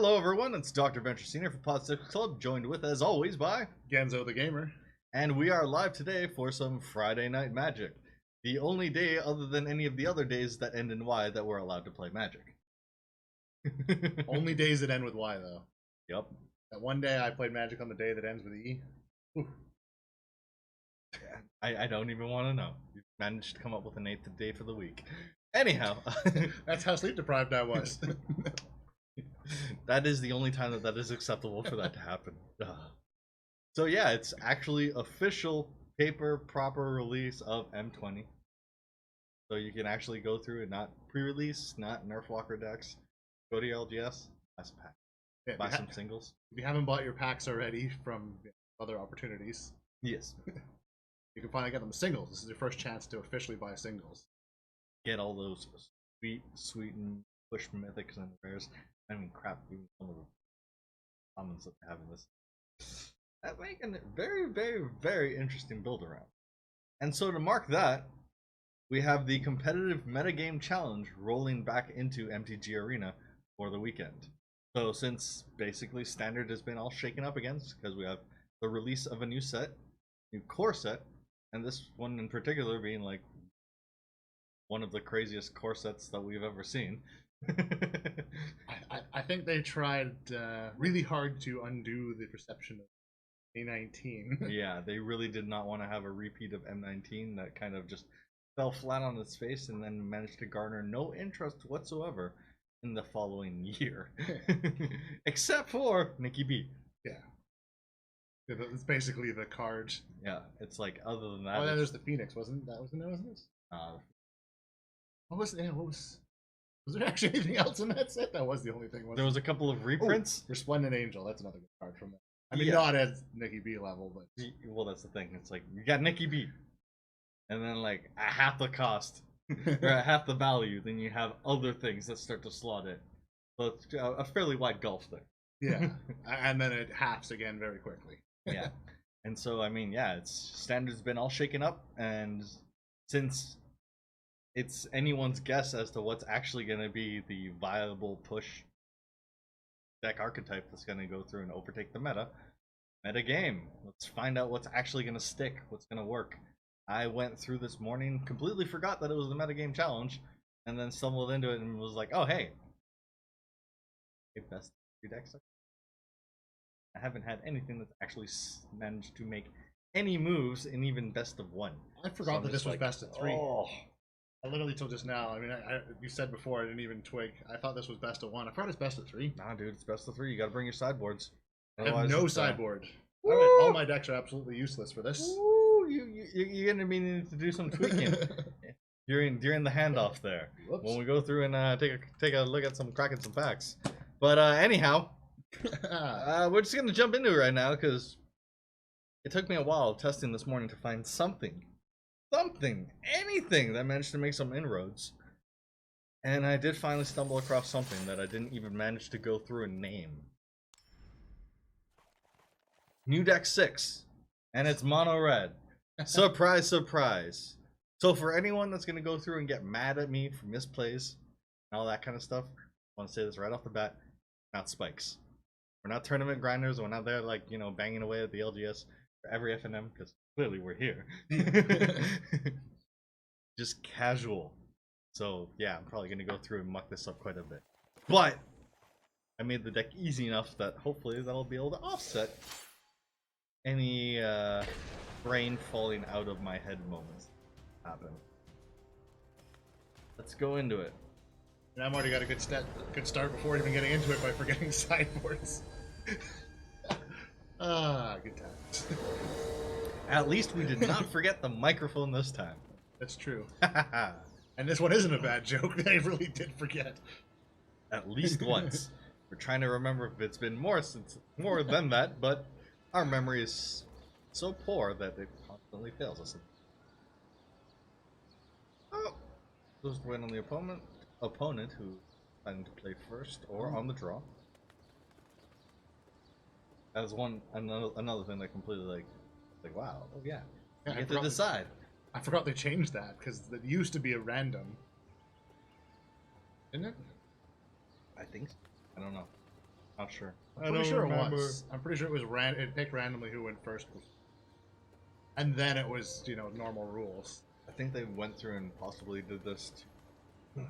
Hello everyone, it's Dr. Venture Senior for Podsixclub, joined with, as always, by Ganzo the Gamer. And we are live today for some Friday Night Magic. The only day, other than any of the other days that end in Y, that we're allowed to play Magic. Only days that end with Y, though. Yep. That one day I played Magic on the day that ends with E. I don't even want to know. You managed to come up with an 8th day for the week. Anyhow. That's how sleep deprived I was. That is the only time that is acceptable for that to happen. So yeah, it's actually official paper proper release of M20. So you can actually go through it, not pre-release, not Nerf Walker decks. Go to your LGS, buy some packs, buy some singles. If you haven't bought your packs already from other opportunities, yes, you can finally get them singles. This is your first chance to officially buy singles. Get all those sweet and push mythics and rares. I mean, crap, even some of the commons that they have in this. That making it very interesting build around. And so to mark that, we have the competitive metagame challenge rolling back into MTG Arena for the weekend. So since basically standard has been all shaken up again, because we have the release of a new set, new core set, and this one in particular being like one of the craziest core sets that we've ever seen. I think they tried really hard to undo the perception of A19. Yeah, they really did not want to have a repeat of M19 that kind of just fell flat on its face and then managed to garner no interest whatsoever in the following year. Except for Nikki B. Yeah. It's basically the card. Yeah, it's like other than that. Oh, then there's the Phoenix, wasn't it? Was there actually anything else in that set? That was the only thing. There was a couple of reprints. Resplendent Angel, that's another good card from that. I mean, yeah. Not as Nikki B level, but well, that's the thing. It's like you got Nikki B, and then like at half the cost or at half the value, then you have other things that start to slot in. So it's a fairly wide gulf there. Yeah, and then it halves again very quickly. Yeah, and so I mean, yeah, it's standard's been all shaken up, and since it's anyone's guess as to what's actually going to be the viable push deck archetype that's going to go through and overtake the meta game. Let's find out what's actually going to stick, what's going to work. I went through this morning, completely forgot that it was the metagame challenge, and then stumbled into it and was like, oh hey, best 3 decks. I haven't had anything that's actually managed to make any moves in even best of 1. I forgot that this was best of 3. Oh. I literally till just now. I mean, you said before I didn't even twig. I thought this was best of 1. I forgot it's best of 3. Nah, dude, it's best of 3. You got to bring your sideboards. I have no sideboard. All my decks are absolutely useless for this. Woo! You're gonna be needing to do some tweaking during the handoff there. Whoops. When we go through and take a look at cracking some facts. But anyhow, we're just gonna jump into it right now because it took me a while testing this morning to find anything that managed to make some inroads. And I did finally stumble across something that I didn't even manage to go through and name. New deck 6, and it's mono red. Surprise, surprise. So for anyone that's going to go through and get mad at me for misplays and all that kind of stuff, I want to say this right off the bat, not spikes. We're not tournament grinders, we're not there like, banging away at the LGS for every FNM, because clearly we're here. Just casual. So yeah, I'm probably going to go through and muck this up quite a bit. But I made the deck easy enough that hopefully that'll be able to offset any brain falling out of my head moments happen. Let's go into it. And I've already got a good start before even getting into it by forgetting sideboards. Good times. At least we did not forget the microphone this time. That's true. And this one isn't a bad joke. I really did forget. At least once. We're trying to remember if it's been more than that, but our memory is so poor that it constantly fails us. Oh, just wait on the opponent who's planning to play first or on the draw. As another thing that completely like wow, oh yeah, you get to decide. I forgot they changed that because it used to be a random, didn't it? I think so. I don't know. Not sure. I'm pretty sure it was. I'm pretty sure it was it picked randomly who went first. And then it was, you know, normal rules. I think they went through and possibly did this to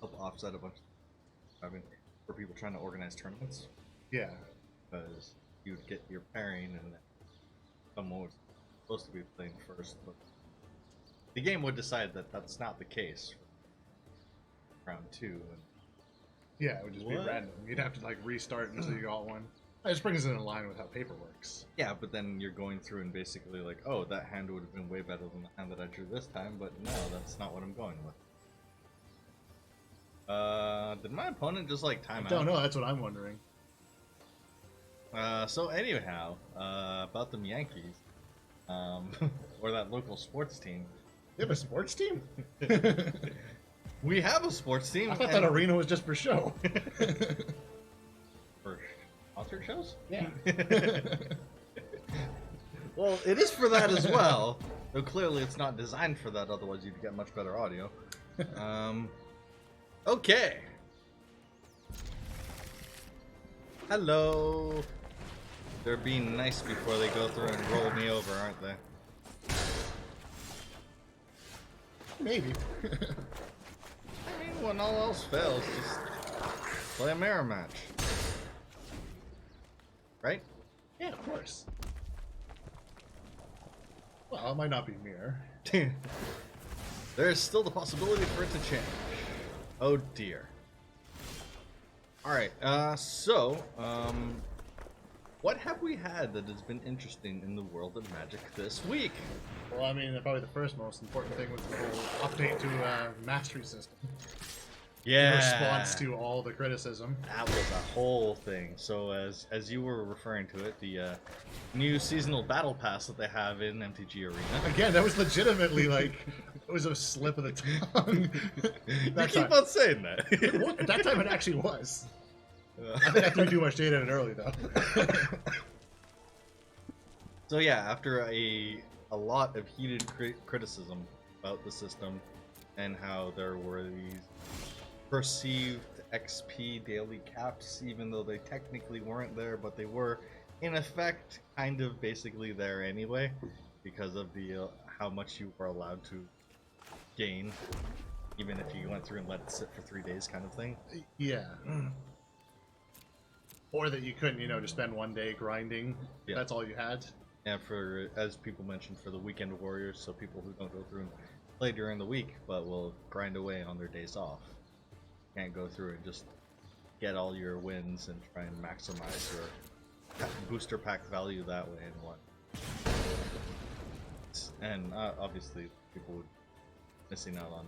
help offset a bunch of, I mean, for people trying to organize tournaments. Yeah. Because you'd get your pairing and then someone was supposed to be playing first, but the game would decide that that's not the case for round 2. And yeah, it would just be random. You'd have to like restart until you got one. It just brings it in line with how paper works. yeah, but then you're going through and basically like, oh, that hand would have been way better than the hand that I drew this time, but no, that's not what I'm going with. Did my opponent just like time out? I don't know, that's what I'm wondering. So anyhow, about them Yankees, or that local sports team. You have a sports team? We have a sports team. I thought that arena was just for show. For concert shows? Yeah. Well, it is for that as well. Though clearly it's not designed for that, otherwise you'd get much better audio. Okay. Hello. They're being nice before they go through and roll me over, aren't they? Maybe. I mean, when all else fails, just play a mirror match. Right? Yeah, of course. Well, it might not be mirror. There's still the possibility for it to change. Oh dear. Alright, what have we had that has been interesting in the world of Magic this week? Well, I mean, probably the first most important thing was the whole update to mastery system. Yeah. In response to all the criticism. That was a whole thing. So as you were referring to it, the new seasonal battle pass that they have in MTG Arena. Again, that was legitimately like, it was a slip of the tongue. You keep on saying that. At that time it actually was. I think I threw too much data in early though. So yeah, after a lot of heated criticism about the system and how there were these perceived XP daily caps, even though they technically weren't there, but they were in effect kind of basically there anyway because of the how much you were allowed to gain, even if you went through and let it sit for 3 days kind of thing. Yeah. Or that you couldn't, you know, just spend 1 day grinding. Yeah. That's all you had. And for, as people mentioned, for the weekend warriors, so people who don't go through and play during the week, but will grind away on their days off. Can't go through and just get all your wins and try and maximize your booster pack value that way and what. And obviously, people would be missing out on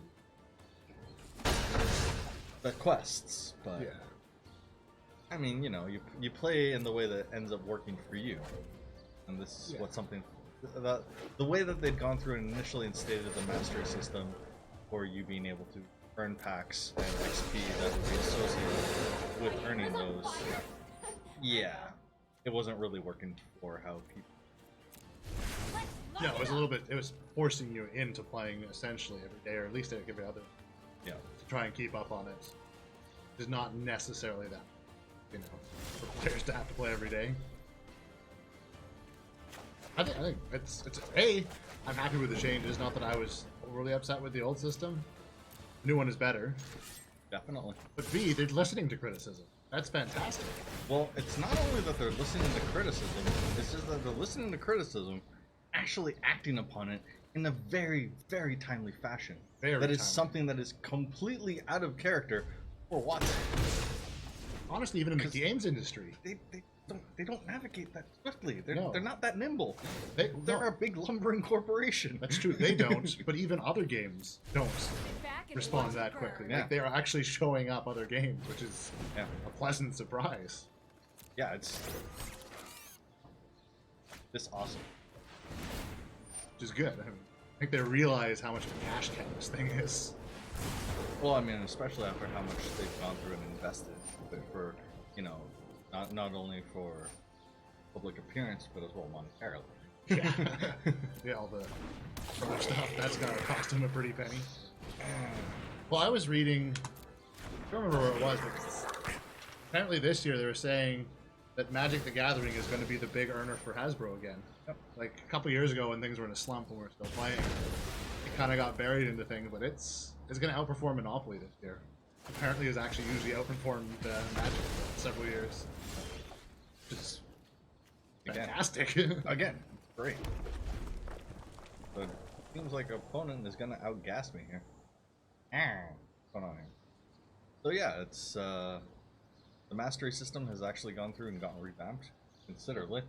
the quests, but yeah. I mean, you know, you play in the way that ends up working for you, and this is what something the way that they'd gone through and initially instated the mastery system for you being able to earn packs and XP that would be associated with earning those. Yeah, it wasn't really working for how people. No, it was a little bit. It was forcing you into playing essentially every day, or at least every other. Yeah. To try and keep up on it. It's not necessarily that, you know, for players to have to play every day. I think it's I'm happy with the changes. Not that I was overly upset with the old system. The new one is better. Definitely. But B, they're listening to criticism. That's fantastic. Well, it's not only that they're listening to criticism, it's just that they're listening to criticism, actually acting upon it in a very, very timely fashion. That is something that is completely out of character for Watson. Honestly, even in the games industry. They don't navigate that swiftly. They're not that nimble. They're a big lumbering corporation. That's true. They don't. But even other games don't respond that quickly. Yeah. Like they are actually showing up other games, which is a pleasant surprise. Yeah, it's awesome. Which is good. I think they realize how much of a cash cow this thing is. Well, I mean, especially after how much they've gone through and invested for, you know, not only for public appearance, but as well monetarily. Yeah, yeah, all the other stuff, that's gotta cost him a pretty penny. Well, I was reading, I don't remember where it was, but Apparently this year they were saying that Magic the Gathering is going to be the big earner for Hasbro again. Yep. Like a couple years ago when things were in a slump and we were still playing, it kind of got buried into things, but it's going to outperform Monopoly this year. Apparently it's actually usually outperformed Magic for several years. Just fantastic. Again, great. But it seems like opponent is gonna outgas me here. What's going on here? So yeah, it's the mastery system has actually gone through and gotten revamped considerably.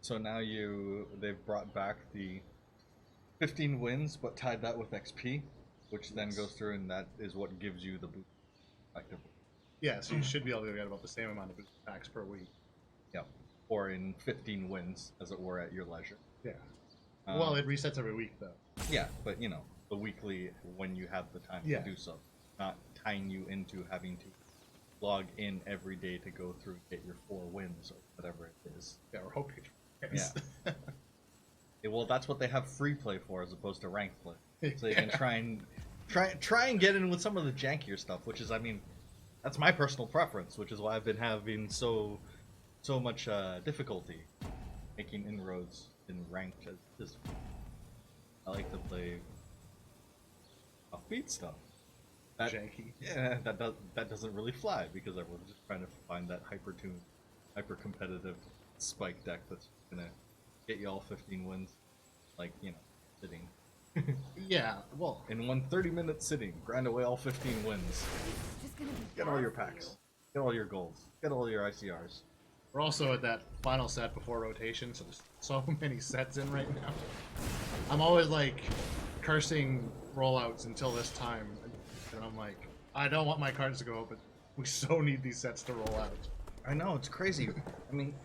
So now they've brought back the 15 wins, but tied that with XP, which then goes through, and that is what gives you the boost effectively. Yeah, so you should be able to get about the same amount of boost packs per week. Yep. Or in 15 wins, as it were, at your leisure. Yeah. Well, it resets every week, though. Yeah, but you know, the weekly when you have the time to do so, not tying you into having to log in every day to go through and get your 4 wins or whatever it is. Yeah, we're hoping. Yeah. Yeah. Well, that's what they have free play for, as opposed to ranked play, so you can try and get in with some of the jankier stuff, which is, I mean, that's my personal preference, which is why I've been having so much difficulty making inroads in ranked. I like to play offbeat stuff. Janky. Yeah, that doesn't really fly because everyone's just trying to find that hyper competitive spike deck that's gonna get you all 15 wins, like, you know, sitting. Yeah, well, in one 30-minute sitting, grind away all 15 wins. Get all your packs, get all your golds, get all your ICRs. We're also at that final set before rotation, so there's so many sets in right now. I'm always like cursing rollouts until this time, and I'm like, I don't want my cards to go out, but we so need these sets to roll out. I know, it's crazy. I mean,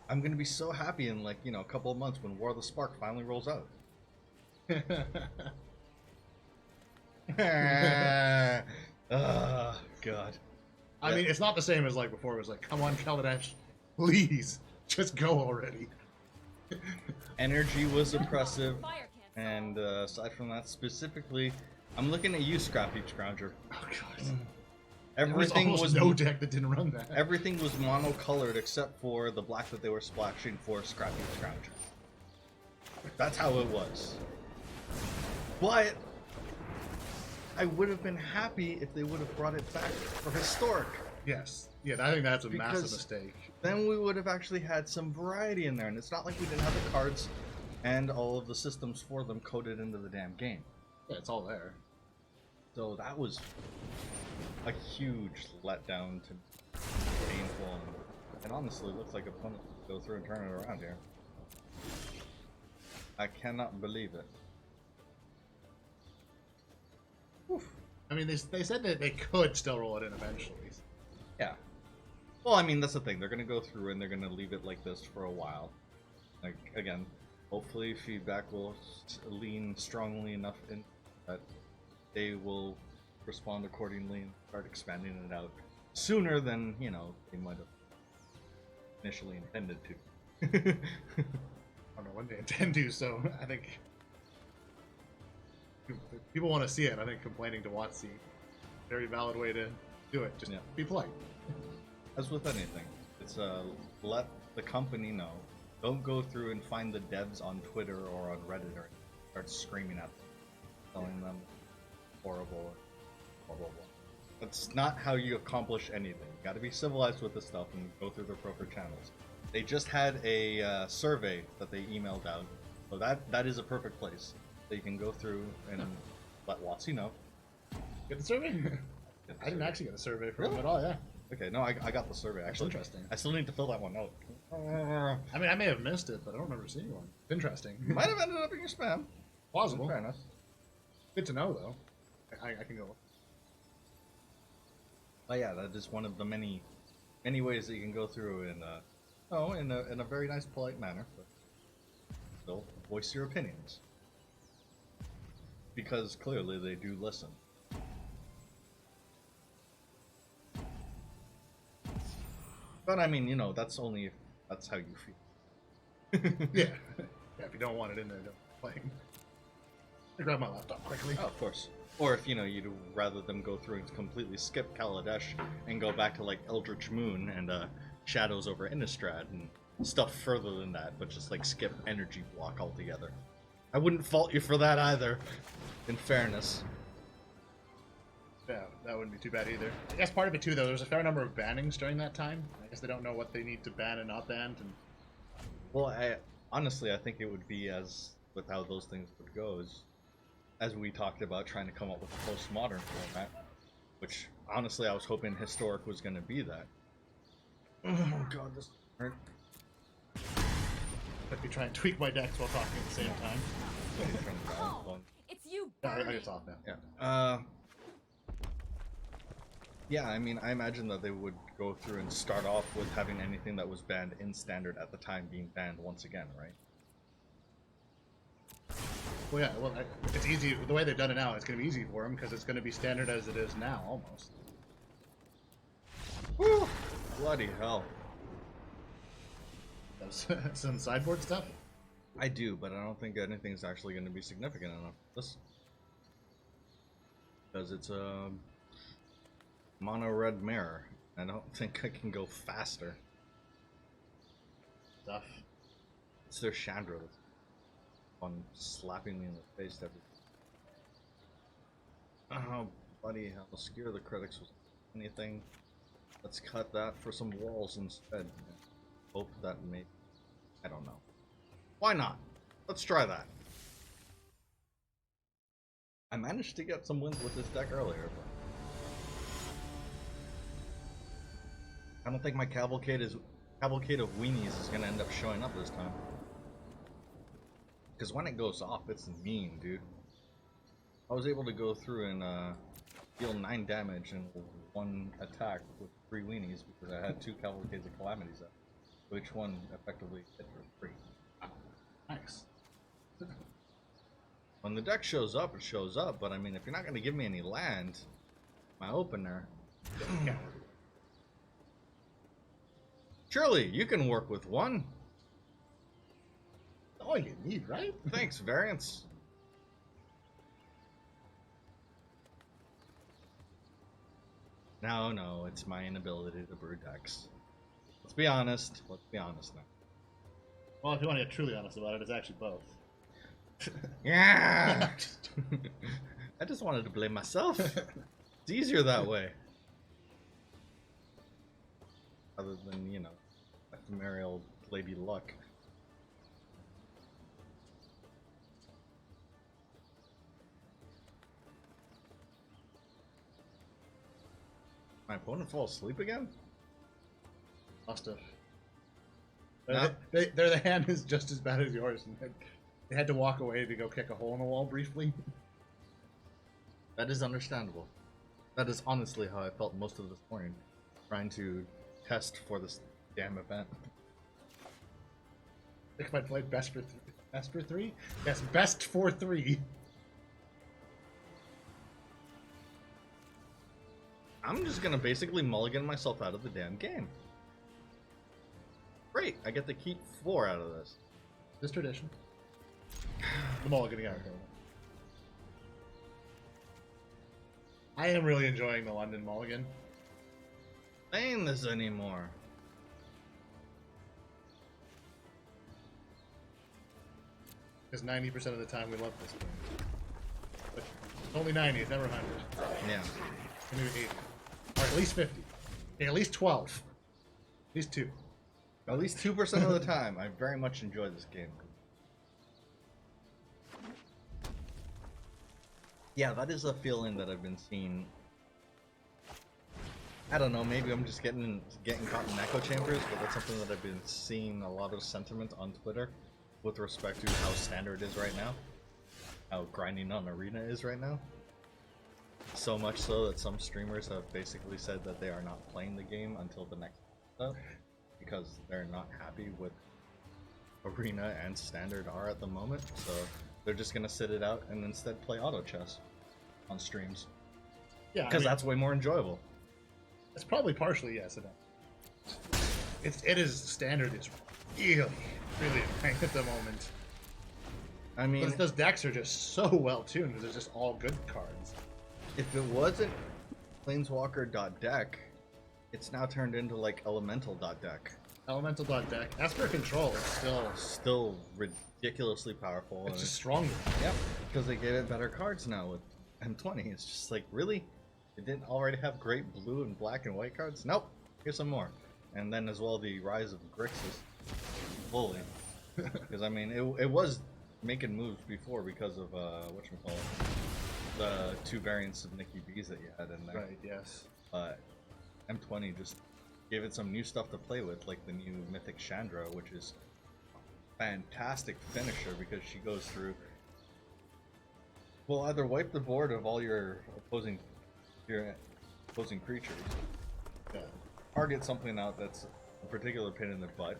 I'm gonna be so happy in, like, you know, a couple of months when War of the Spark finally rolls out. Oh, God. I mean, it's not the same as like before. It was like, come on, Kaladesh, please, just go already. Energy was oppressive, and aside from that, specifically, I'm looking at you, Scrappy Scrounger. Oh God. Everything was no deck that didn't run that. Everything was monocolored except for the black that they were splashing for Scrappy Scrounger. That's how it was. But I would have been happy if they would have brought it back for Historic. Yes. Yeah, I think that's a massive mistake. Then we would have actually had some variety in there, and it's not like we didn't have the cards and all of the systems for them coded into the damn game. Yeah, it's all there. So that was a huge letdown, to painful, and honestly looks like opponents will go through and turn it around here. I cannot believe it. Oof. I mean, they said that they could still roll it in eventually. Yeah. Well, I mean, that's the thing. They're going to go through and they're going to leave it like this for a while. Like, again, hopefully feedback will lean strongly enough in that they will respond accordingly and start expanding it out sooner than, you know, they might have initially intended to. I don't know when they intend to, so I think people want to see it. I think complaining to WotC, very valid way to do it. Just be polite. As with anything, it's let the company know. Don't go through and find the devs on Twitter or on Reddit or start screaming at them, telling them horrible, blah blah blah. That's not how you accomplish anything. You got to be civilized with this stuff and go through the proper channels. They just had a survey that they emailed out, so that is a perfect place that you can go through and let WotC know. Get the survey? I didn't actually get a survey from them at all. Yeah. Okay, no, I got the survey. Actually, that's interesting. I still need to fill that one out. I mean, I may have missed it, but I don't remember seeing one. Interesting. Might have ended up in your spam. Plausible. In fairness. Good to know, though. I can go. But yeah, that is one of the many ways that you can go through in a very nice, polite manner, but still voice your opinions, because clearly they do listen. But I mean, you know, that's only if that's how you feel. Yeah. Yeah. If you don't want it in there, don't play. I grab my laptop quickly. Oh, of course. Or if, you'd rather them go through and completely skip Kaladesh and go back to, like, Eldritch Moon and Shadows over Innistrad and stuff further than that, but just, like, skip Energy Block altogether. I wouldn't fault you for that either, in fairness. Yeah, that wouldn't be too bad either. I guess part of it, too, though, there's a fair number of bannings during that time. I guess they don't know what they need to ban and not ban. And... Well, honestly, I think it would be as with how those things would go, as we talked about trying to come up with a postmodern format, which, honestly, I was hoping Historic was going to be that. Oh, God, this hurt. Let me try and tweak my decks while talking at the same time. It's you, I it's off now. Yeah. Yeah, I mean, I imagine that they would go through and start off with having anything that was banned in Standard at the time being banned once again, right? Well, yeah, well, it's easy. The way they've done it now, it's going to be easy for them because it's going to be standard as it is now, almost. Woo! Bloody hell. That's some sideboard stuff? I do, but I don't think anything's actually going to be significant enough for this. Because it's a mono red mirror. I don't think I can go faster. Stuff. It's their Chandra that's on slapping me in the face every. Oh, bloody hell. Skewer the Critics was anything. Let's cut that for some walls instead. Hope that maybe. I don't know. Why not? Let's try that. I managed to get some wins with this deck earlier, but I don't think my Cavalcade of Weenies is gonna end up showing up this time. Because when it goes off, it's mean, dude. I was able to go through and deal 9 damage in 1 attack with 3 Weenies because I had 2 Cavalcades of Calamities up. Which one effectively hit for 3. Nice. When the deck shows up, it shows up, but I mean, if you're not going to give me any land, my opener... Yeah. Surely, you can work with 1. All you need, right? Thanks, Variance. No, it's my inability to brew decks. Let's be honest now. Well, if you want to get truly honest about it, it's actually both. Yeah! I just wanted to blame myself. It's easier that way. Other than, ephemeral lady luck. My opponent fall asleep again? Must have. No. Their hand is just as bad as yours, and they had to walk away to go kick a hole in the wall briefly. That is understandable. That is honestly how I felt most of this morning, trying to test for this damn event. If I played best for 3? Yes, best for 3. I'm just gonna basically mulligan myself out of the damn game. Great, I get to keep 4 out of this. This tradition. The mulliganing out. I am really enjoying the London mulligan. Saying this anymore. Because 90% of the time we love this game. But it's only 90, it's never 100. Yeah. Maybe 80. Or at least 50. Okay, at least 12. At least 2. At least 2% of the time, I very much enjoy this game. Yeah, that is a feeling that I've been seeing. I don't know, maybe I'm just getting caught in echo chambers, but that's something that I've been seeing a lot of sentiment on Twitter with respect to how standard is right now. How grinding on Arena is right now. So much so that some streamers have basically said that they are not playing the game until the next stuff because they're not happy with Arena and Standard are at the moment, so they're just gonna sit it out and instead play auto chess on streams. Yeah, because that's way more enjoyable. It's probably partially yes. It is Standard is really annoying at the moment. I mean, But those decks are just so well tuned because they're just all good cards. if it wasn't Planeswalker.deck, it's now turned into like Elemental.deck. Elemental.deck. As for control, it's Still ridiculously powerful. it's just stronger. Yep, because they gave it better cards now with M20. It's just like, really? It didn't already have great blue and black and white cards? Nope, here's some more. And then as well the rise of Grixis. Fully. Because I mean, it was making moves before because of, whatchamacallit, the 2 variants of Nikki B's that you had in there. Right, yes. But M20 just gave it some new stuff to play with, like the new Mythic Chandra, which is a fantastic finisher because she goes through. Will either wipe the board of all your opposing creatures, Yeah. target something out that's a particular pain in the butt,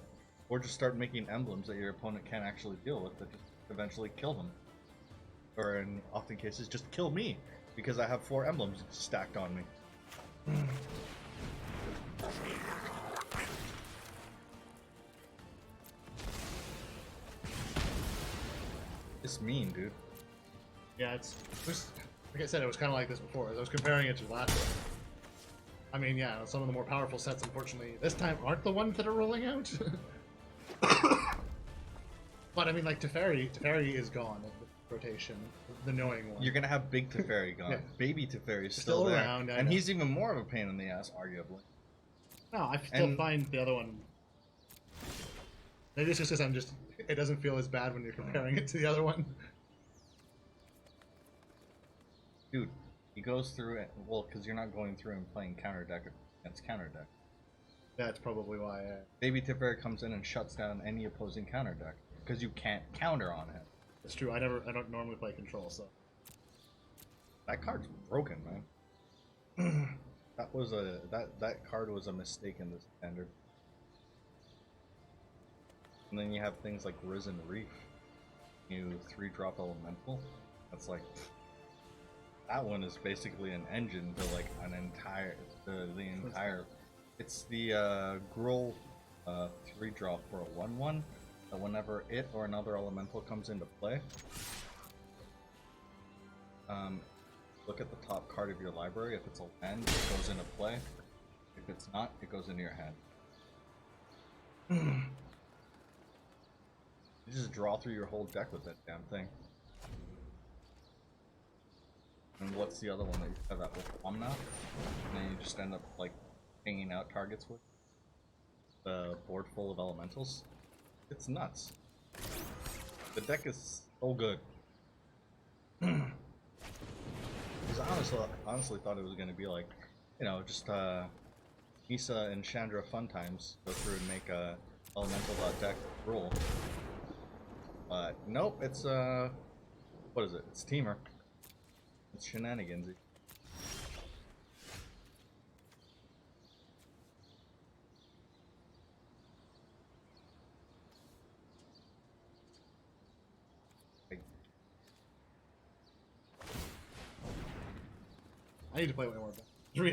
or just start making emblems that your opponent can't actually deal with that just eventually kill them. Or in often cases, just kill me because I have 4 emblems stacked on me. It's mean, dude. Yeah, it's like I said, it was kind of like this before. I was comparing it to last one. I mean, yeah, some of the more powerful sets, unfortunately, this time aren't the ones that are rolling out. But I mean, like Teferi is gone in the rotation, the annoying one. You're gonna have Big Teferi gone. Yeah. Baby Teferi is Still there, around, I and know. he's even more of a pain in the ass, arguably. No, I still And- find the other one. Maybe it's just because it doesn't feel as bad when you're comparing it to the other one. Dude, he goes through it. Well, because you're not going through and playing counter deck against counter deck. That's probably why. Baby Teferi comes in and shuts down any opposing counter deck because you can't counter on him. It's true. I don't normally play control, so. That card's broken, man. that card was a mistake in the standard. And then you have things like Risen Reef, you 3-drop elemental. That's like, that one is basically an engine to like an entire the entire. It's the Gruul 3-drop for a 1/1. That whenever it or another elemental comes into play, look at the top card of your library. If it's a land, it goes into play. If it's not, it goes into your hand. You just draw through your whole deck with that damn thing. And what's the other one that you have that with Omna? And then you just end up like hanging out targets with the board full of elementals. It's nuts. The deck is so good. Because I honestly thought it was going to be like, you know, just Misa and Chandra fun times, go through and make a elemental.deck rule. But nope, it's what is it? It's Teamer. It's shenanigans. I need to play way more.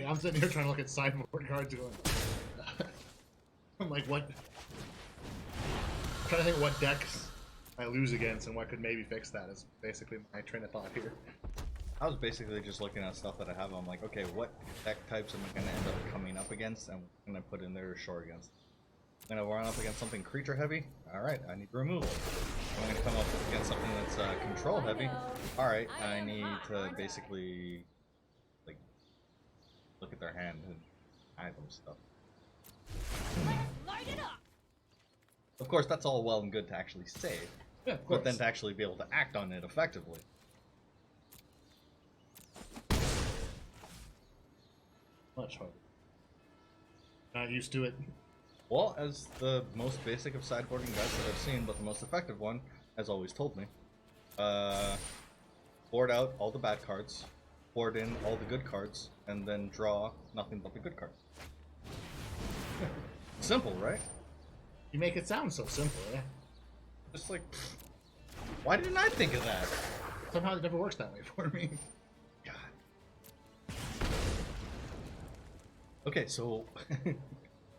I'm sitting here trying to look at sideboard cards going. I'm like, what? I'm trying to think what decks I lose against and what could maybe fix that is basically my train of thought here. I was basically just looking at stuff that I have. I'm like, okay, what deck types am I going to end up coming up against, and what can I put in there to shore against? I'm going to run up against something creature heavy. All right, I need removal. I'm going to come up against something that's control heavy. All right, I need to basically like look at their hand and hide them stuff. Light it up. Of course, that's all well and good to actually say, Yeah, of course. but then to actually be able to act on it effectively. Much harder. Not used to it. Well, as the most basic of sideboarding guides that I've seen, but the most effective one, has always told me, board out all the bad cards, board in all the good cards, and then draw nothing but the good cards. Simple, right? You make it sound so simple, yeah? Just like, why didn't I think of that? Somehow it never works that way for me. God. Okay, so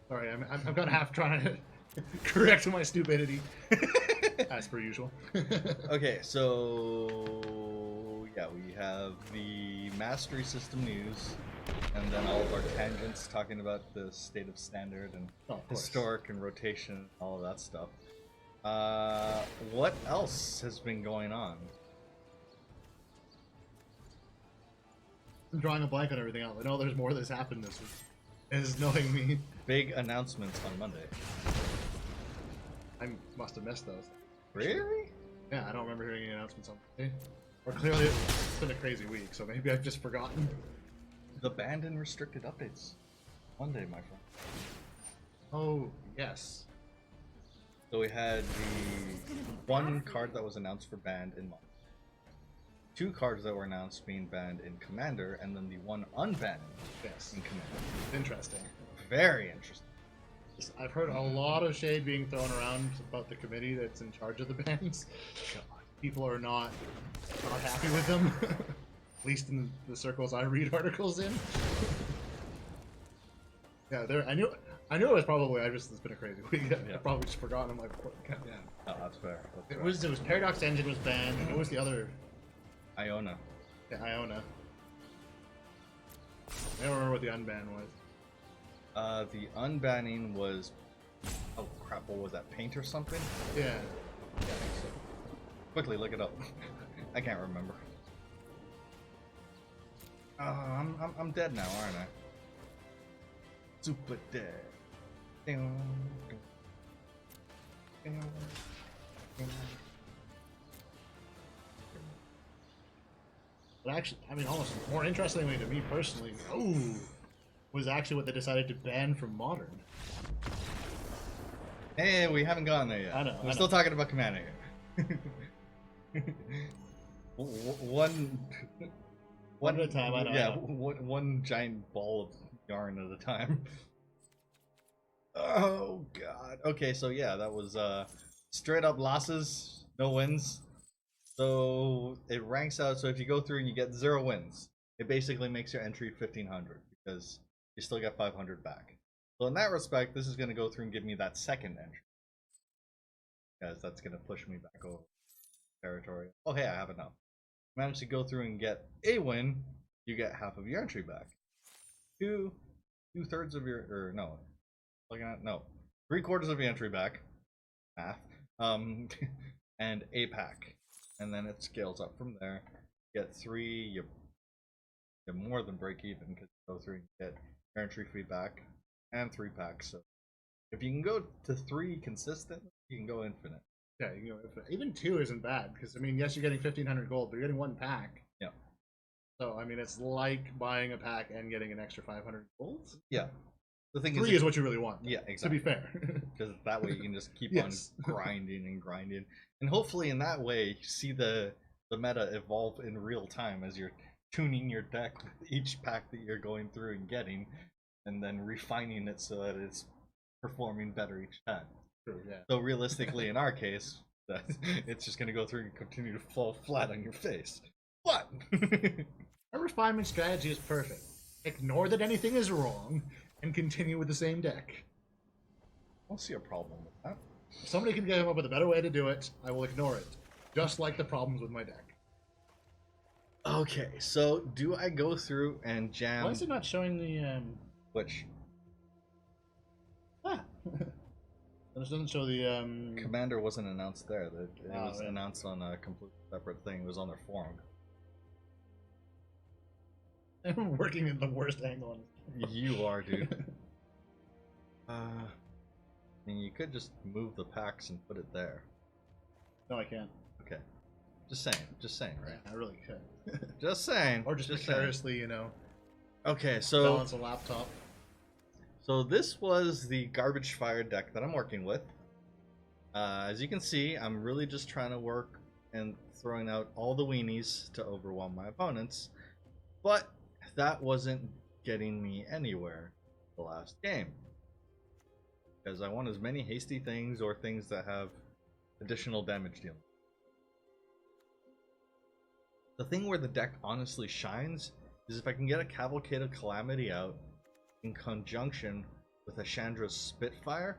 Sorry, I'm kind of half trying to correct my stupidity. As per usual. Okay, so yeah, we have the mastery system news, and then all of our tangents talking about the state of standard and historic and rotation and all of that stuff. What else has been going on? I'm drawing a blank on everything else. I know there's more that's happened this week. It's knowing me. Big announcements on Monday. I must have missed those. Really? Yeah, I don't remember hearing any announcements on Monday. Or clearly it's been a crazy week, so maybe I've just forgotten. The banned and restricted updates. Monday, my friend. Oh, yes. So we had the one card that was announced for banned in Monday. 2 cards that were announced being banned in Commander, and then the one unbanned in Commander. Interesting. Very interesting. I've heard a lot of shade being thrown around about the committee that's in charge of the bans. People are not happy with them, at least in the circles I read articles in. Yeah, I knew it was probably. It's been a crazy week. Yeah. I probably just forgotten. I'm like, God, yeah. Oh, that's fair. That's It was Paradox Engine was banned. And what was the other? Iona. Yeah, Iona. I don't remember what the unban was. The unbanning was, oh crap, what was that, paint or something? Yeah. Yeah, I think so. Quickly look it up. I can't remember. I'm dead now, aren't I? Super dead. But actually, I mean, almost more interestingly to me personally, was actually what they decided to ban from Modern. Hey, we haven't gotten there yet. I know. We're still talking about Commander here. one at a time. I know. Yeah, one giant ball of yarn at a time. Oh god. Okay, so yeah, that was straight up losses, no wins. So it ranks out. So if you go through and you get 0 wins, it basically makes your entry 1500 because you still get 500 back. So in that respect, this is going to go through and give me that second entry, because that's going to push me back over territory. Oh hey, I have enough. Managed to go through and get a win, you get half of your entry back. Two-thirds of your, or no, looking at, no, 3/4 of your entry back, math, and a pack. And then it scales up from there. You get 3, you're more than break even because you go through and get your entry fee back and 3 packs. So if you can go to 3 consistent, you can go infinite. Yeah, you can go infinite. Even 2 isn't bad because I mean, yes, you're getting 1500 gold, but you're getting 1 pack. Yeah. So I mean, it's like buying a pack and getting an extra 500 gold. Yeah. The thing 3 is what you really want. Yeah, exactly. To be fair. Because that way you can just keep Yes. on grinding and grinding. And hopefully in that way you see the meta evolve in real time as you're tuning your deck with each pack that you're going through and getting, and then refining it so that it's performing better each time. True, yeah. So realistically in our case, that it's just going to go through and continue to fall flat on your face. What? Our refinement strategy is perfect. Ignore that anything is wrong and continue with the same deck. I don't see a problem with that. If somebody can come up with a better way to do it, I will ignore it. Just like the problems with my deck. Okay, so do I go through and jam... Why is it not showing the, Which? This doesn't show the, Commander wasn't announced there. It was right. announced on a completely separate thing. It was on their forum. I'm working in the worst angle. You are, dude. I mean, you could just move the packs and put it there. No, I can't. Okay. Just saying, right? Yeah, I really could. Just saying. Or just precariously, you know, Okay, so balance a laptop. So this was the garbage fire deck that I'm working with. As you can see, I'm really just trying to work and throwing out all the weenies to overwhelm my opponents. But that wasn't getting me anywhere the last game. Because I want as many hasty things or things that have additional damage dealing. The thing where the deck honestly shines is if I can get a Cavalcade of Calamity out in conjunction with a Chandra's Spitfire.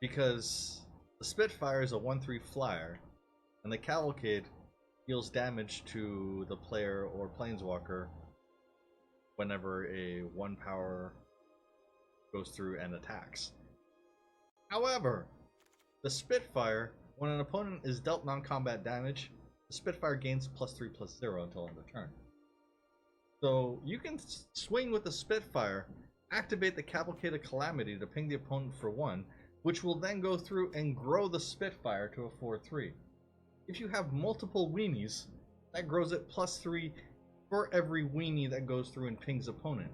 Because The Spitfire is a 1/3 flyer, and the Cavalcade deals damage to the player or planeswalker whenever a 1 power goes through and attacks. However, the Spitfire, when an opponent is dealt non-combat damage, the Spitfire gains +3/+0 until end of turn. So you can swing with the Spitfire, activate the Cavalcade of Calamity to ping the opponent for 1, which will then go through and grow the Spitfire to a 4/3. If you have multiple Weenies, that grows it +3 for every Weenie that goes through and pings opponent.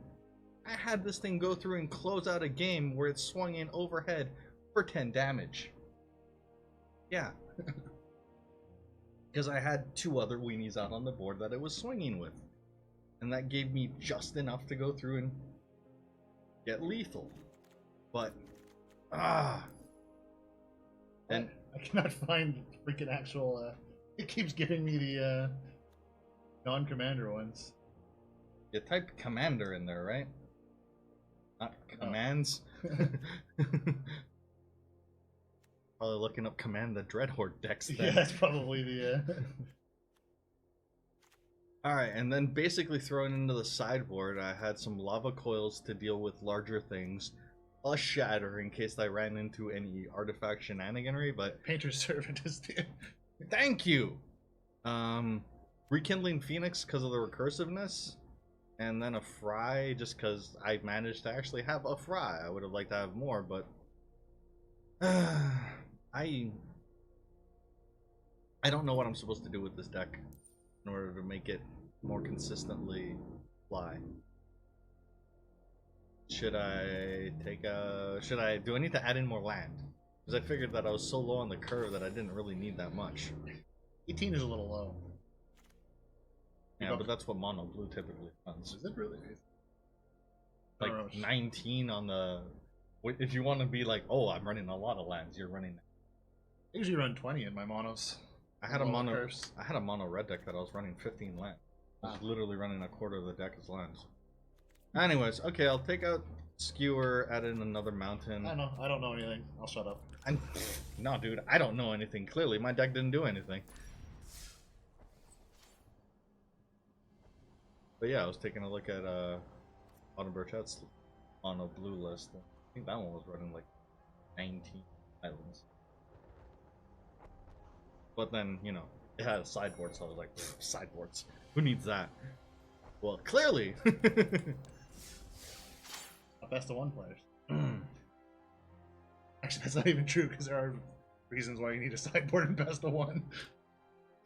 I had this thing go through and close out a game where it swung in overhead for 10 damage. Yeah. Because I had 2 other Weenies out on the board that it was swinging with. And that gave me just enough to go through and get lethal. But, and I cannot find freaking actual, it keeps giving me the, non-commander ones. you typed commander in there, right? Not commands? Probably looking up Command the Dreadhorde decks then. Yeah, that's probably the, Alright, and then basically thrown into the sideboard, I had some lava coils to deal with larger things, a shatter in case I ran into any artifact shenaniganry, but... Painter's Servant is the... Thank you! Rekindling Phoenix because of the recursiveness, and then a Fry just because I managed to actually have a Fry. I would have liked to have more, but... I don't know what I'm supposed to do with this deck in order to make it more consistently fly. Should I do I need to add in more land? Because I figured that I was so low on the curve that I didn't really need that much. 18 is a little low. Yeah, but that's what mono blue typically runs. Is it really? Like 19 on the... If you want to be like, oh, I'm running a lot of lands, you're running... I usually run 20 in my monos. I had a mono red deck that I was running 15 lands. I was literally running a quarter of the deck as lands. Anyways, okay, I'll take out Skewer, add in another mountain. I don't know anything. I'll shut up. No, dude, I don't know anything. Clearly, my deck didn't do anything. But yeah, I was taking a look at Autumn Burchett's mono blue list. I think that one was running like 19 islands. But then, you know, it had a sideboard, so I was like, sideboards. Who needs that? Well, clearly! Best of 1 players. Actually, that's not even true, because there are reasons why you need a sideboard in best of 1.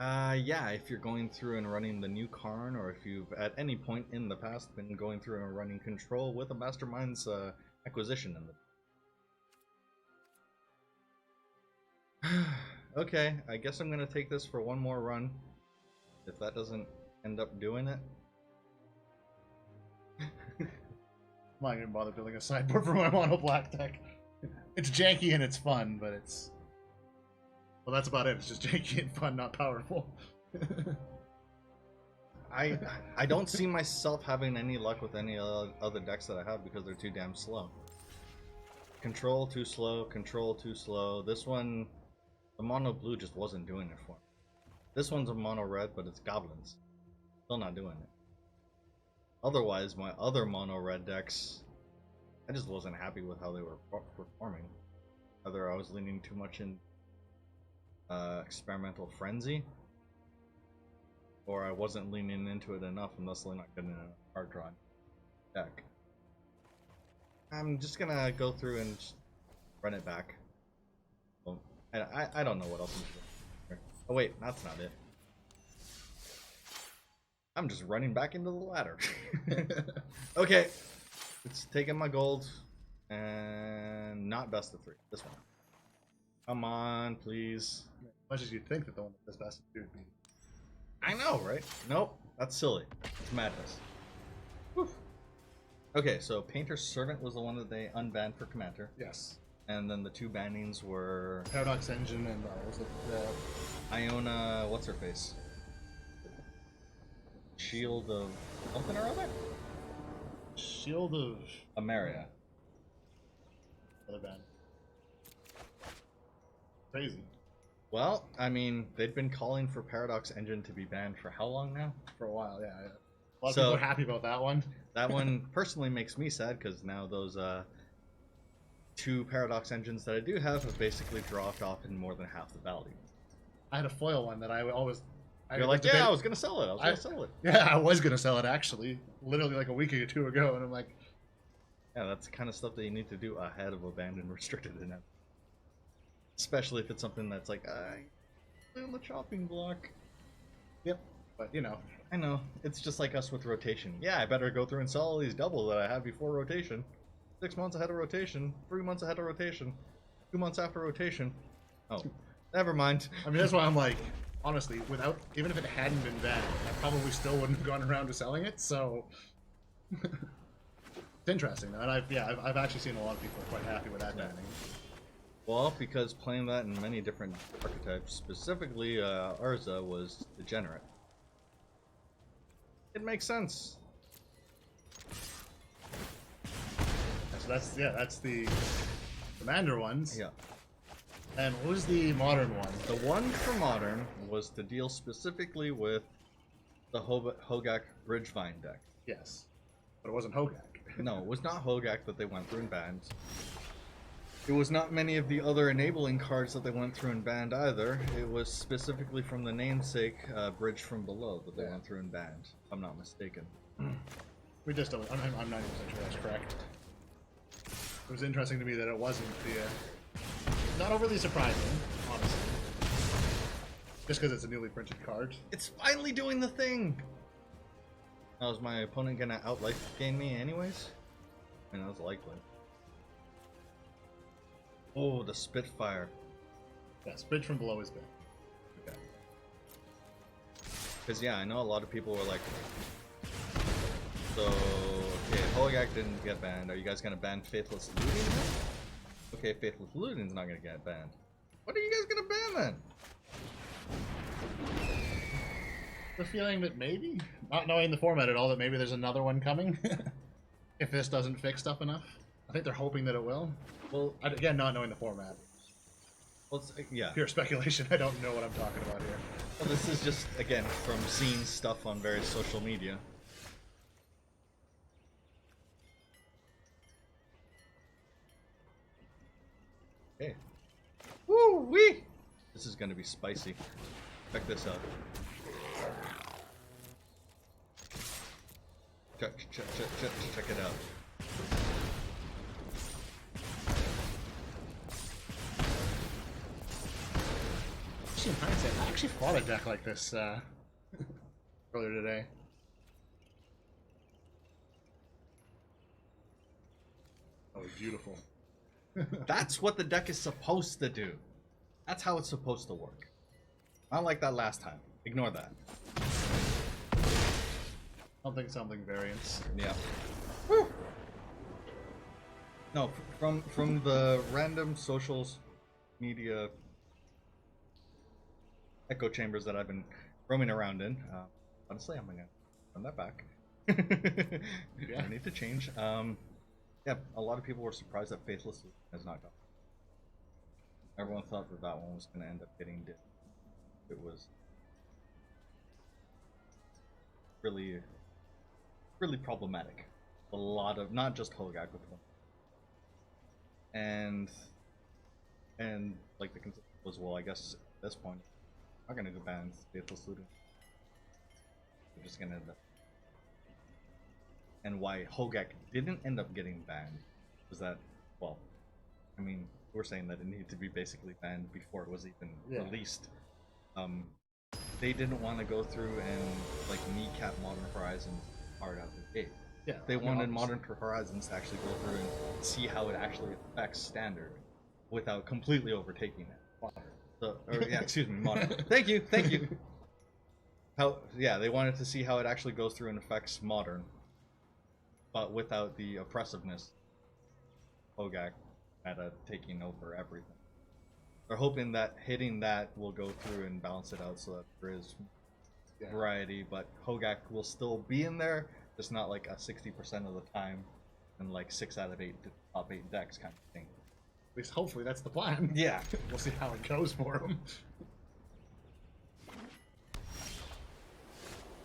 Yeah, if you're going through and running the new Karn, or if you've at any point in the past been going through and running Control with a Mastermind's acquisition in the... Okay, I guess I'm gonna take this for one more run. If that doesn't end up doing it. I'm not even bother building a sideboard for my mono black deck. It's janky and it's fun, but it's... Well, that's about it. It's just janky and fun, not powerful. I don't see myself having any luck with any other decks that I have because they're too damn slow. Control too slow, control too slow. This one, the mono blue just wasn't doing it for me. This one's a mono red, but it's goblins. Still not doing it. Otherwise, my other mono red decks, I just wasn't happy with how they were performing. Either I was leaning too much in experimental frenzy, or I wasn't leaning into it enough and thusly not getting a card drawn deck. I'm just gonna go through and just run it back. Well, I don't know what else I'm doing. Oh wait, that's not it. I'm just running back into the ladder. Okay, it's taking my gold and not best of 3. This one. Come on, please. As much as you'd think that the one that's best of 2 would be. I know, right? Nope, that's silly. It's madness. Whew. Okay, so Painter's Servant was the one that they unbanned for Commander. Yes. And then the 2 bannings were... Paradox Engine and was it Iona, what's her face? Shield of something or other? Shield of Ameria. Other band. Crazy. Well, I mean, they'd been calling for Paradox Engine to be banned for how long now? For a while, yeah. A lot of people are happy about that one. That one personally makes me sad because now those 2 Paradox engines that I do have basically dropped off in more than half the value. I had a foil one that I always. You're like, yeah, I was gonna sell it. I was gonna sell it. Yeah, I was gonna sell it actually, literally like a week or 2 ago, and I'm like, yeah, that's the kind of stuff that you need to do ahead of abandoned restricted in. Especially if it's something that's like, on the chopping block. yep. But you know, I know. It's just like us with rotation. Yeah, I better go through and sell all these double that I have before rotation. 6 months ahead of rotation. 3 months ahead of rotation. 2 months after rotation. Oh, never mind. I mean that's why I'm like, honestly, without even if it hadn't been banned, I probably still wouldn't have gone around to selling it. So it's interesting though, and I've actually seen a lot of people are quite happy with that banning. Well, because playing that in many different archetypes, specifically Urza was degenerate. It makes sense. So that's the commander ones. Yeah. And what was the modern one? The one for modern was to deal specifically with the Hogak Bridgevine deck. Yes. But it wasn't Hogak. No, it was not Hogak that they went through and banned. It was not many of the other enabling cards that they went through and banned either. It was specifically from the namesake Bridge from Below that they went through and banned, if I'm not mistaken. We just don't. I'm not even sure that's correct. It was interesting to me that it wasn't the. Not overly surprising, honestly. Just because it's a newly printed card. It's finally doing the thing! Now, is my opponent gonna outlife gain me anyways? I mean, that's likely. Oh, the Spitfire. Yes, Bridge from Below is good. Okay. Because, yeah, I know a lot of people were like, so, okay, Hogak didn't get banned. Are you guys going to ban Faithless Looting then? Okay, Faithless Looting's not going to get banned. What are you guys going to ban then? The feeling that maybe, not knowing the format at all, that maybe there's another one coming. If this doesn't fix stuff enough. I think they're hoping that it will. Well, again, not knowing the format. Well, yeah. Pure speculation. I don't know what I'm talking about here. Well, this is just, again, from seeing stuff on various social media. Okay. Woo-wee! This is gonna be spicy. Check this out. Check it out. In hindsight, I actually fought a deck like this earlier today. Oh, beautiful. That's what the deck is supposed to do. That's how it's supposed to work. Not like that last time. Ignore that. Something variants. Yeah. Woo! No, from the random socials media echo chambers that I've been roaming around in. Honestly, I'm gonna run that back. Yeah. I need to change. Yeah, a lot of people were surprised that Faithless has not gone. Everyone thought that that one was gonna end up getting did. It was really, really problematic. A lot of not just Hogak with one, and like the consensus was, well, I guess at this point, I'm not gonna go ban Faithless Looting. We're just gonna end up. And why Hogak didn't end up getting banned was that, well, I mean, we're saying that it needed to be basically banned before it was even released. They didn't want to go through and like kneecap Modern Horizons hard out the gate. Yeah, They wanted Modern Horizons to actually go through and see how it actually affects Standard without completely overtaking it. So, yeah, excuse me, Modern. Thank you. They wanted to see how it actually goes through and affects Modern, but without the oppressiveness Hogak had taking over everything. They're hoping that hitting that will go through and balance it out so that there is variety, but Hogak will still be in there, just not like a 60% of the time, and like 6 out of 8 top 8 decks kind of thing. At least hopefully that's the plan. Yeah. We'll see how it goes for him.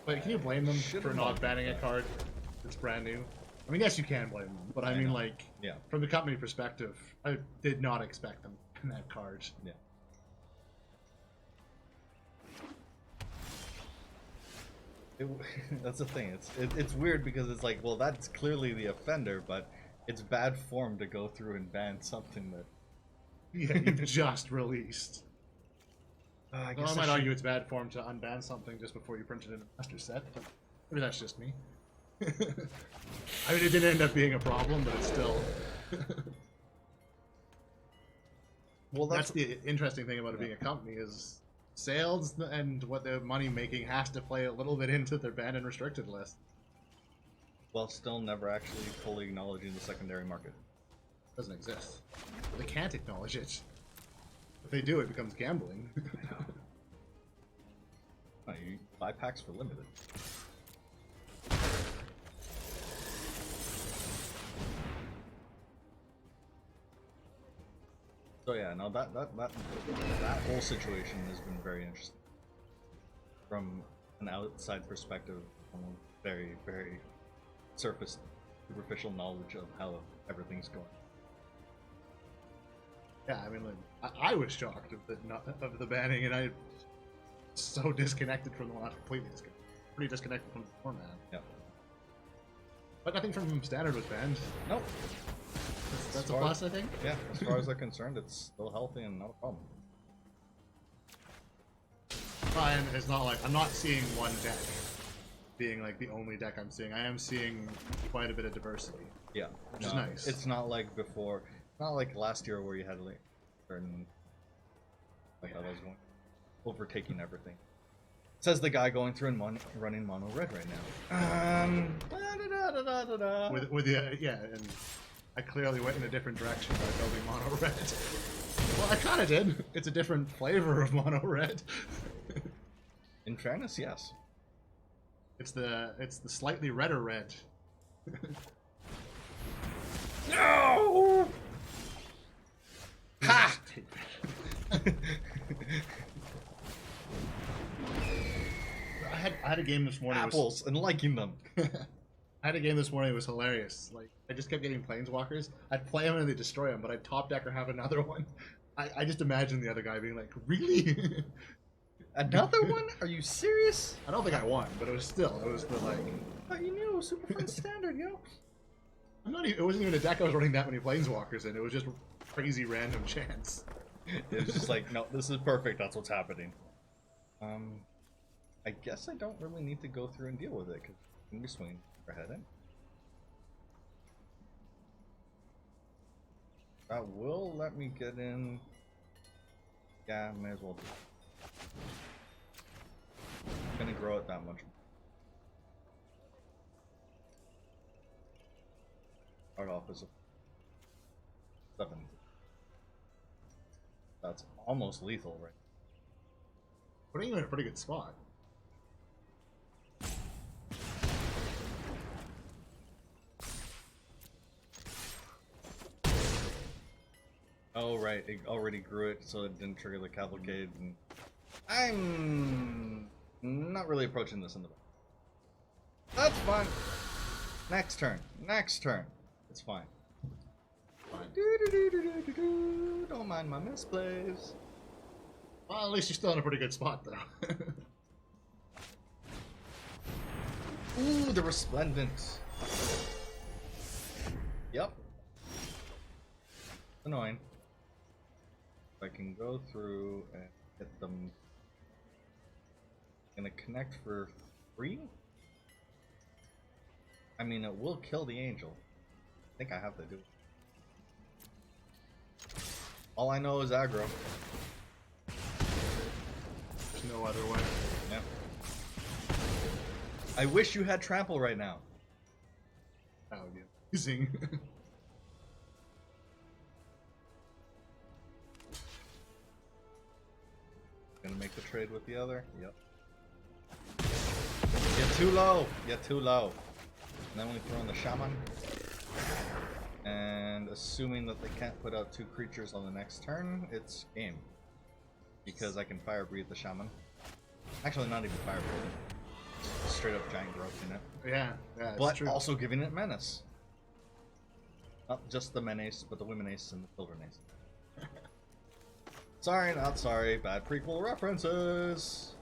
But can you blame them for not banning a card that's brand new? I mean, yes, you can blame them, but I mean, like, yeah, from the company perspective, I did not expect them to ban that card. Yeah. That's the thing. It's weird because it's like, well, that's clearly the offender, but it's bad form to go through and ban something that you've just released. I Well, I might argue it's bad form to unban something just before you print it in a master set, but maybe that's just me. I mean, it didn't end up being a problem, but it's still... Well, that's the interesting thing about it being a company is sales and what they're money making has to play a little bit into their banned and restricted list. While still never actually fully acknowledging the secondary market. It doesn't exist. They can't acknowledge it. If they do, it becomes gambling. Oh, you buy packs for limited. So yeah, no, that whole situation has been very interesting from an outside perspective, from a very, very superficial knowledge of how everything's going. Yeah, I mean, like, I was shocked of the banning, and I'm so disconnected from the last, completely disconnected, pretty disconnected from the format. Yeah. But nothing from Standard was banned. Nope. That's a plus, I think. Yeah, as far as they're concerned, it's still healthy and not a problem. And it's not like I'm not seeing one deck being like the only deck I'm seeing. I am seeing quite a bit of diversity. Yeah, which is nice. It's not like before. Not like last year where you had like certain like I was going overtaking everything. Says the guy going through and running mono red right now. With the yeah, and I clearly went in a different direction by building mono red. Well, I kind of did. It's a different flavor of mono red. In fairness, yes. It's the slightly redder red. No! Ha! I had a game this morning. Apples and liking them. I had a game this morning. It was hilarious. Like I just kept getting planeswalkers. I'd play them and they destroy them, but I'd top deck or have another one. I just imagine the other guy being like, "Really? Another one? Are you serious?" I don't think I won, but it was the like. Oh, you knew it was super fun standard, yo. I'm not even. It wasn't even a deck I was running that many planeswalkers in. It was just crazy random chance. It was just like, no, this is perfect. That's what's happening. I guess I don't really need to go through and deal with it because I'm gonna be swinging for head in. That will let me get in. Yeah, may as well do it. I'm gonna grow it that much. Start off as a 7. That's almost lethal, right? Putting you in a pretty good spot. Oh right, it already grew it, so it didn't trigger the Cavalcade. And I'm not really approaching this in the back. That's fine. Next turn. Next turn. It's fine. Fine. Don't mind my misplays. Well, at least you're still in a pretty good spot, though. Ooh, the Resplendent. Yep. Annoying. If I can go through and get them. Gonna connect for 3? I mean, it will kill the angel. I think I have to do it. All I know is aggro. There's no other way. Yep. I wish you had trample right now. That would be amazing. Gonna make the trade with the other. Yep. Get too low. Get too low. And then we throw in the shaman. And assuming that they can't put out 2 creatures on the next turn, it's game. Because I can Fire Breathe the Shaman. Actually, not even Fire Breathe. Straight up Giant Growth in it. Yeah, it's but true. also giving it Menace. Not just the Menace, but the Womenace and the Silvernace. Sorry, not sorry. Bad prequel references.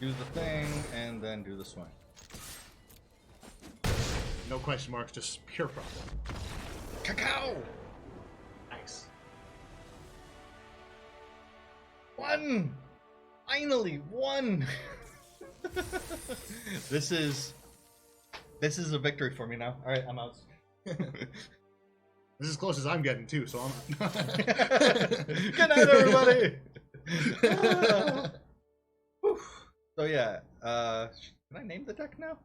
Do the thing, and then do the swing. No question marks, just pure problem. Cacao! Nice. 1! Finally, 1! This is a victory for me now. Alright, I'm out. This is as close as I'm getting too, so I'm. Good night, everybody. So yeah, can I name the deck now?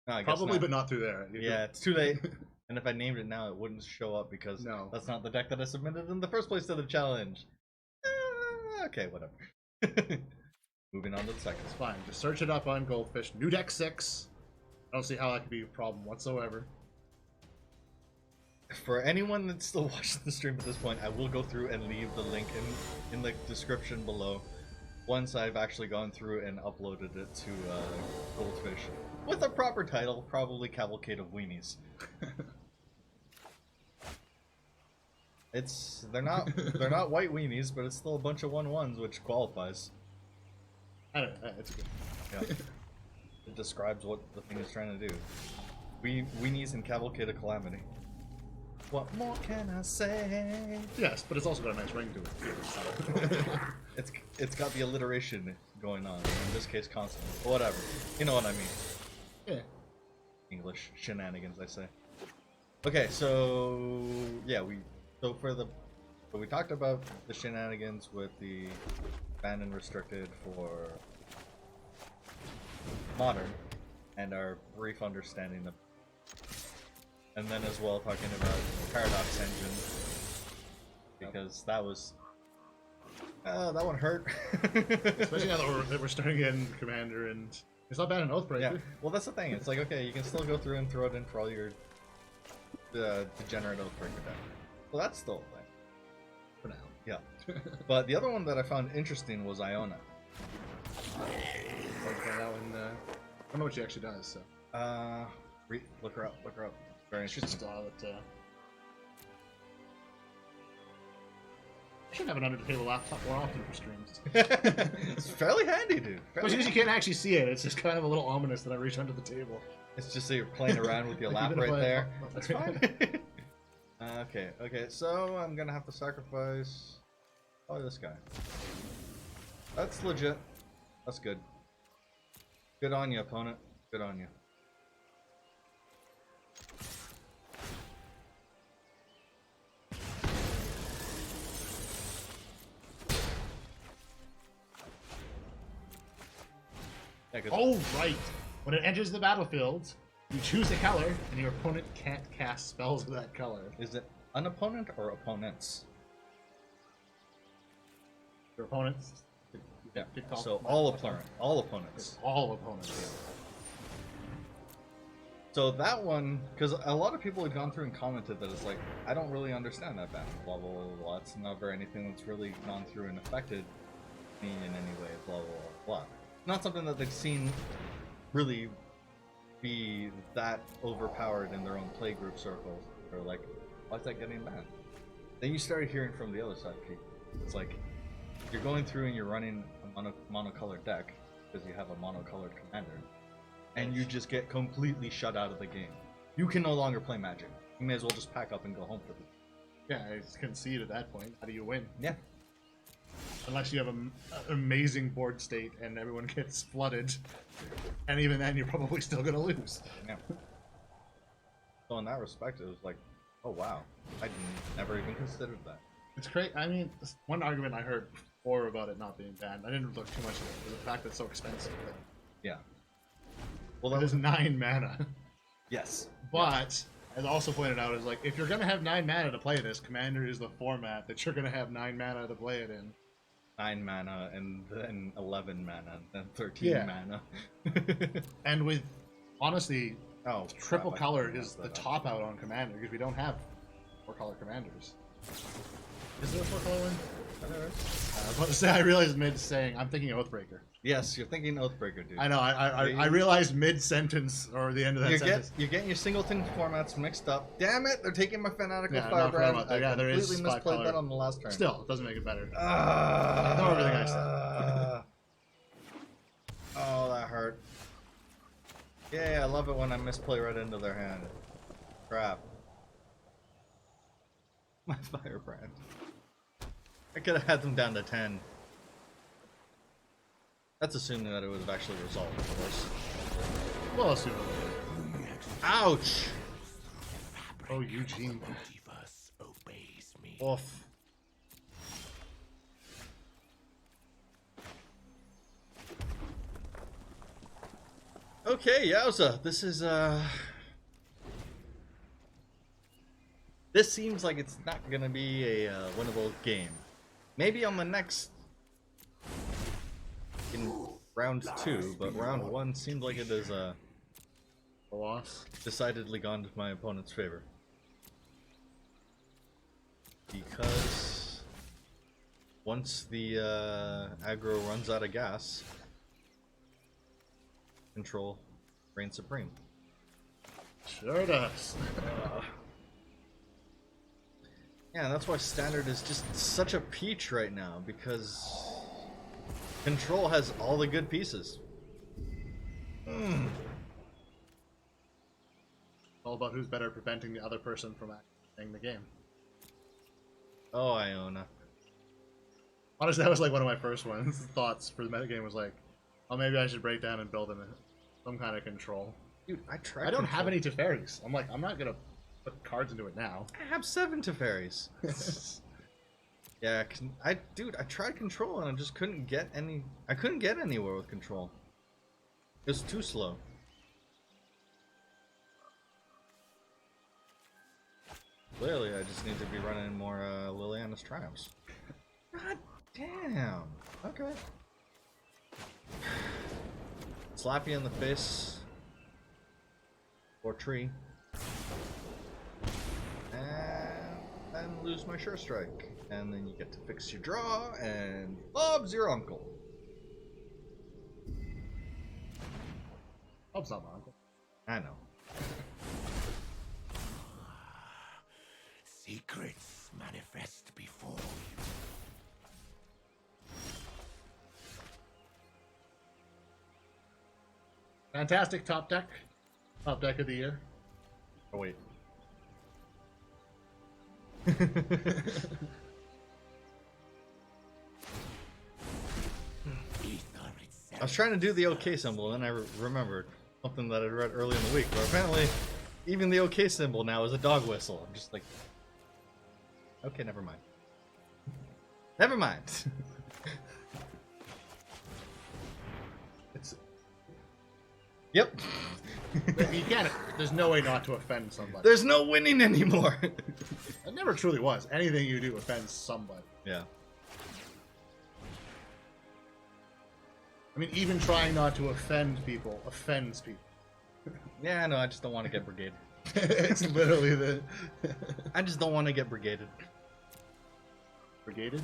No, I guess Probably, not. but not through there. Yeah, it's too late. And if I named it now, it wouldn't show up because No. that's not the deck that I submitted in the first place to the challenge. Okay, whatever. Moving on to the second. It's fine. Just search it up on Goldfish. New deck 6. I don't see how that could be a problem whatsoever. For anyone that's still watching the stream at this point, I will go through and leave the link in the description below once I've actually gone through and uploaded it to Goldfish with a proper title, probably Cavalcade of Weenies. They're not white weenies, but it's still a bunch of 1/1s, which qualifies. I don't know. It's good. Yeah. It describes what the thing is trying to do. Weenies and Cavalcade of Calamity. What more can I say? Yes, but it's also got a nice ring to it. It's got the alliteration going on. In this case, consonant. Whatever. You know what I mean. Yeah. English shenanigans, I say. Okay, so yeah, we talked about the shenanigans with the banned and restricted for modern, and our brief understanding of, and then as well talking about Paradox Engine, because that was that one hurt. Especially now that we're starting in Commander, and it's not bad in Oathbreaker. Yeah, well that's the thing. It's like, okay, you can still go through and throw it in for all your degenerate Oathbreaker deck. Well, that's still a thing. For now. Yeah. But the other one that I found interesting was Iona. Okay, that one, I don't know what she actually does, so. Look her up. Very Should interesting. style it, I should have an under-the-table laptop more often for streams. It's fairly handy, dude. But because you can't actually see it, it's just kind of a little ominous that I reach under the table. It's just so you're playing around with your lap Even if right I- there. That's fine. Okay, so I'm gonna have to sacrifice probably this guy. That's legit. That's good. Good on you, opponent. Good on you. Yeah, Oh, right! When it enters the battlefield, you choose a color, and your opponent can't cast spells of that color. is it an opponent or opponents? Your opponents. Yeah. Good call. So all opponents. It's all opponents. Yeah. So that one, because a lot of people had gone through and commented that it's like, I don't really understand that ban, blah, blah, blah, blah. It's never anything that's really gone through and affected me in any way, blah, blah, blah, blah. Not something that they've seen really be that overpowered in their own playgroup circles. They're like, why is that getting banned? Then you started hearing from the other side of people. It's like, you're going through and you're running a monocolored deck, because you have a monocolored commander, and you just get completely shut out of the game. You can no longer play Magic. You may as well just pack up and go home for the day. Yeah, I concede at that point. How do you win? Yeah. Unless you have an amazing board state and everyone gets flooded. And even then, you're probably still going to lose. Yeah. So in that respect, it was like, oh wow, I never even considered that. It's great. I mean, one argument I heard before about it not being banned, I didn't look too much at it, was the fact that it's so expensive. Yeah. Well, It that is was 9 mana. yes. But, as also pointed out, is like, if you're going to have 9 mana to play this, Commander is the format that you're going to have 9 mana to play it in. 9 mana and then 11 mana and then 13 mana. And with, honestly, Oh, triple crap, I color forgot is the that. top out on Commander because we don't have 4-color commanders. Is there a 4-color one? There is. I was about to say, I realized mid-saying, I'm thinking Oathbreaker. Yes, you're thinking Oathbreaker, dude. I know, I realized mid-sentence, or the end of that sentence. You're getting your singleton formats mixed up. Damn it, they're taking my Fanatical Not Firebrand. yeah, there is completely misplayed that on the last turn. Still, it doesn't make it better. Ignore everything I said. Oh, that hurt. Yeah, I love it when I misplay right into their hand. Crap. My Firebrand. I could have had them down to 10. That's assuming that it would have actually resolved, of course. Well, assuming. Ouch! Oh, Eugene. Oof. Okay, yowza. This seems like it's not gonna be a winnable game. Maybe on the next in round 2, but round 1 seemed like it is A loss. decidedly gone to my opponent's favor. Because once the aggro runs out of gas, control reigns supreme. Sure does. Yeah, that's why standard is just such a peach right now, because control has all the good pieces. All about who's better at preventing the other person from playing the game. Oh, Iona. Honestly, that was like one of my first thoughts for the metagame was like, oh, maybe I should break down and build some kind of control. Dude, I don't have any Teferis. I'm like, I'm not gonna put cards into it now. I have 7 Teferis. Yeah, I tried control and I just couldn't get any. I couldn't get anywhere with control. It was too slow. Clearly, I just need to be running more Liliana's Triumphs. God damn. Okay. Slap you in the face. Or tree. And then lose my Sure Strike. And then you get to fix your draw and Bob's your uncle. Bob's not my uncle. I know. Secrets manifest before you. Fantastic top deck. Top deck of the year. Oh wait. I was trying to do the OK symbol, and then I remembered something that I read early in the week. But apparently, even the OK symbol now is a dog whistle. I'm just like, okay, never mind. Never mind. Yep. You can't. There's no way not to offend somebody. There's no winning anymore. It never truly was. Anything you do offends somebody. Yeah. I mean, even trying not to offend people offends people. Yeah, no, I just don't want to get brigaded. It's literally the... I just don't want to get brigaded. Brigaded?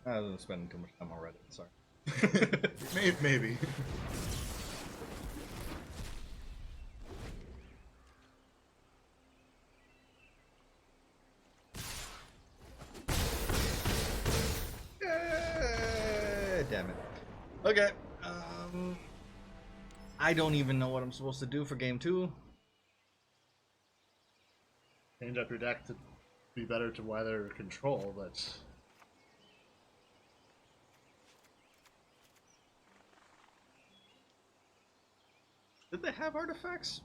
I wasn't spending too much time on Reddit, sorry. Maybe. Damn it. Okay. I don't even know what I'm supposed to do for game 2. Change up your deck to be better to weather control, but... Did they have artifacts?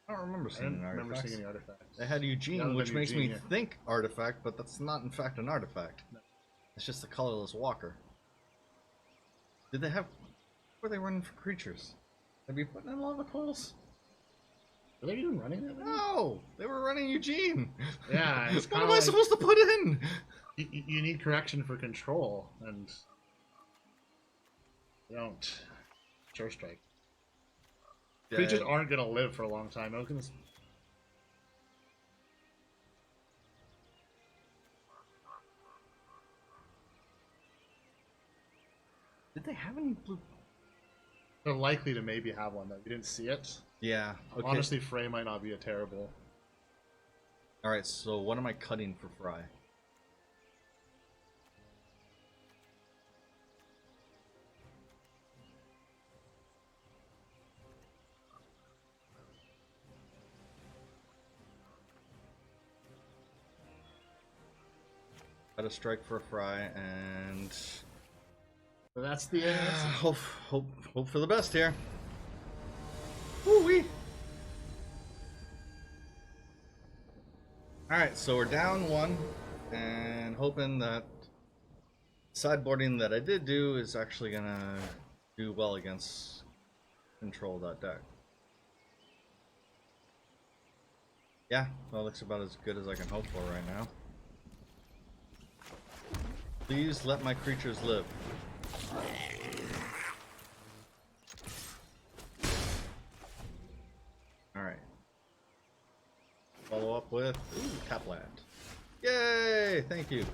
I don't remember seeing an artifact. I don't remember seeing any artifacts. They had Eugene, which makes me think artifact, but that's not in fact an artifact. No. It's just a colorless walker. Did they have... What were they running for creatures? They'd be putting in lava coils? Were they even running that? No! They were running Eugene! Yeah, it's what am I supposed to put in? You need correction for control, and... You don't. Sure Strike. Creatures dead. aren't gonna live for a long time. I'm gonna... Did they have any blue? They're likely to maybe have one though. You didn't see it. Yeah. Okay. Honestly, Frey might not be a terrible. All right. So what am I cutting for Fry? Got a strike for a Fry, and But that's the end. hope for the best here. Woo wee. All right, so we're down one, and hoping that sideboarding that I did do is actually gonna do well against control that deck. Yeah, well, looks about as good as I can hope for right now. Please let my creatures live. Alright. Follow up with Tapland. Yay! Thank you.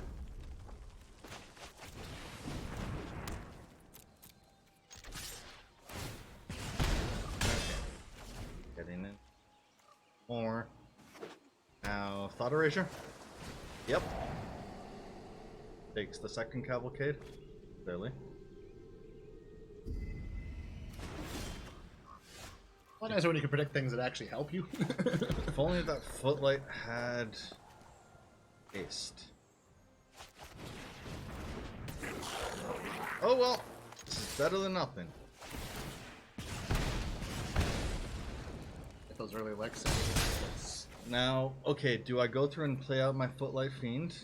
Okay. Getting in. More. Now, Thought Erasure. Yep. Takes the second Cavalcade. Clearly. Well, nice when you can predict things that actually help you. If only that Footlight had haste. Oh well, this is better than nothing. Get those early licks. Now, okay, do I go through and play out my Footlight Fiend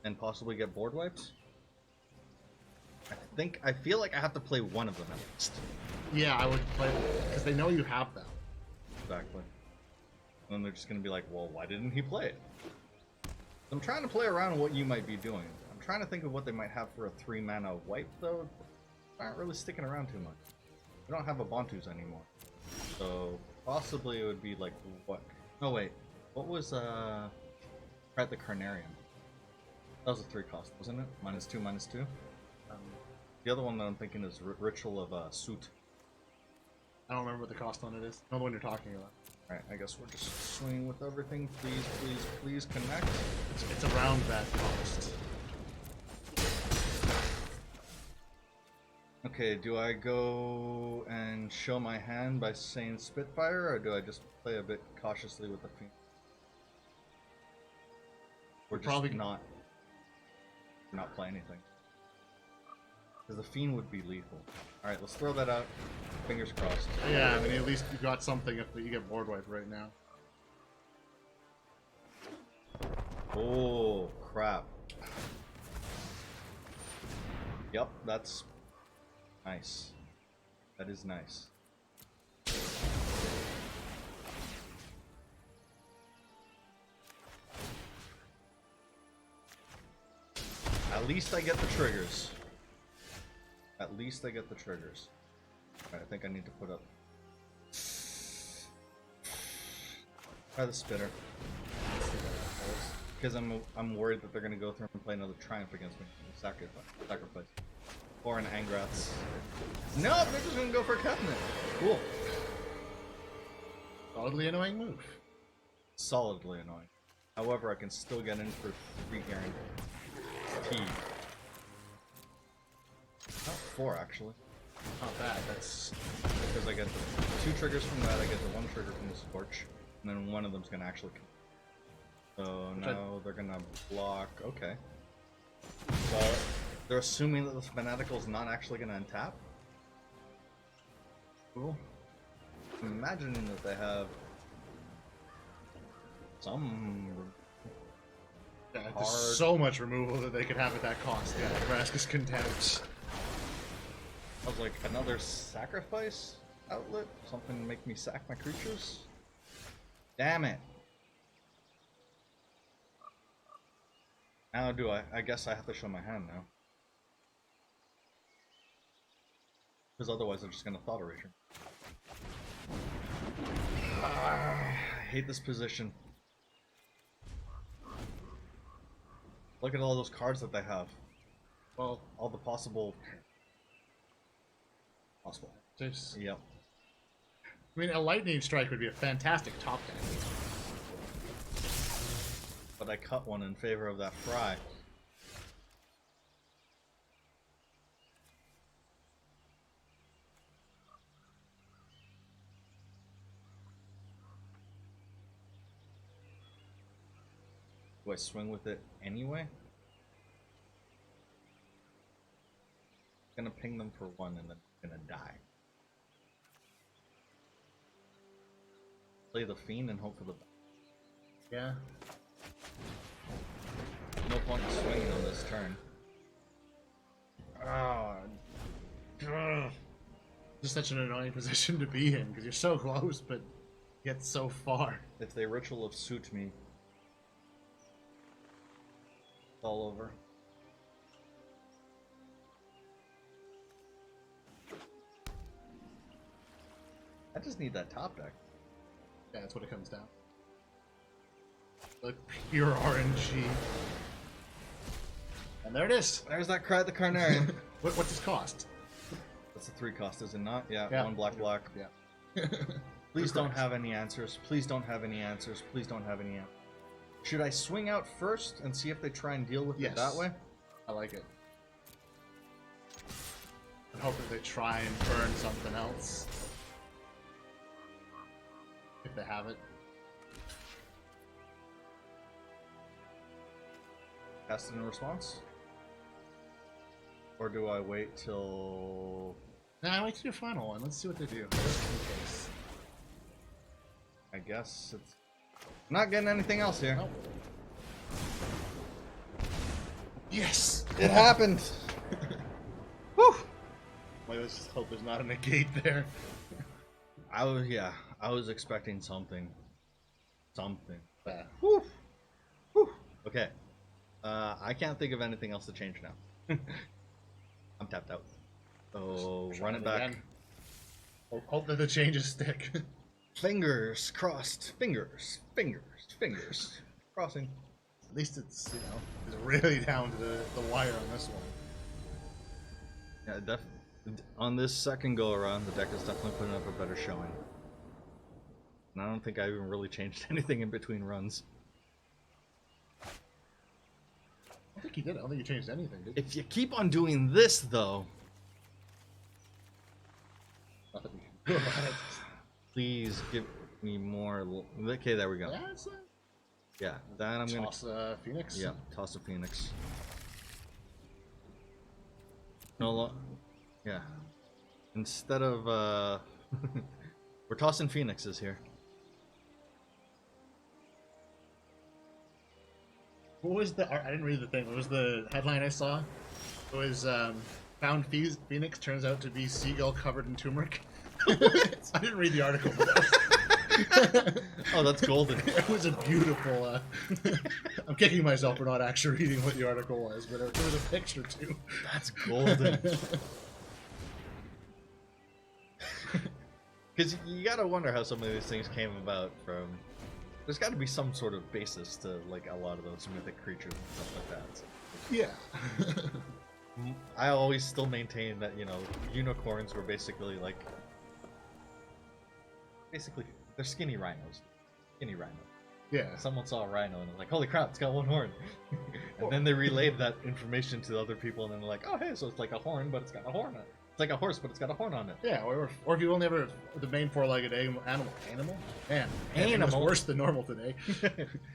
and possibly get board wiped? I feel like I have to play one of them at least. Yeah, I would play because they know you have them. Exactly. And then they're just gonna be like, well, why didn't he play it? I'm trying to play around what you might be doing. I'm trying to think of what they might have for a 3-mana wipe, though. Aren't really sticking around too much. We don't have a Bantus anymore. So, possibly it would be like, what? Oh, wait. What was, Prat the Carnarium? That was a 3 cost, wasn't it? -2, -2? The other one that I'm thinking is Ritual of Suit. I don't remember what the cost on it is. I know the one you're talking about. Alright, I guess we're just swinging with everything. Please, please, please connect. It's around that cost. Okay, do I go and show my hand by saying Spitfire, or do I just play a bit cautiously with the Fiend? Or just probably not play anything. Because the Fiend would be lethal. Alright, let's throw that out. Fingers crossed. Yeah, I mean, at least you got something if you get board wipe right now. Oh, crap. Yep, that's nice. That is nice. At least I get the triggers. At least I get the triggers. Alright, I think I need to put up. Try the Spitter. Because I'm worried that they're gonna go through and play another Triumph against me. Sacrifice. Or an Angraths. No, they're just gonna go for a Cabinet. Cool. Solidly annoying move. Solidly annoying. However, I can still get in for 3 guaranteed. Not 4 actually. Not bad. That's Because I get the 2 triggers from that, I get the 1 trigger from the Scorch, and then one of them's gonna actually kill. So now they're gonna block. Okay. So they're assuming that this Fanatical's not actually gonna untap. Cool. I'm imagining that they have some yeah, hard. there's so much removal that they could have at that cost. Yeah, Nebraska's Contempt. I was like, another sacrifice outlet? Something to make me sack my creatures? Damn it. Now do I guess I have to show my hand now. Because otherwise they're just gonna Thought Erasure. hate this position. Look at all those cards that they have. Well, All the possible. there's, Yep. I mean, a lightning strike would be a fantastic top deck. But I cut one in favor of that fry. Do I swing with it anyway? Gonna ping them for one and then gonna die. Play the fiend and hope for the best. Yeah. No point in swinging on this turn. Oh, Just such an annoying position to be in because you're so close, but yet so far. if they Ritual of Suit me, it's all over. I just need that top deck. Yeah, that's what it comes down. Like pure RNG. And there it is. There's that Cry the Carnarian. What's his cost? That's a 3 cost, is it not? Yeah, Yeah. 1 black. Yeah. Please don't have any answers. Please don't have any answers. Please don't have any answers. Should I swing out first and see if they try and deal with it that way? I like it. I hope that they try and burn something else. If they have it. Cast it in response? Or do I wait till... Nah, wait to do a final one. Let's see what they do. Just in case. I guess it's... I'm not getting anything else here. Nope. Yes! It happened! Whew! Wait, let's just hope there's not a negate there. I was expecting something. Something. Yeah. Whew! Whew! Okay. I can't think of anything else to change now. I'm tapped out. So, run it back. Again. Hope that the changes stick. Fingers crossed. Fingers. Crossing. At least it's, it's really down to the wire on this one. Yeah, on this second go around, the deck is definitely putting up a better showing. And I don't think I even really changed anything in between runs. I don't think you did. I don't think you changed anything, did you? If you keep on doing this, though, Nothing you can do about it. please give me more. Okay, there we go. Yeah, it's Yeah, that I'm gonna. toss Phoenix. Yeah, toss a Phoenix. No, yeah. Instead of we're tossing Phoenixes here. What was the? I didn't read the thing. What was the headline I saw? It was found Phoenix turns out to be seagull covered in turmeric. I didn't read the article. Oh, that's golden. It was a beautiful. I'm kicking myself for not actually reading what the article was, but there was a picture too. That's golden. Because you gotta wonder how some of these things came about from. There's got to be some sort of basis to like a lot of those mythic creatures and stuff like that. So, Yeah. I always still maintain that unicorns were basically they're skinny rhinos. Skinny rhino. Yeah. Someone saw a rhino and they're like, "Holy crap, it's got one horn!" And then they relayed that information to other people, and then they're like, "Oh, hey, so it's like a horn, but it's got a horn on it. It's like a horse, but it's got a horn on it." Yeah, or if you've only ever the main four-legged animal. Man, it was worse than normal today.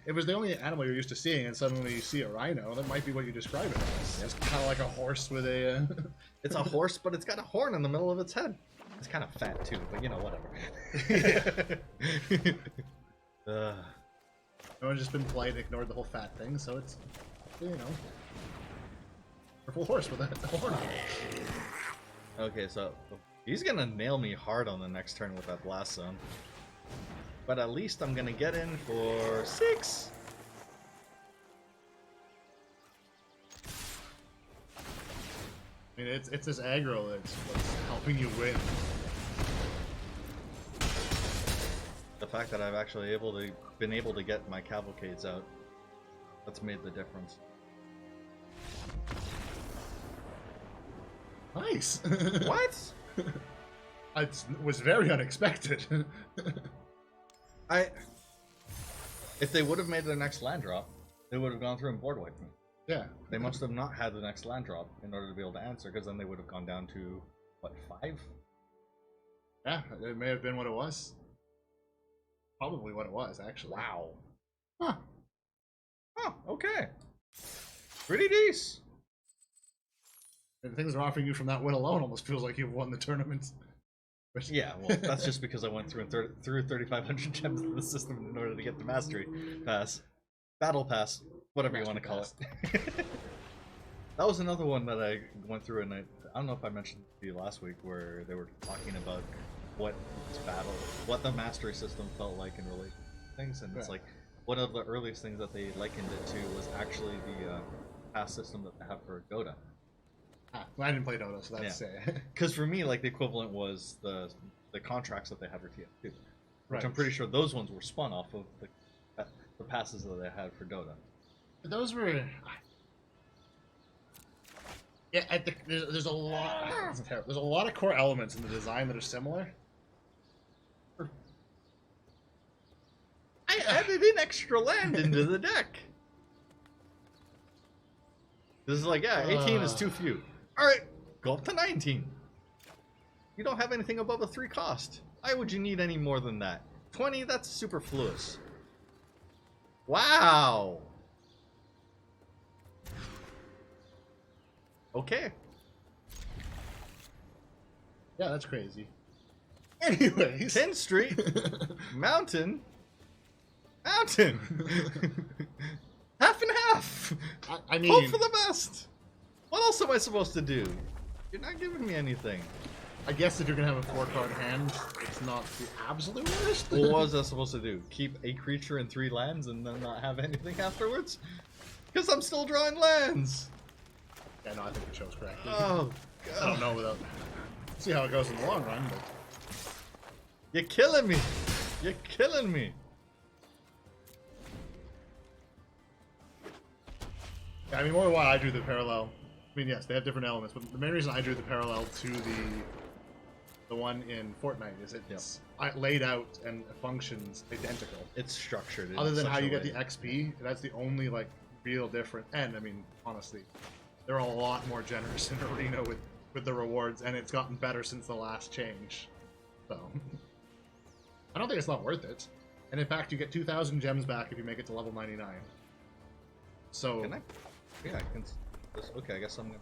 It was the only animal you're used to seeing, and suddenly you see a rhino. That might be what you describe it as. It's kind of like a horse with a. It's a horse, but it's got a horn in the middle of its head. It's kind of fat too, but whatever. Everyone's just been polite and ignored the whole fat thing, so it's, a full horse with a horn on it. Okay, so he's gonna nail me hard on the next turn with that blast zone. But at least I'm gonna get in for 6. I mean, it's this aggro that's what's helping you win. The fact that I've actually been able to get my Cavalcades out. That's made the difference. Nice. What? It was very unexpected. If they would have made their next land drop, they would have gone through and board wiped me. Yeah. They must have not had the next land drop in order to be able to answer, because then they would have gone down to, what, 5? Yeah, it may have been what it was. Probably what it was, actually. Wow. Huh. Huh, okay. Pretty decent. And the things they're offering you from that win alone almost feels like you've won the tournament. But Yeah, well, that's just because I went through and threw 3,500 gems into the system in order to get the Mastery Pass. Battle Pass, whatever you want to call it. That was another one that I went through, and I don't know if I mentioned it to you last week, where they were talking about what the Mastery system felt like in relation to things, and it's like, one of the earliest things that they likened it to was actually the pass system that they have for Dota. I didn't play Dota, so that's Because for me, like, the equivalent was the contracts that they had for TF2, which Right. I'm pretty sure those ones were spun off of the passes that they had for Dota. But those were... Yeah, there's a lot... It's terrible. There's a lot of core elements in the design that are similar. I added in extra land into the deck. This is like, yeah, 18 is too few. Alright, go up to 19. You don't have anything above a 3 cost. Why would you need any more than that? 20, that's superfluous. Wow. Okay. Yeah, that's crazy. Anyways. 10th Street. Mountain. Half and half. I mean... Hope for the best. What else am I supposed to do? You're not giving me anything. I guess if you're gonna have a 4-card hand, it's not the absolute worst. What was I supposed to do? Keep a creature and 3 lands and then not have anything afterwards? Because I'm still drawing lands. Yeah, no, I think you chose correctly. Oh, I don't God. know without... See how it goes in the long run, but... You're killing me. You're killing me. Yeah, I mean, more than why I drew the parallel. I mean, yes, they have different elements, but the main reason I drew the parallel to the one in Fortnite is it's laid out and functions identical. It's structured. in Other than such how a you get way. the XP, that's the only like real difference. And I mean, honestly, they're a lot more generous in Arena with the rewards, and it's gotten better since the last change. So I don't think it's not worth it. And in fact, you get 2,000 gems back if you make it to level 99. So Can I? Yeah, I can. Okay, I guess I'm gonna.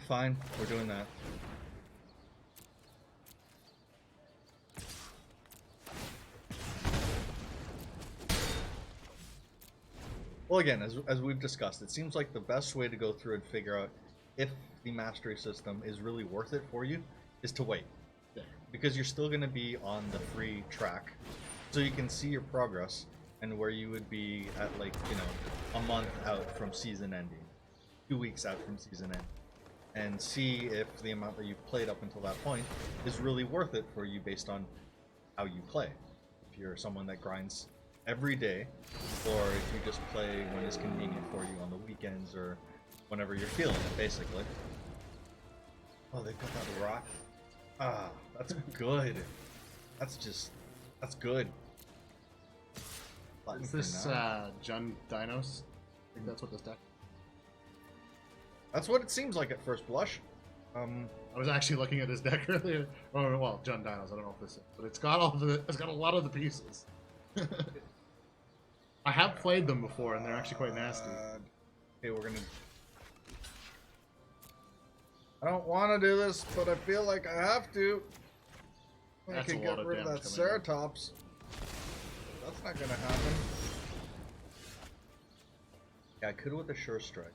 Fine, we're doing that. Well, again, as we've discussed, it seems like the best way to go through and figure out if the mastery system is really worth it for you is to wait. Yeah. Because you're still going to be on the free track, so you can see your progress and where you would be at, like, you know, a month out from season ending, 2 weeks out from season end, and see if the amount that you've played up until that point is really worth it for you based on how you play. If you're someone that grinds every day, or if you just play when it's convenient for you on the weekends or whenever you're feeling it, basically. Oh, they put that rock. Ah, that's good. That's good. is this Jund Dinos? I think that's what this deck. That's what it seems like at first blush. I was actually looking at his deck earlier. Oh, well, Jund Dinos. I don't know if this is, but it's got it's got a lot of the pieces. I have played them before, and they're actually quite nasty. Okay, we're gonna. I don't want to do this, but I feel like I have to. I That's can a lot get of rid of damage that coming in. Ceratops. That's not gonna happen. Yeah, I could with a Sure Strike.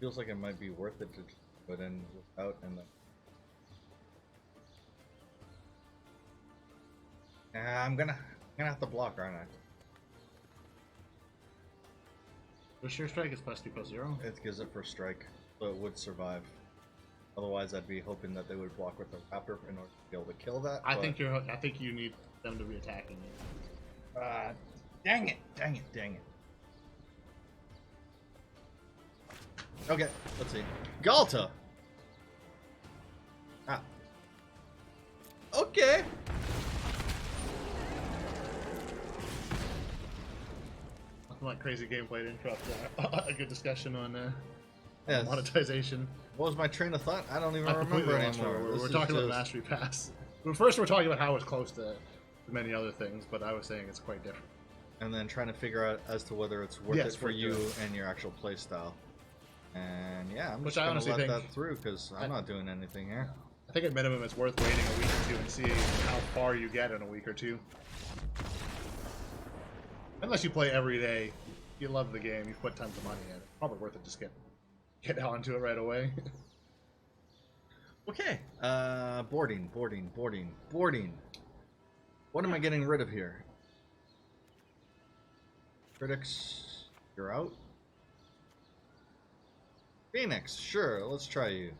Feels like it might be worth it to just put in without and then. I'm gonna have to block, aren't I? The Sure Strike is +2/+0. It gives it first strike, so it would survive. Otherwise, I'd be hoping that they would block with the Raptor in order to be able to kill that. I think you need them to be attacking you. Dang it! Dang it! Dang it! Okay, let's see. Galta! Ah. Okay! Nothing like crazy gameplay to interrupt a good discussion on Yes. monetization. What was my train of thought? I don't even I completely remember lost anymore. where we're This talking is about just- Mastery Pass. Well, first we're talking about how it's close to many other things, but I was saying it's quite different. And then trying to figure out as to whether it's worth Yes, it for worth you doing. and your actual play style. And yeah, I'm Which just I gonna honestly let think- that through because I'm not doing anything here. I think at minimum it's worth waiting a week or two and seeing how far you get in a week or two. Unless you play every day, you love the game, you put tons of money in it. Probably worth it just get onto it right away. Okay. Boarding. What am I getting rid of here? Critics, you're out. Phoenix, sure, let's try you.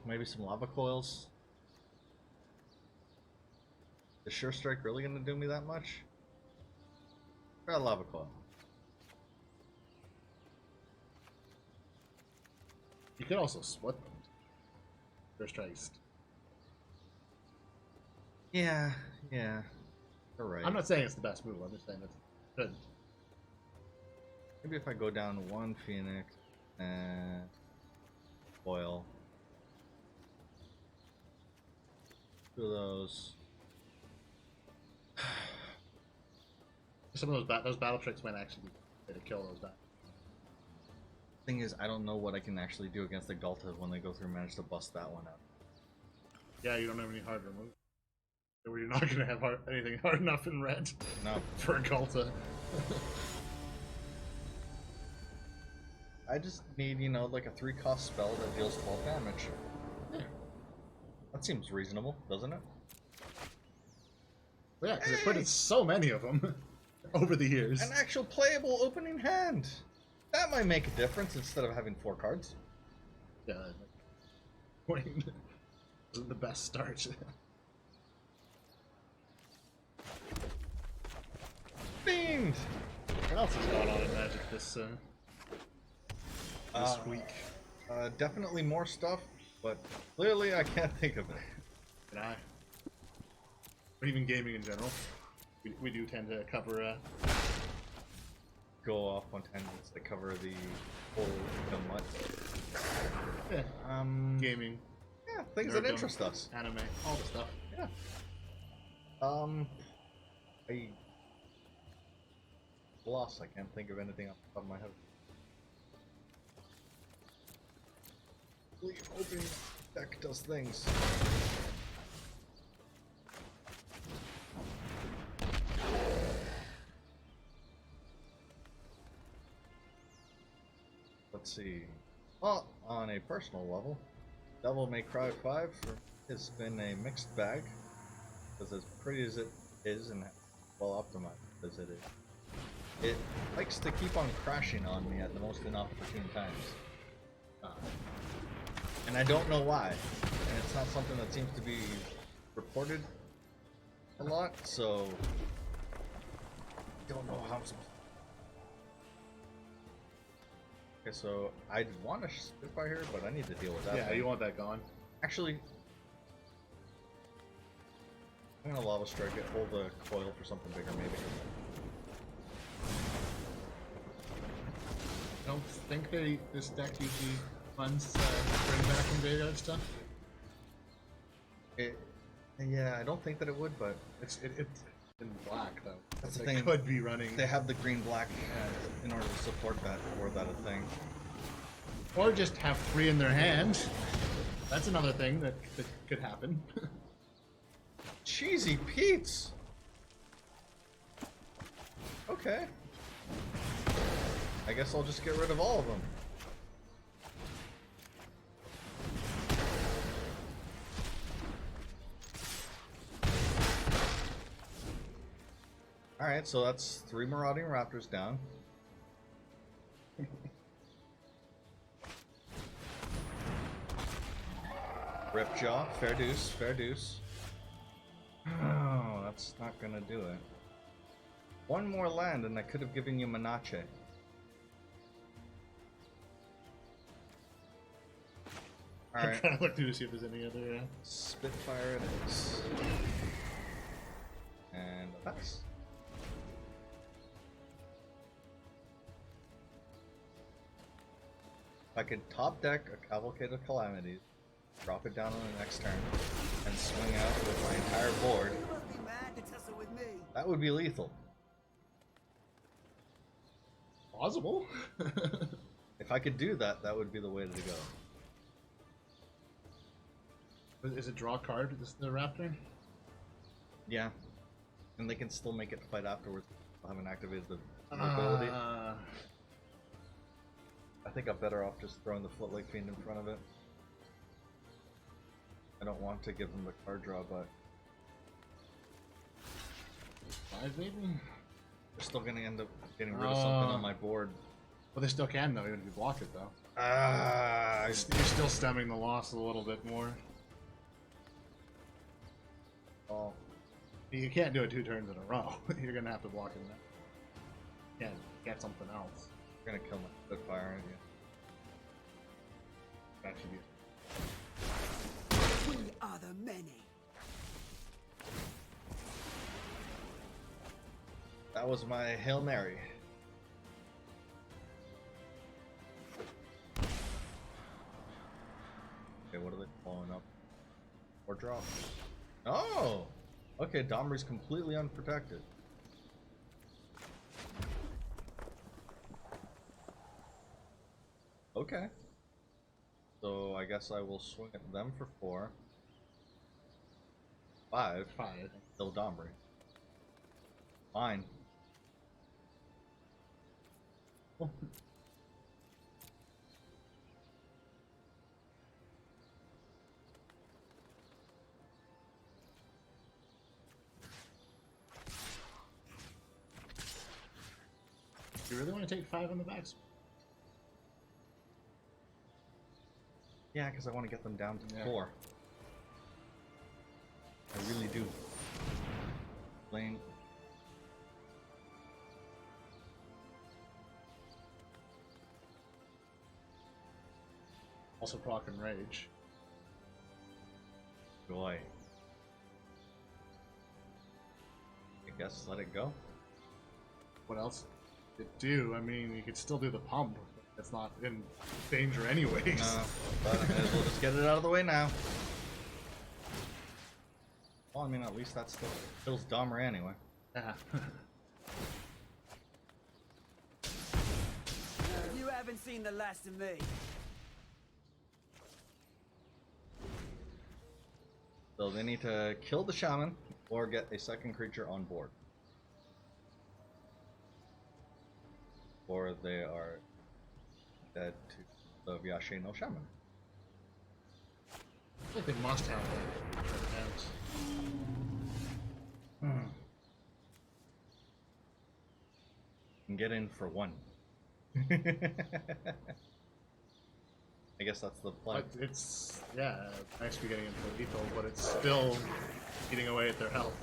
Maybe some lava coils. Is Sure Strike really gonna do me that much? Try a lava coil. You could also split them. First strikes. Yeah. You're right. I'm not saying it's the best move, I'm just saying it's good. Maybe if I go down one Phoenix and foil. Two of those. Some of those battle tricks might actually be way to kill those back. Thing is, I don't know what I can actually do against the Galta when they go through and manage to bust that one out. Yeah, you don't have any harder moves. Or you're not going to have anything hard enough in red No. for a Galta. I just need, like a 3-cost spell that deals 12 damage. Yeah. That seems reasonable, doesn't it? Well, yeah, because it put in so many of them over the years. An actual playable opening hand! That might make a difference instead of having 4 cards. Yeah, Wayne, the best start. Fiend! What else has gone on in Magic this week? Definitely more stuff, but clearly I can't think of it. And or even gaming in general. We do tend to cover. Go off on tangents that cover the whole what. Yeah, gaming, Yeah, things that Nerddom, interest us. anime, all the stuff. Yeah. I lost. I can't think of anything off the top of my head. The opening deck does things. Let's see. Well, on a personal level, Devil May Cry 5 has been a mixed bag. Because as pretty as it is and well optimized as it is, it likes to keep on crashing on me at the most inopportune times. And I don't know why. And it's not something that seems to be reported a lot, so I don't know how I'm supposed to. Okay, so I'd want to Spitfire here, but I need to deal with that. Yeah, thing. you want that gone. Actually, I'm gonna Lava Strike it, hold the coil for something bigger, maybe. I don't think this deck usually funds bring back and graveyard stuff. Yeah, I don't think that it would, but It's in black though. That's the They thing. could be running, they have the green-black in order to support that, or that a thing. or just have 3 in their hand. That's another thing that could happen. Cheesy Pete's! Okay. I guess I'll just get rid of all of them. Alright, so that's 3 Marauding Raptors down. Ripjaw, fair deuce, fair deuce. Oh, that's not gonna do it. One more land and I could have given you Manache. I'm Alright, trying to look through to see if there's any other. Spitfire it is. And a pass. If I could top deck a Cavalcade of Calamities, drop it down on the next turn, and swing out with my entire board, You must be mad to tussle with me. that would be lethal. Plausible. If I could do that, that would be the way to go. Is it draw card? This the Raptor? Yeah. And they can still make it fight afterwards. I haven't activated the ability. I think I'm better off just throwing the Footlight Fiend in front of it. I don't want to give them the card draw, but 5 maybe? they're still gonna end up getting rid of something on my board. Well, they still can though, even if you block it though. Ah, You're still stemming the loss a little bit more. oh, You can't do it 2 turns in a row. You're gonna have to block it now. You can't get something else. you're gonna kill my Spitfire, aren't you? That should be We are the many. That was my Hail Mary. Okay, what are they following up? Or drop? Oh! Okay, Domri's completely unprotected. Okay. So I guess I will swing at them for 4. 5. 5. Kill Domri. Fine. Oh. You really want to take 5 on the back? Yeah, because I want to get them down to Yeah. 4. I really do. Lane. Also proc and rage. Boy. I guess let it go. What else it do? I mean, you could still do the pump. It's not in danger anyways. But I may as well just get it out of the way now. Well, I mean, at least that still kills Dahmer anyway. Yeah. You haven't seen the last of me. So they need to kill the shaman or get a second creature on board. Or they are dead to the Vyashe no shaman. I think they must have that. And get in for 1. I guess that's the plan. But it's, yeah, nice to be getting into lethal, but it's still eating away at their health.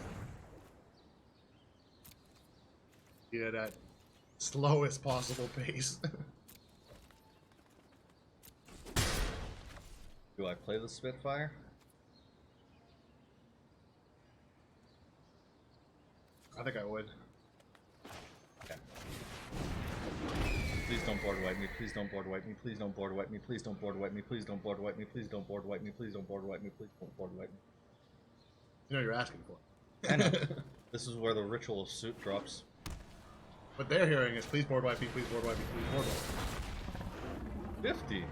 Yeah, at slowest possible pace. Do I play the Spitfire? I think I would. Okay. Please don't board wipe me, please don't board wipe me, please don't board wipe me, please don't board wipe me, please don't board wipe me, please don't board wipe me, please don't board wipe me, please don't board wipe me. You know what you're asking for. I know. This is where the ritual of suit drops. What they're hearing is please board wipe me, please board wipe me, please board wipe me. 50.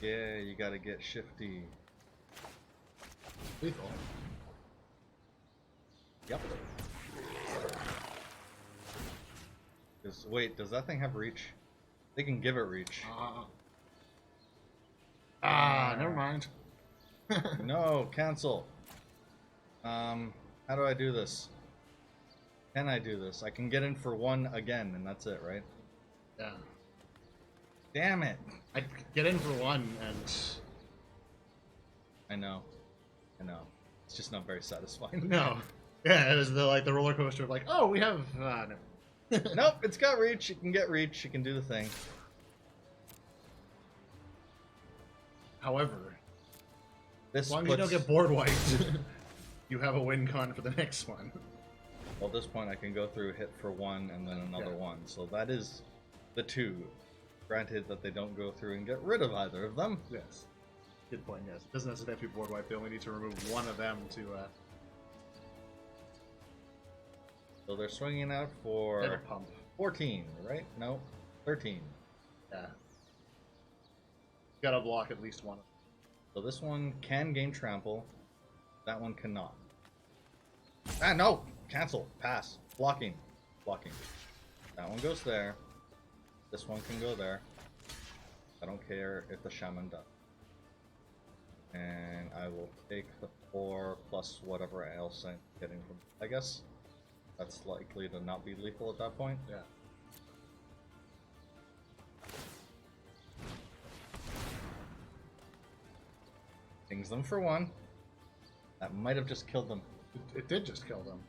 Yeah, you gotta get shifty. Lethal. Yep. Wait, does that thing have reach? They can give it reach. Never mind. No, cancel. How do I do this? Can I do this? I can get in for 1 again, and that's it, right? Yeah. Damn it! I'd get in for 1 and I know. It's just not very satisfying. No. Yeah, it was the roller coaster of like, oh, we have no. Nope, it's got reach. It can get reach. It can do the thing. However, This as long as you don't get board wiped, you have a win con for the next one. Well, at this point, I can go through, hit for one, and then another one. So that is the 2. Granted that they don't go through and get rid of either of them. Yes. Good point, yes. It doesn't necessarily have to be board wipe, they only need to remove one of them to So they're swinging out for get a pump. 14, right? No, 13. Yeah. Gotta block at least one. So this one can gain trample. That one cannot. Ah, no! Cancel. Pass. Blocking. Blocking. That one goes there. This one can go there. I don't care if the shaman does. And I will take the 4 plus whatever else I'm getting from, I guess. That's likely to not be lethal at that point. Yeah. Stings them for 1. That might have just killed them. It did just kill them.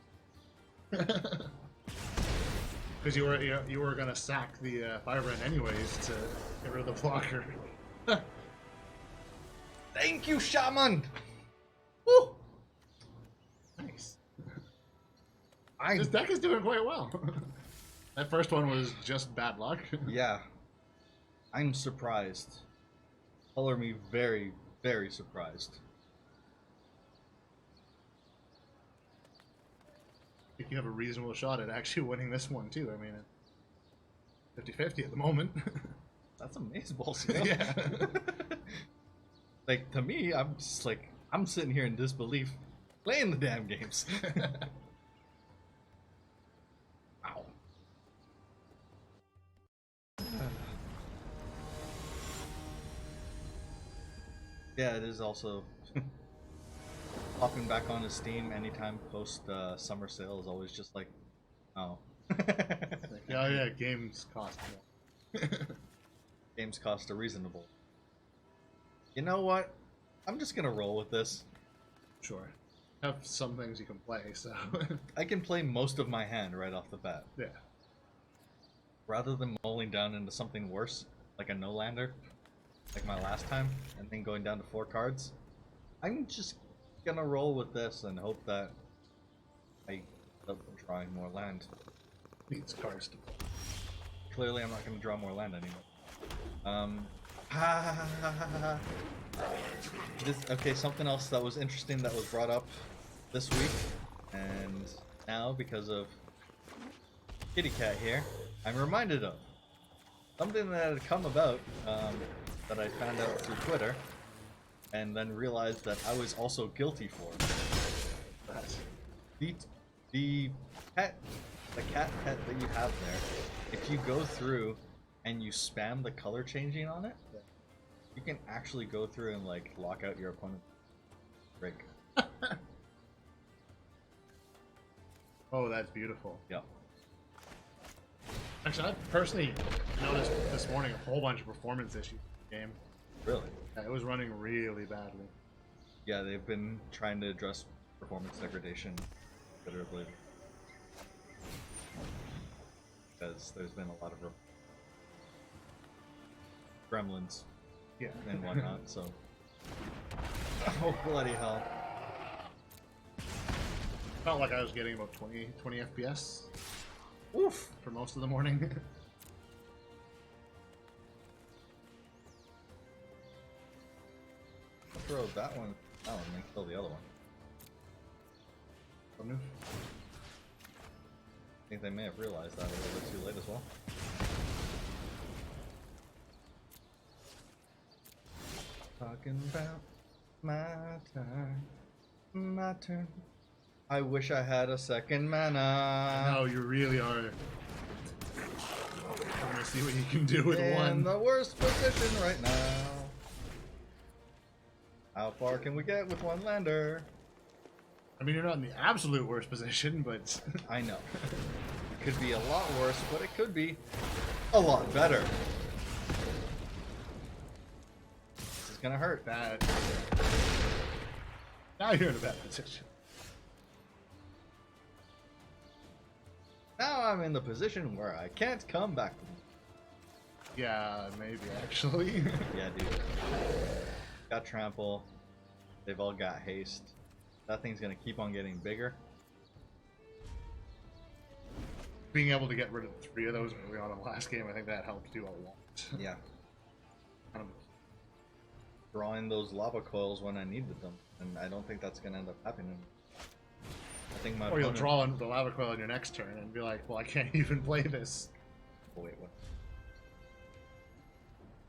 Because you were gonna sack the Firebrand anyways to get rid of the blocker. Thank you, Shaman! Woo! Nice. I This deck is doing quite well. That first one was just bad luck. Yeah. I'm surprised. Color me very, very surprised. I think you have a reasonable shot at actually winning this one too. I mean, 50-50 at the moment. That's amazeballs, you know? Yeah. Like, to me, I'm just like, I'm sitting here in disbelief playing the damn games. Ow. Yeah, it is also popping back onto Steam anytime post summer sale is always just like, oh. Yeah, games cost more. Games cost a reasonable. You know what? I'm just gonna roll with this. Sure. Have some things you can play, so. I can play most of my hand right off the bat. Yeah. Rather than mulling down into something worse, like a no-lander, like my last time, and then going down to 4 cards, I'm just gonna roll with this and hope that I end up drawing more land. Needs cards to play. Clearly I'm not gonna draw more land anymore. Okay, something else that was interesting that was brought up this week, and now because of Kitty Cat here, I'm reminded of something that had come about that I found out through Twitter, and then realized that I was also guilty for. The cat pet that you have there, if you go through and you spam the color changing on it, you can actually go through and like lock out your opponent's break. Oh, that's beautiful. Yeah. Actually, I personally noticed this morning a whole bunch of performance issues in the game. Really? Yeah, it was running really badly. Yeah, they've been trying to address performance degradation considerably. Because there's been a lot of gremlins Yeah. and whatnot, so. Oh, bloody hell. Felt like I was getting about 20 FPS Oof! for most of the morning. Throw that one and then kill the other one. I think they may have realized that a little bit too late as well. Talking about my turn. I wish I had a second mana. No, you really are. I'm gonna see what you can do with In one. the worst position right now. How far can we get with one lander? I mean, you're not in the absolute worst position, but I know. It could be a lot worse, but it could be a lot better. This is gonna hurt. that Now you're in a bad position. Now I'm in the position where I can't come back from. Yeah, maybe actually. Yeah, dude. Got trample. They've all got haste. That thing's gonna keep on getting bigger. Being able to get rid of 3 of those early on in the last game, I think that helped you a lot. Yeah. Kind of Drawing those lava coils when I needed them, and I don't think that's gonna end up happening. I think my or you'll opponent... draw on the lava coil on your next turn and be like, well, I can't even play this. Oh, wait, what?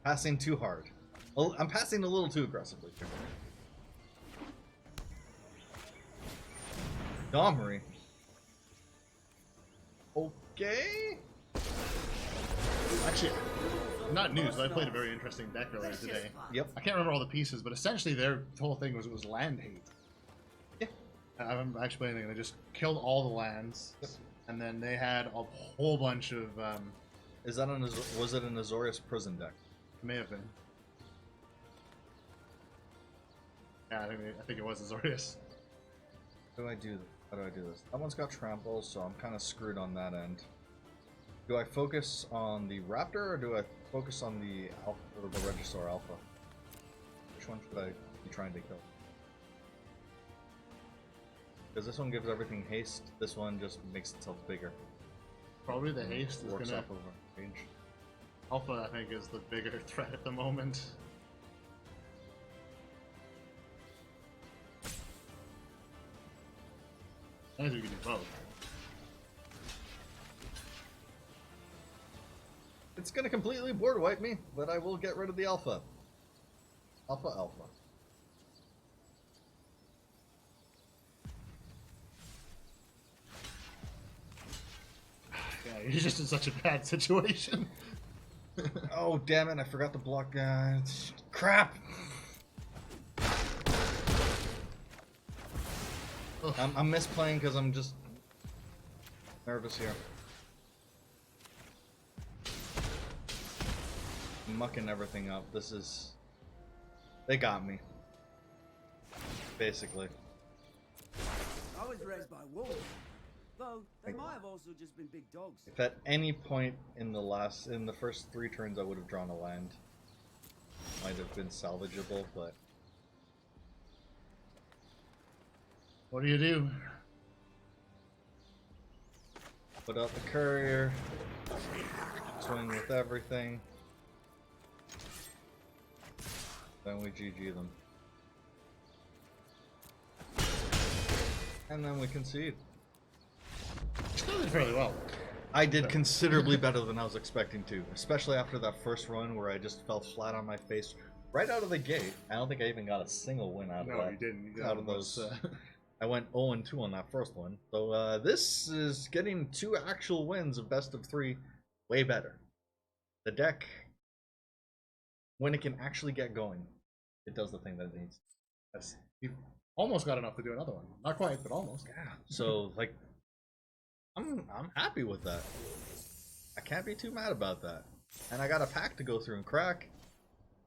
Passing too hard. Well, I'm passing a little too aggressively. Domry. Okay. Actually, not news, but I played a very interesting deck earlier today. Yep. I can't remember all the pieces, but essentially their whole thing was land hate. Yeah. I haven't actually played anything. They just killed all the lands, and then they had a whole bunch of. Is that was it an Azorius prison deck? May have been. Yeah, I think it was Azorius. How do I do this? How do I do this? That one's got trample, so I'm kind of screwed on that end. Do I focus on the Raptor or do I focus on the Alpha or the Regisaur Alpha? Which one should I be trying to kill? Because this one gives everything haste. This one just makes itself bigger. Probably the haste is Works gonna. off over range. Alpha, I think, is the bigger threat at the moment. I think we can do both. It's gonna completely board wipe me, but I will get rid of the Alpha. Alpha. Yeah, you're just in such a bad situation. Oh, damn it, I forgot to block crap! I'm misplaying because I'm just nervous here. I'm mucking everything up. This is... They got me. Basically. I was raised by wolves. Though, they might have also just been big dogs. If at any point in the first 3 turns I would have drawn a land, might have been salvageable, but... What do you do? Put out the courier, swing with everything, then we GG them. And then we concede. Still did fairly well. I did considerably better than I was expecting to, especially after that first run where I just fell flat on my face right out of the gate. I don't think I even got a single win out of that. No, you didn't. You Out of those. I went 0-2 on that first one. So this is getting 2 actual wins of best of 3 way better. The deck, when it can actually get going, it does the thing that it needs. Yes. You almost got enough to do another one. Not quite, but almost. Yeah. So like, I'm happy with that. I can't be too mad about that. And I got a pack to go through and crack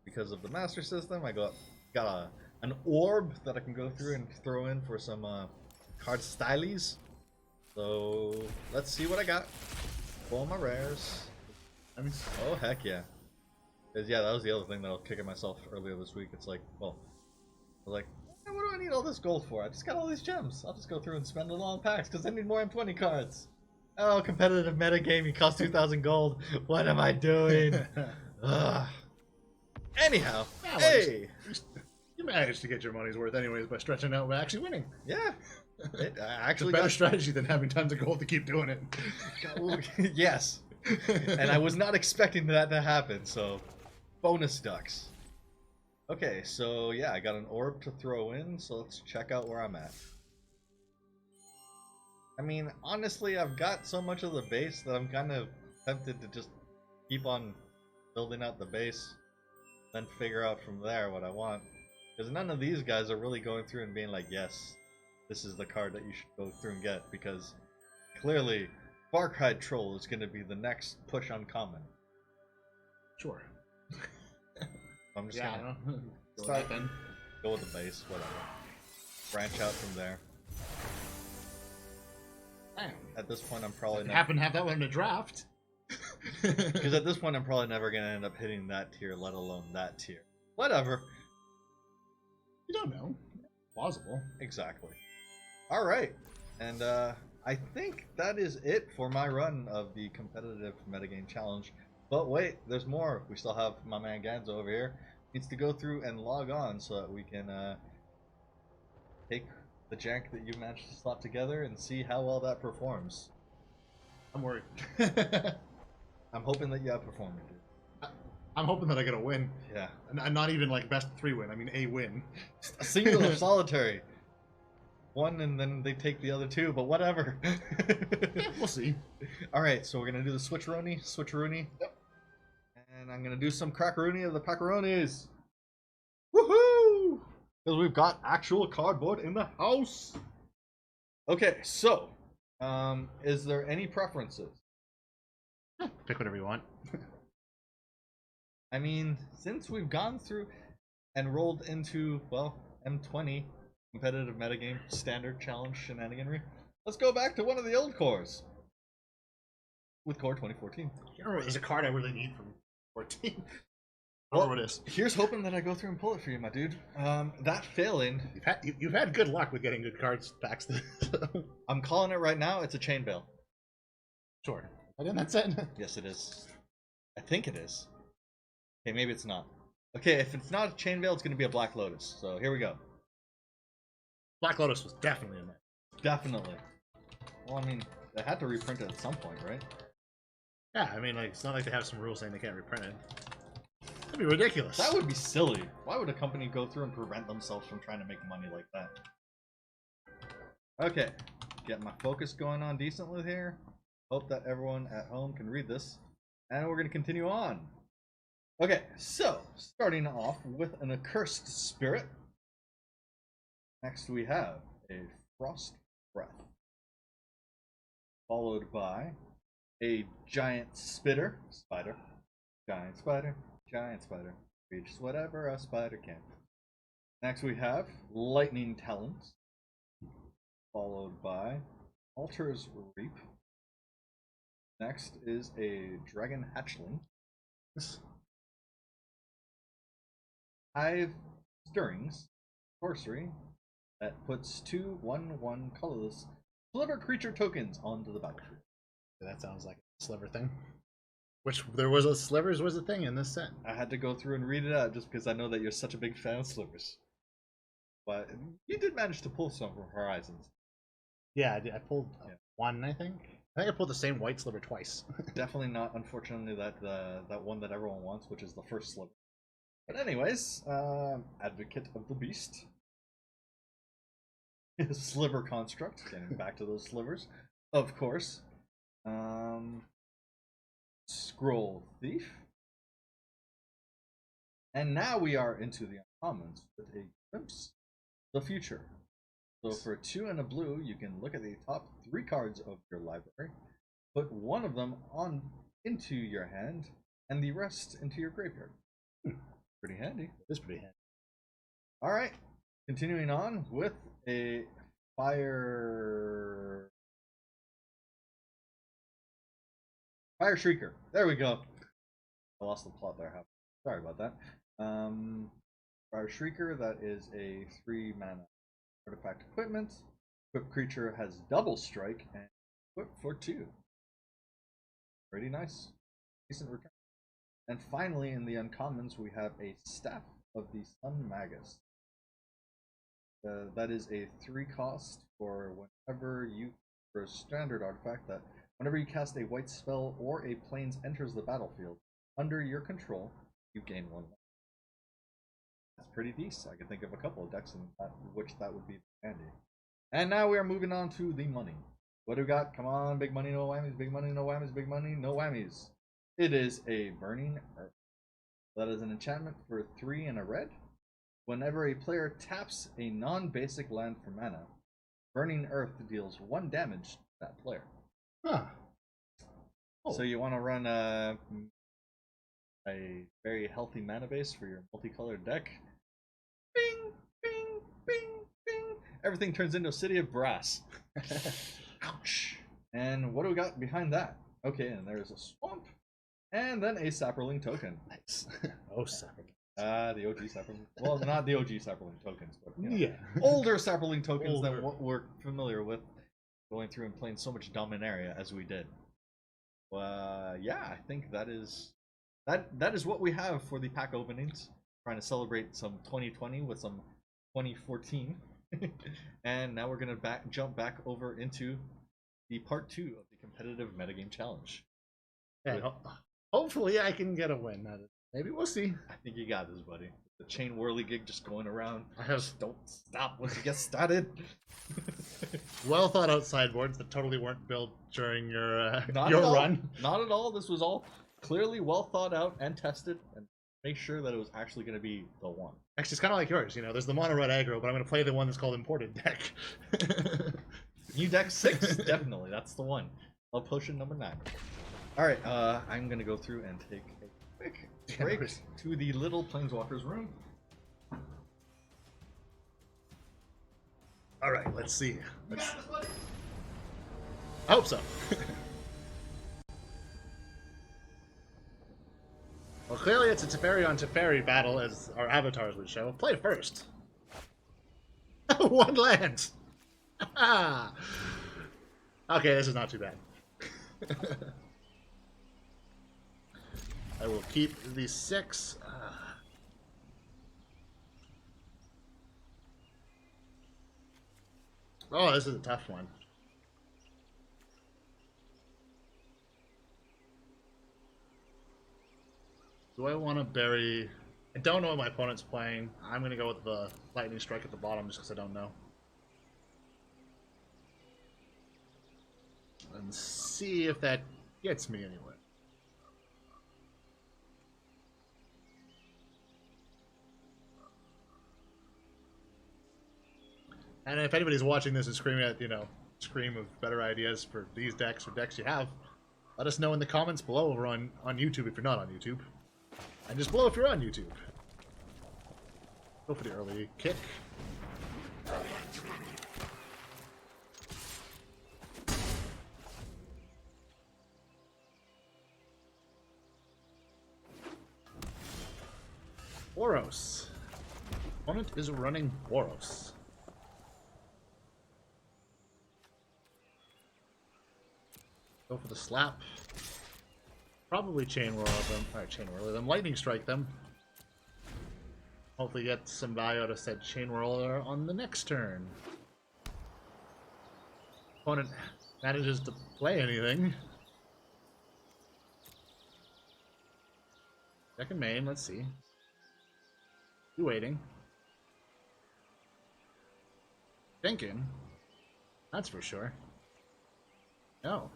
because of the master system. I got an orb that I can go through and throw in for some card stylies. So let's see what I got. Pull my rares. I mean, Oh heck yeah. 'Cause, yeah, that was the other thing that I was kicking myself earlier this week. It's like, well, I was like, what do I need all this gold for? I just got all these gems. I'll just go through and spend it all on packs because I need more M20 cards. Oh, competitive metagame, you cost 2,000 gold. What am I doing? Ugh. Anyhow, Yeah, well, hey! you managed to get your money's worth anyways by stretching out by actually winning. Yeah. I It's actually a better got... strategy than having tons of gold to keep doing it. Yes. And I was not expecting that to happen, so bonus ducks. Okay, so yeah, I got an orb to throw in, so let's check out where I'm at. I mean, honestly, I've got so much of the base that I'm kind of tempted to just keep on building out the base, then figure out from there what I want. Because none of these guys are really going through and being like, yes, this is the card that you should go through and get, because clearly Barkhide Troll is going to be the next push on common. Sure. I'm just Yeah, gonna I know. start then. Go with the base, whatever. branch out from there. Damn. At this point, I'm probably I not. happen to have that one in a draft. Because at this point, I'm probably never gonna end up hitting that tier, let alone that tier. Whatever. You don't know. Plausible. Exactly. All right, and I think that is it for my run of the competitive metagame challenge. But wait, there's more. We still have my man Ganzo over here. Needs to go through and log on so that we can take the jank that you managed to slap together and see how well that performs. I'm worried. I'm hoping that you outperform me, dude. I'm hoping that I get a win. Yeah. And not even like best 3 win. I mean a win. A singular solitary. One and then they take the other 2, but whatever. Yeah, we'll see. Alright, so we're gonna do the switcheroony. Yep. And I'm gonna do some crackaroony of the packaroonies. Woohoo! Because we've got actual cardboard in the house. Okay, so is there any preferences? Pick whatever you want. I mean, since we've gone through and rolled into, well, M20 competitive metagame standard challenge shenaniganry, let's go back to one of the old cores with core 2014. You know, there's a card I really need from 14. Well, what it is. Here's hoping that I go through and pull it for you, my dude. That failing, You've had good luck with getting good cards packs. I'm calling it right now. It's a chain bail. Sure. I didn't that set. Yes, it is. I think it is. Okay, maybe it's not. Okay, if it's not a chain veil, it's going to be a Black Lotus. So here we go. Black Lotus was definitely in there. Definitely. Well, I mean, they had to reprint it at some point, right? Yeah, I mean, like it's not like they have some rules saying they can't reprint it. That'd be ridiculous. That would be silly. Why would a company go through and prevent themselves from trying to make money like that? Okay, get my focus going on decently here. Hope that everyone at home can read this. And we're going to continue on. Okay, so, starting off with an Accursed Spirit. Next we have a Frost Breath. Followed by a Giant Spider. Giant Spider. Reaches whatever a spider can. Next we have Lightning Talons. Followed by Altar's Reap. Next is a Dragon Hatchling. Hive Stirrings. Sorcery that puts 2/1/1 colorless sliver creature tokens onto the battlefield. That sounds like a sliver thing. Which there was a slivers was a thing in this set. I had to go through and read it out just because I know that you're such a big fan of slivers. But you did manage to pull some from Horizons. Yeah, I pulled one, I think. I think I pulled the same white sliver twice. Definitely not, unfortunately, that one that everyone wants, which is the first sliver. But anyways, Advocate of the Beast. Sliver Construct, getting back to those slivers, of course. Scroll Thief. And now we are into the uncommons with a Glimpse the Future. So for 2 and a blue, you can look at the top 3 cards of your library, put one of them on into your hand, and the rest into your graveyard. Pretty handy. It is pretty handy. Alright, continuing on with a Fire Shrieker. There we go. I lost the plot there. Sorry about that. Fire Shrieker, that is a 3 mana artifact equipment. Equipped creature has double strike and equipped for 2. Pretty nice. Decent return. And finally, in the uncommons, we have a Staff of the Sun Magus. That is a 3 cost for whenever you, for a standard artifact, that whenever you cast a white spell or a planes enters the battlefield under your control, you gain 1 life. That's pretty decent. I can think of a couple of decks in which that would be handy. And now we are moving on to the money. What do we got? Come on, big money, no whammies, big money, no whammies, big money, no whammies. It is a Burning Earth. That is an enchantment for 3 and a red. Whenever a player taps a non-basic land for mana, Burning Earth deals 1 damage to that player. Huh. Oh. So you want to run a very healthy mana base for your multicolored deck? Bing, bing, bing, bing. everything turns into a city of brass. Ouch. And what do we got behind that? Okay, and there's a swamp, and then a Sapperling token. Nice. Oh, Sapperling. The OG Sapperling. Well, not the OG Sapperling tokens, but Yeah. older Sapperling tokens than Older. what we're familiar with, going through and playing so much Dominaria as we did. Yeah, I think that is what we have for the pack openings. Trying to celebrate some 2020 with some 2014, and now we're gonna jump back over into the part 2 of the competitive metagame challenge. Yeah, hopefully I can get a win out of it. Maybe we'll see. I think you got this, buddy. The chain whirly gig just going around. Just don't stop once you get started. Well thought out sideboards that totally weren't built during your Not your at all. run. Not at all. This was all clearly well thought out and tested, and make sure that it was actually going to be the one. Actually, it's kind of like yours. You know, there's the mono red aggro, but I'm going to play the one that's called imported deck. New deck 6, definitely. That's the one. Love potion number 9. All right, I'm going to go through and take a quick break to the little Planeswalker's room. All right, let's see. I hope so. Well, clearly it's a Teferi on Teferi battle, as our avatars would show. Play first. One land. Okay, this is not too bad. I will keep the 6. Oh, this is a tough one. Do I want to bury... I don't know what my opponent's playing. I'm going to go with the lightning strike at the bottom just because I don't know. And see if that gets me anywhere. And if anybody's watching this and screaming at, you know, scream of better ideas for these decks or decks you have, let us know in the comments below or on YouTube if you're not on YouTube. And just below if you're on YouTube. Go for the early kick. Boros. Opponent is running Boros. Go for the slap. Probably chain whirl them. Alright, chain whirl them. Lightning strike them. Hopefully get some value out of said chain whirler on the next turn. Opponent manages to play anything. Second main, let's see. You waiting. Thinking. That's for sure. No.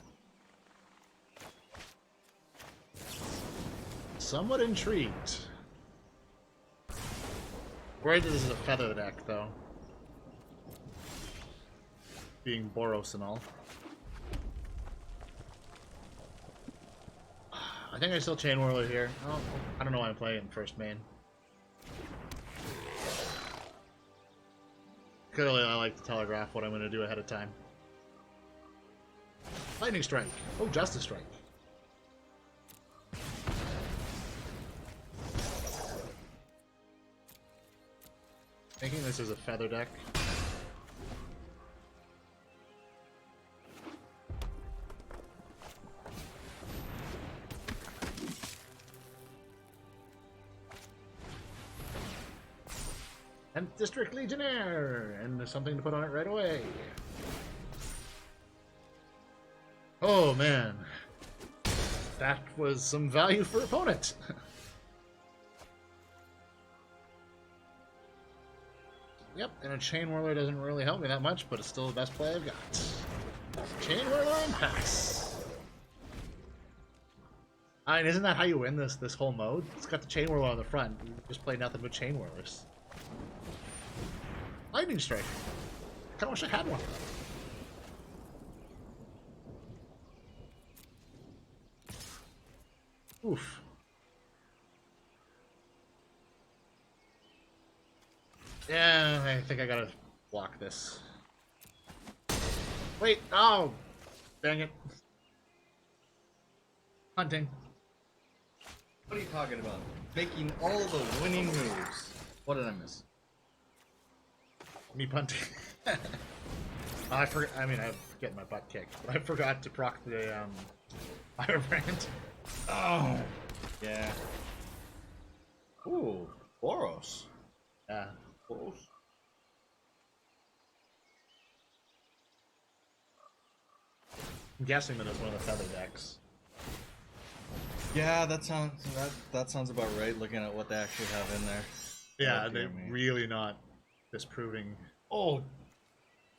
Somewhat intrigued. Worried that this is a feather deck, though. Being Boros and all. I think I still Chain Whirler here. Oh, I don't know why I'm playing first main. Clearly I like to telegraph what I'm going to do ahead of time. Lightning Strike. Oh, Justice Strike. Thinking this is a feather deck. And District Legionnaire! And there's something to put on it right away. Oh man. That was some value for opponent. Yep, and a Chain Whirler doesn't really help me that much, but it's still the best play I've got. Chain Whirler and pass. I mean, isn't that how you win this whole mode? It's got the Chain Whirler on the front. You just play nothing but Chain Whirlers. Lightning Strike. I kinda wish I had one. Oof. Yeah, I think I gotta block this. Wait, oh! Dang it. Hunting. What are you talking about? Making all the winning moves. What did I miss? Me punting. I forgot. I mean, I'm getting my butt kicked, but I forgot to proc the firebrand. Oh, yeah. Ooh, Boros. Yeah. Boros. I'm guessing that it's one of the feather decks. Yeah, that sounds about right. Looking at what they actually have in there. Yeah, Oh, dear they're me. really not disproving. Oh,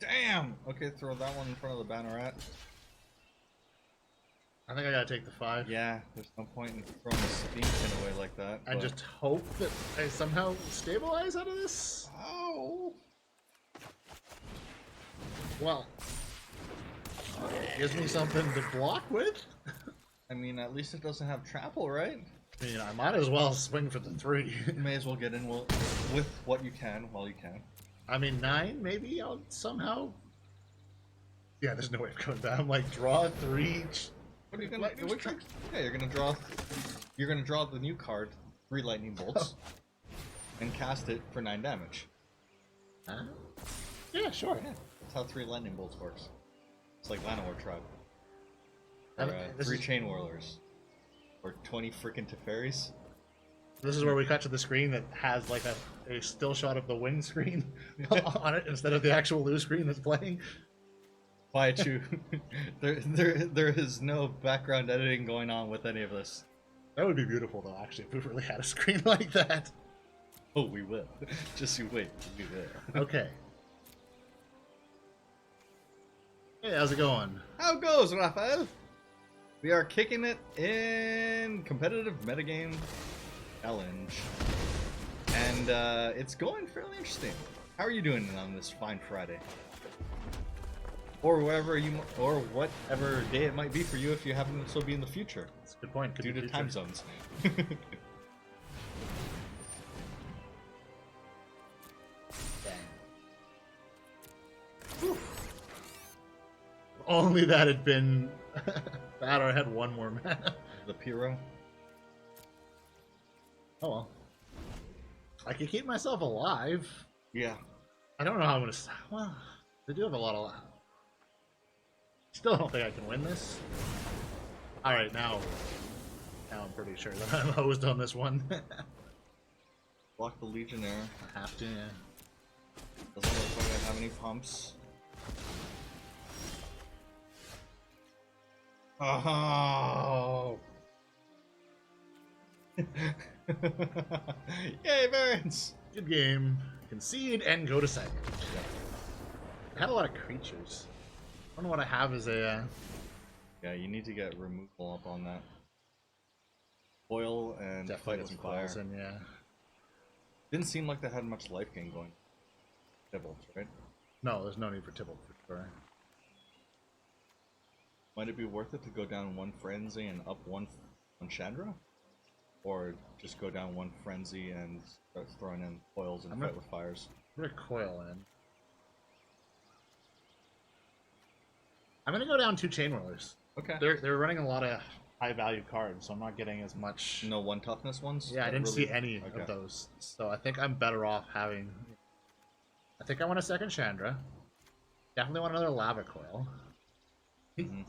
damn. Okay, throw that one in front of the banneret. I think I gotta take the 5. Yeah, there's no point in throwing the steam pin away like that. And but- just hope that I somehow stabilize out of this. Oh. Well, gives me something to block with. I mean, at least it doesn't have trample, right? I mean, I might as well swing for the 3. You may as well get in with what you can while you can. I mean, 9, maybe I'll somehow. Yeah, there's no way of going down. I'm like, draw 3. What are you gonna do? Yeah, you're gonna draw. You're gonna draw the new card, 3 lightning bolts, and cast it for 9 damage. Yeah, sure. Yeah, that's how 3 lightning bolts works. It's like Llanowar Tribe. I Or, mean, this 3 is- Chain Whirlers. Or 20 freaking Teferis. This is where we cut to the screen that has like a still shot of the win screen on it instead of the actual lose screen that's playing. Paichu, there is no background editing going on with any of this. That would be beautiful though, actually, if we really had a screen like that. Oh, we will. Just you wait. We will. Okay. Hey, how's it going? How goes, Raphael? We are kicking it in competitive metagame challenge. And it's going fairly interesting. How are you doing on this fine Friday? Or whatever day it might be for you if you happen to still be in the future. That's a good point. Could Due be to future. time zones. Only that had been bad or I had one more mana. The Pyro. Oh well. I can keep myself alive. Yeah. I don't know how I'm gonna. Well, they do have a lot of. Still don't think I can win this. All right, now I'm pretty sure that I'm hosed on this one. Block the Legionnaire. I have to. Yeah. Doesn't look like I have any pumps. Oh. Yay, Barons! Good game. Concede and go to second. I had a lot of creatures. I don't know what I have as a. Yeah, you need to get removal up on that. Foil and Definitely fight with with fire. Poison, yeah. Didn't seem like they had much life gain going. Devils, right? No, there's no need for Tibble for sure. Might it be worth it to go down 1 Frenzy and up 1 on Chandra? Or just go down 1 Frenzy and start throwing in foils and I'm fight gonna- with fires? I'm gonna coil in. I'm gonna go down 2 Chain Whirlers. Okay. They're running a lot of high value cards, so I'm not getting as much. No 1 toughness ones? Yeah, I That didn't really- see any okay. of those, so I think I'm better off having. I think I want a second Chandra. Definitely want another Lava Coil. Mhm.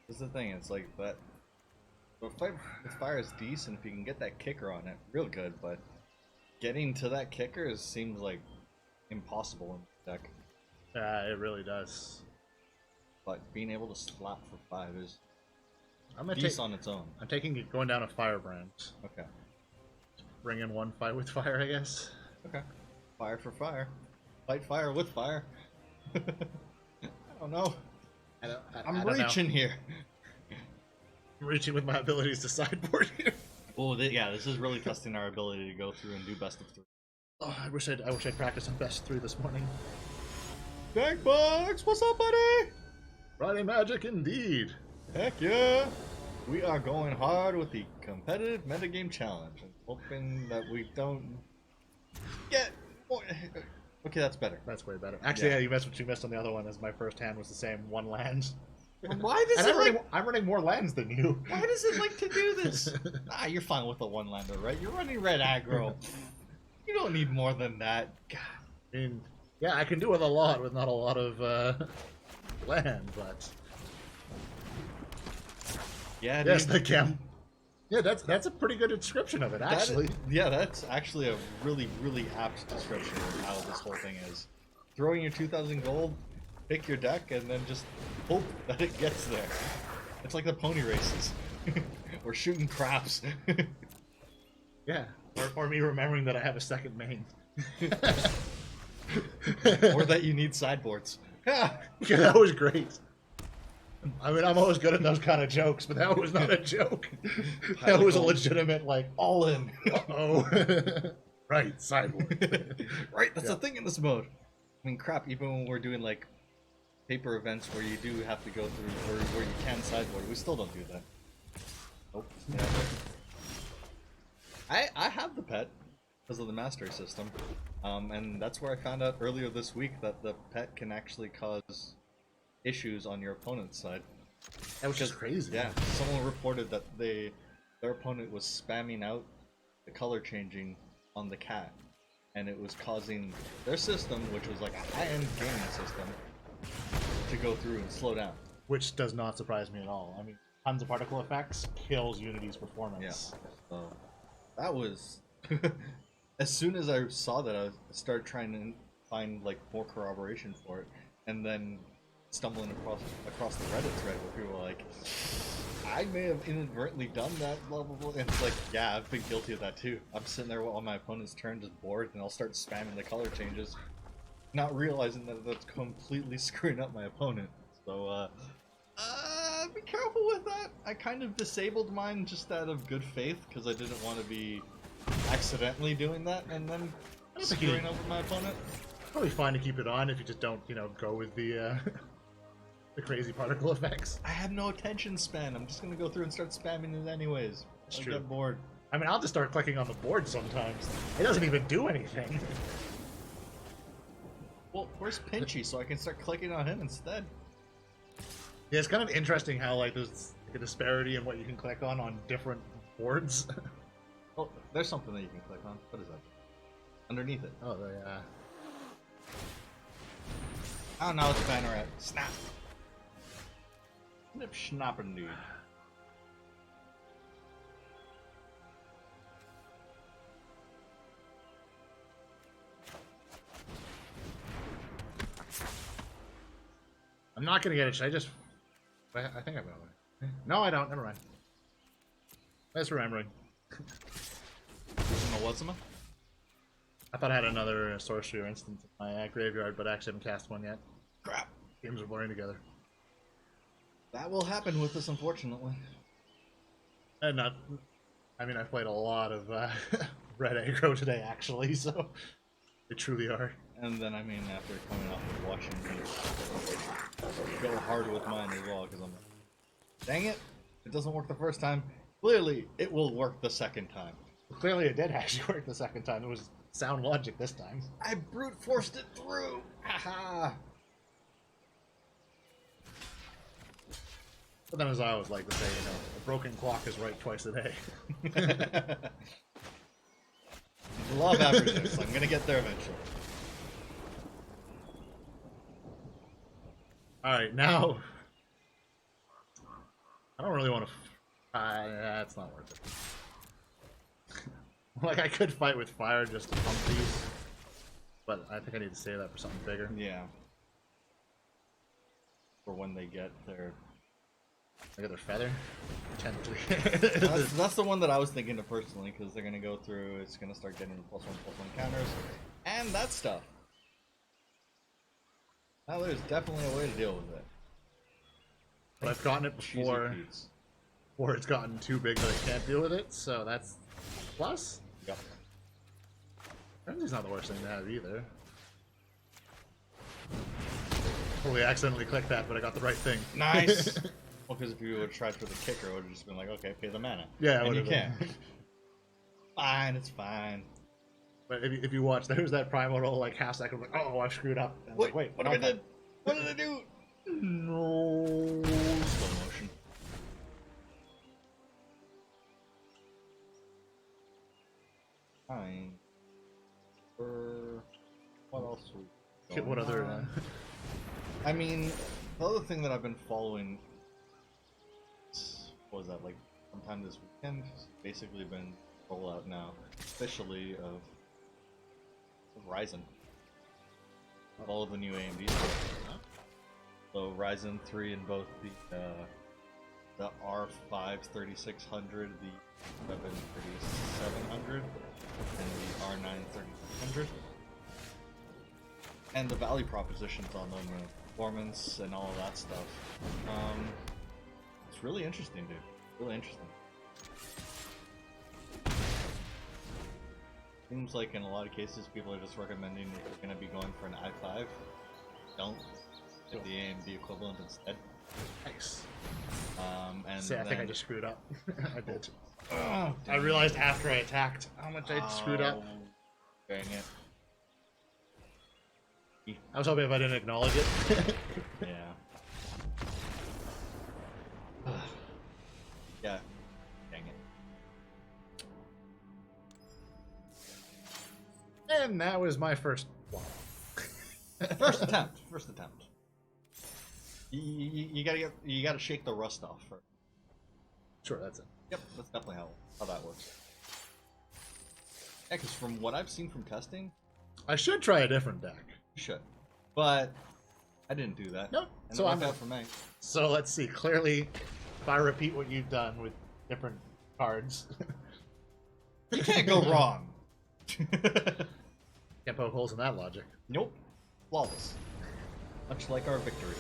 This is the thing, it's like that. The fight with fire is decent if you can get that kicker on it, real good, but getting to that kicker seems like impossible in the deck. Yeah, it really does. But being able to slap for 5 is I'm gonna decent on its own. I'm taking it going down a Firebrand. Okay. Bring in 1 fight with fire, I guess. Okay. Fire for fire. Fight fire with fire. I don't know. I'm don't know. reaching here. I'm reaching with my abilities to sideboard here. Oh, yeah, this is really testing our ability to go through and do best of 3. Oh, I wish I'd practiced on best 3 this morning. Dankbox, what's up, buddy? Friday magic indeed. Heck yeah! We are going hard with the competitive metagame challenge, and hoping that we don't get more. Okay, that's better. That's way better. Actually, yeah, you missed what you missed on the other one. As my first hand was the same one land. Why does and I'm running more lands than you. Why does it like to do this? You're fine with a one lander, right? You're running red aggro. You don't need more than that. God. I mean, yeah, I can do with a lot with not a lot of land, but yeah, yes, dude. the cam. Yeah, that's a pretty good description of it, actually. That's actually a really, really apt description of how this whole thing is. Throwing your 2,000 gold, pick your deck, and then just hope that it gets there. It's like the pony races. Or shooting craps. Yeah, or me remembering that I have a second main. Or that you need sideboards. Yeah, that was great. I mean, I'm always good at those kind of jokes, but that was not a joke. That was a legitimate, like, all in. Uh-oh. Right, sideboard. Right, that's the thing in this mode. I mean, crap, even when we're doing, like, paper events where you do have to go through, or where you can sideboard, we still don't do that. Nope. Yeah. I have the pet because of the mastery system, and that's where I found out earlier this week that the pet can actually cause issues on your opponent's side. That was just crazy. Yeah, someone reported that their opponent was spamming out the color changing on the cat, and it was causing their system, which was like a high-end gaming system, to go through and slow down. Which does not surprise me at all. I mean, tons of particle effects kills Unity's performance. Yeah. So that was as soon as I saw that, I started trying to find like more corroboration for it, and then stumbling across the Reddit thread where people were like, I may have inadvertently done that, blah blah blah. And it's like, yeah, I've been guilty of that too. I'm sitting there on my opponent's turn just bored, and I'll start spamming the color changes, not realizing that that's completely screwing up my opponent. So be careful with that. I kind of disabled mine just out of good faith because I didn't want to be accidentally doing that and then screwing over my opponent. Probably fine to keep it on if you just don't, go with the the crazy particle effects. I have no attention span. I'm just gonna go through and start spamming it anyways. That's I true. get bored. I mean, I'll just start clicking on the board sometimes. It doesn't even do anything. Well, where's Pinchy so I can start clicking on him instead? Yeah, it's kind of interesting how like there's like a disparity in what you can click on different boards. Oh, there's something that you can click on. What is that? Underneath it. Oh, yeah. Oh no, it's Banneret. Snap. Snip schnappen, dude. I'm not gonna get it. Should I just? I think I'm gonna. No, I don't. Never mind. Just remembering. What's him? I thought I had another sorcery or instant in my graveyard, but I actually haven't cast one yet. Crap. Games are blurring together. That will happen with us, unfortunately. And not. I mean, I've played a lot of red aggro today, actually, so they truly are. And then, I mean, after coming off of watching me go hard with mine as well, because I'm like, dang it, it doesn't work the first time. Clearly, it will work the second time. Clearly, it did actually work the second time. It was sound logic this time. I brute forced it through. Haha. But then, as I always like to say, a broken clock is right twice a day. Law of averages. I'm gonna get there eventually. Alright, now... I don't really want to... it's not worth it. Like, I could fight with fire just to pump these, but I think I need to save that for something bigger. Yeah. For when they get their... feather? Potentially. that's the one that I was thinking of personally, because they're going to go through, it's going to start getting +1/+1 counters, and that stuff. Now there's definitely a way to deal with it. But I've gotten it before, or it's gotten too big that I can't deal with it, so that's plus. Yep. Frenzy's not the worst thing to have either. Totally accidentally clicked that, but I got the right thing. Nice! Well, because if you would have tried for the kicker, it would have just been like, okay, pay the mana. Yeah, and you would've can't. been. Fine, it's fine. But if you watch, there's that primal roll like half second, like, oh, I screwed up. And Wait, wait, what did I do? What did I do? No. Slow motion. Fine. What else? What other? I mean, the other thing that I've been following. What was that, like sometime this weekend? It's basically been rollout now, officially, of Ryzen. All of the new AMD stuff. So Ryzen 3 in both the R5 3600, the 7 3700, and the R9 3600. And the value propositions on them, performance and all of that stuff. It's really interesting, dude. Really interesting. Seems like in a lot of cases, people are just recommending if you're going to be going for an i5, don't get the AMD equivalent instead. Nice. And See, I think then- I just screwed up. I did. Oh, I realized after I attacked how much I screwed up. Dang it. I was hoping if I didn't acknowledge it. Yeah. Yeah. Dang it. And that was my first one. First attempt. First attempt. You gotta shake the rust off first. Sure, that's it. Yep, that's definitely how that works. Yeah, because from what I've seen from testing, I should try a different deck. you should. But I didn't do that. Nope. And So it I'm worked out for me. So let's see. Clearly, if I repeat what you've done with different cards, You can't go wrong. can't poke holes in that logic. Nope. Flawless. Much like our victory.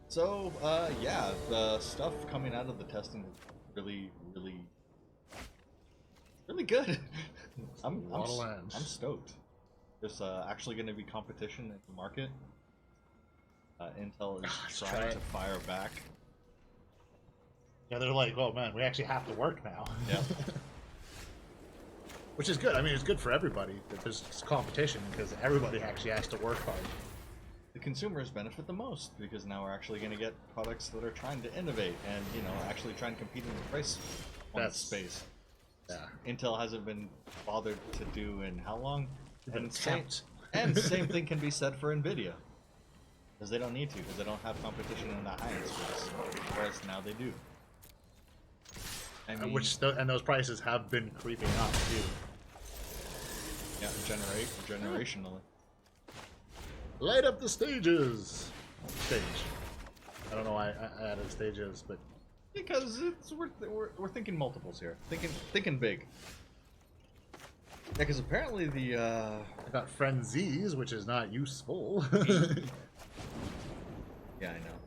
So, yeah, the stuff coming out of the testing is really, really, really good. I'm stoked. There's actually going to be competition in the market. Intel is try trying it. to fire back. Yeah, they're like, oh man, we actually have to work now. Yeah. Which is good. I mean, it's good for everybody that there's competition because everybody actually has to work hard. The consumers benefit the most because now we're actually going to get products that are trying to innovate and, you know, actually try and compete in the price point space. Yeah. Intel hasn't been bothered to do in how long? An same same thing can be said for Nvidia. Because they don't need to, because they don't have competition in the high-end space. Whereas now they do. I mean, And those prices have been creeping up too. yeah, generationally. Light up the stages. Stage. I don't know why I added stages, but Because we're thinking multiples here. Thinking big. Yeah, because apparently the I got frenzies, which is not useful. yeah, I know.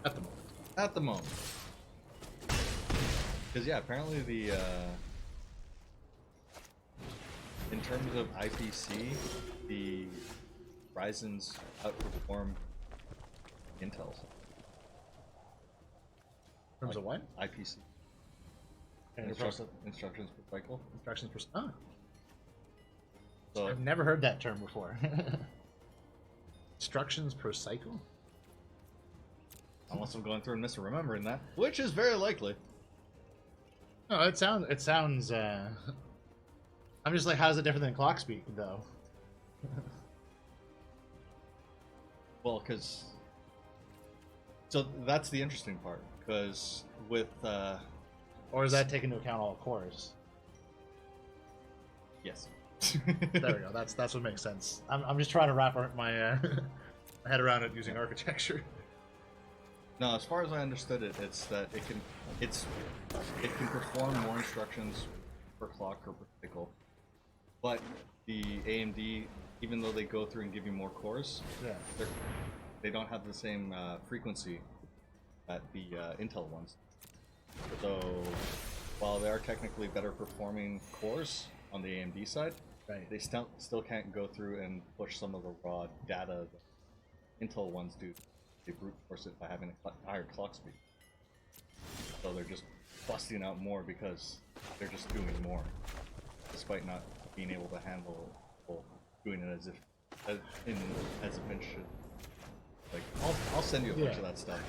At the moment. At the moment. Because yeah, apparently the in terms of IPC, the Ryzen's outperform Intel's. In terms of what? IPC. And Instructions per cycle. instructions per. Oh, So I've never heard that term before. Instructions per cycle. unless I'm going through and misremembering that, which is very likely. No, it sounds. I'm just like, how's it different than clock speed though? Well, because so that's the interesting part. Because with Or is that taking into account all cores? yes. There we go. That's what makes sense. I'm just trying to wrap my my head around it using architecture. No, as far as I understood it, it's that it can perform more instructions per clock or per cycle, but the AMD, even though they go through and give you more cores, Yeah. they don't have the same frequency that the Intel ones. So while they are technically better performing cores on the AMD side, Right. They still can't go through and push some of the raw data that Intel ones do. They brute force it by having a higher clock speed. So they're just busting out more because they're just doing more, despite not being able to handle doing it as if it should. Like I'll send you a bunch of that stuff.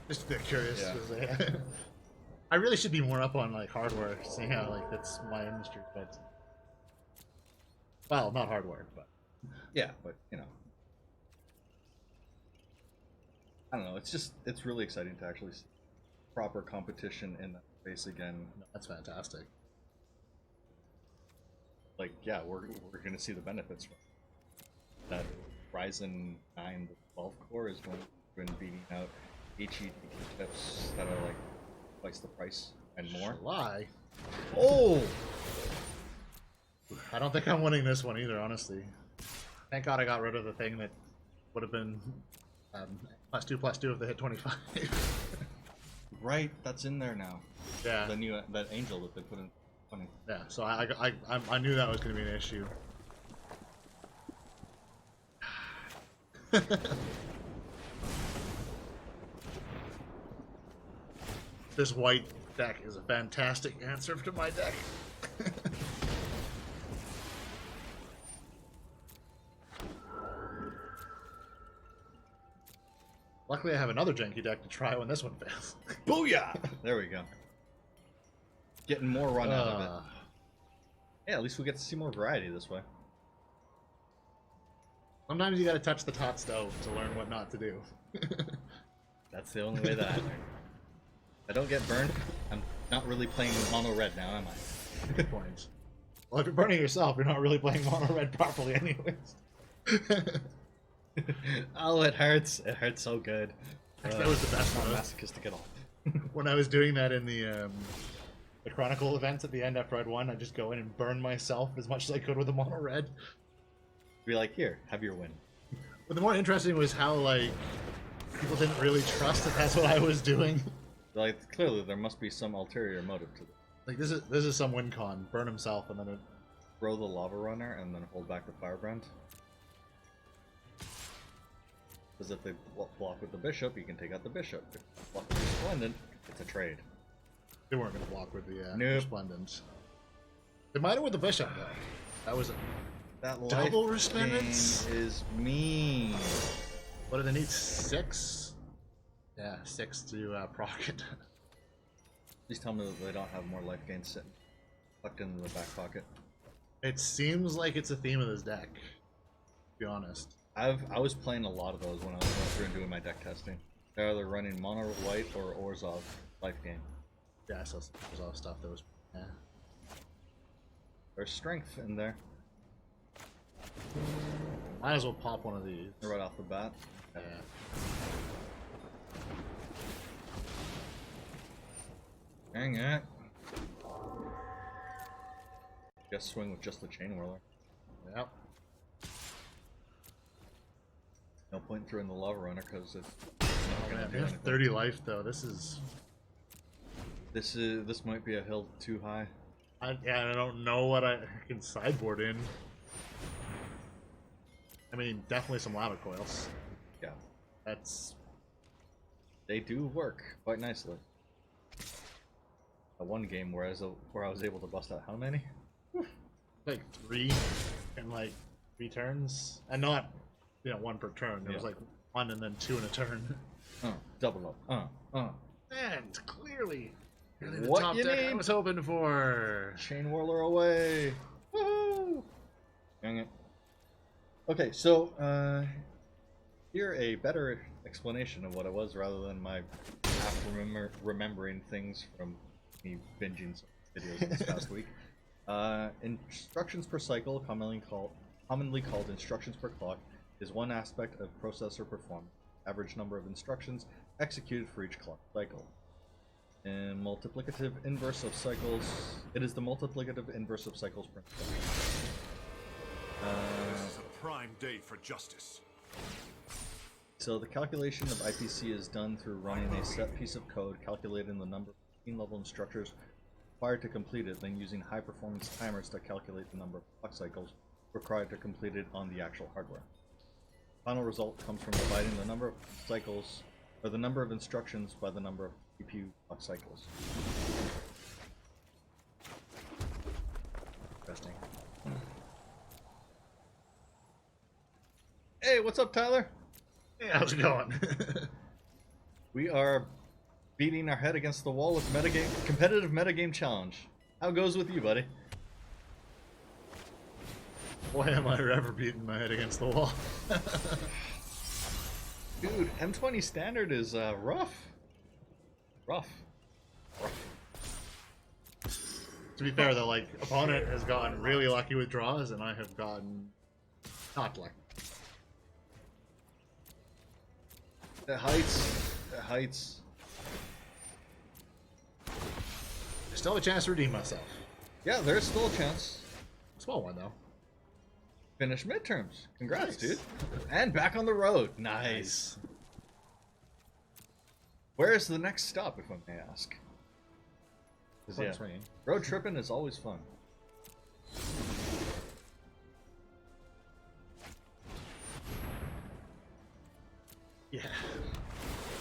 Just a bit curious. Yeah. 'Cause, I really should be more up on like hardware, seeing how like that's my industry, but well, not hardware, but Yeah, but you know, I don't know. It's really exciting to actually see proper competition in that space again. no, that's fantastic. Like, yeah, we're gonna see the benefits from that. Ryzen 9 the 12 core is going to be beating out HED chips that are like twice the price and more. July. Oh, I don't think I'm winning this one either, honestly. Thank God I got rid of the thing that would have been +2/+2 if they hit 25. right, that's in there now. Yeah. That angel that they put in 20. Yeah. So I knew that was going to be an issue. This white deck is a fantastic answer to my deck. Luckily, I have another janky deck to try when this one fails. Booyah! There we go. Getting more run out of it. Yeah, at least we get to see more variety this way. Sometimes you gotta touch the hot stove to learn what not to do. That's the only way that I learn. If I don't get burned, I'm not really playing mono red now, am I? Good point. Well, if you're burning yourself, you're not really playing mono red properly anyways. Oh, it hurts. It hurts so good. That was the best Not one. masochistic at all. When I was doing that in the Chronicle events at the end after I'd won, I'd just go in and burn myself as much as I could with the mono red. Be like, here, have your win. But the more interesting was how, like, people didn't really trust that that's what I was doing. Like, clearly there must be some ulterior motive to this. Like, this is some win con. Burn himself and then Throw the lava runner and then hold back the firebrand. Because if they block with the bishop, you can take out the bishop. If they block with the resplendent, it's a trade. they weren't going to block with the Nope. Resplendent. They might have with the bishop, though. That was a That double life Resplendence? gain is mean. What do they need? 6? Yeah, 6 to proc it. Please tell me that they don't have more life gain sitting tucked into the back pocket. It seems like it's a theme of this deck, to be honest. I was playing a lot of those when I was going through and doing my deck testing. They're either running mono white or Orzhov life gain. Yeah, so there's all stuff that was. Yeah. There's strength in there Might as well pop one of these. right off the bat. Yeah. Dang it. Guess swing with just the chain whirler. Yep. No point in throwing the lava runner because it's Oh not gonna man, do they have anything. 30 life though. This is. This might be a hill too high. I don't know what I can sideboard in. I mean, definitely some lava coils. Yeah, That's. they do work quite nicely. One game where I was able to bust out how many? Like 3 in like 3 turns, and not 1 per turn. There was Yeah. like 1 and then 2 in a turn. Double up. And clearly the What top you deck I need? was hoping for. Chain whirler away. Woohoo! Dang it. Okay, so here a better explanation of what it was rather than my half remembering things from me binging some videos this past week. Instructions per cycle, commonly called instructions per clock, is one aspect of processor performance. Average number of instructions executed for each clock cycle. And multiplicative inverse of cycles. It is the multiplicative inverse of cycles per instruction. This is a prime day for justice. So the calculation of IPC is done through running a set piece of code calculating the number of 15 level instructors required to complete it, then using high-performance timers to calculate the number of clock cycles required to complete it on the actual hardware. Final result comes from dividing the number of cycles, or the number of instructions, by the number of CPU clock cycles. Interesting. Hey, what's up, Tyler? Hey, how's it going? We are beating our head against the wall with competitive metagame challenge. How goes with you, buddy? Why am I ever beating my head against the wall? Dude, M20 standard is rough. Rough. To be fair though, like, opponent has gotten really lucky with draws, and I have gotten not lucky. The heights. There's still a chance to redeem myself. Yeah, there's still a chance. Small one though. Finish midterms. Congrats, Nice. dude. And back on the road. Nice. Where is the next stop, if I may ask? 'Cause, yeah, road tripping is always fun. Yeah.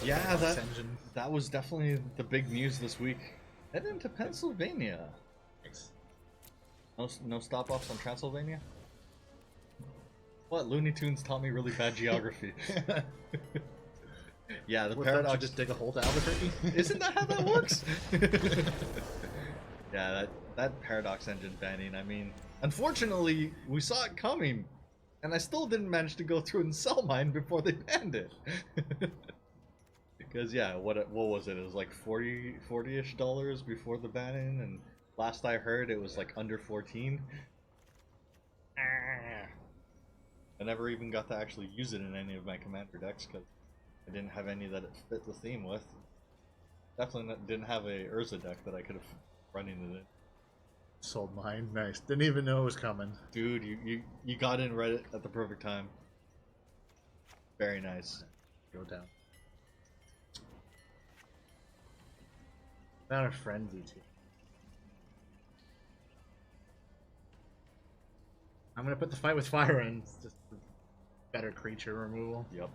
Yeah, Engine. that was definitely the big news this week. Head into Pennsylvania. Thanks. No stop-offs on Transylvania? What? Looney Tunes taught me really bad geography. Yeah, the paradox... Just dig a hole to Albuquerque? Isn't that how that works? Yeah, that paradox engine banning, I mean, unfortunately, we saw it coming, and I still didn't manage to go through and sell mine before they banned it. Because, yeah, what was it? It was like $40-ish before the banning, and last I heard it was like under 14. I never even got to actually use it in any of my commander decks because I didn't have any that it fit the theme with. Definitely didn't have a Urza deck that I could have running it in. Sold mine. Nice. Didn't even know it was coming. Dude, you got in right at the perfect time. Very nice. Go down. Not a frenzy too. I'm gonna put the fight with fire in. It's just better creature removal. Yep.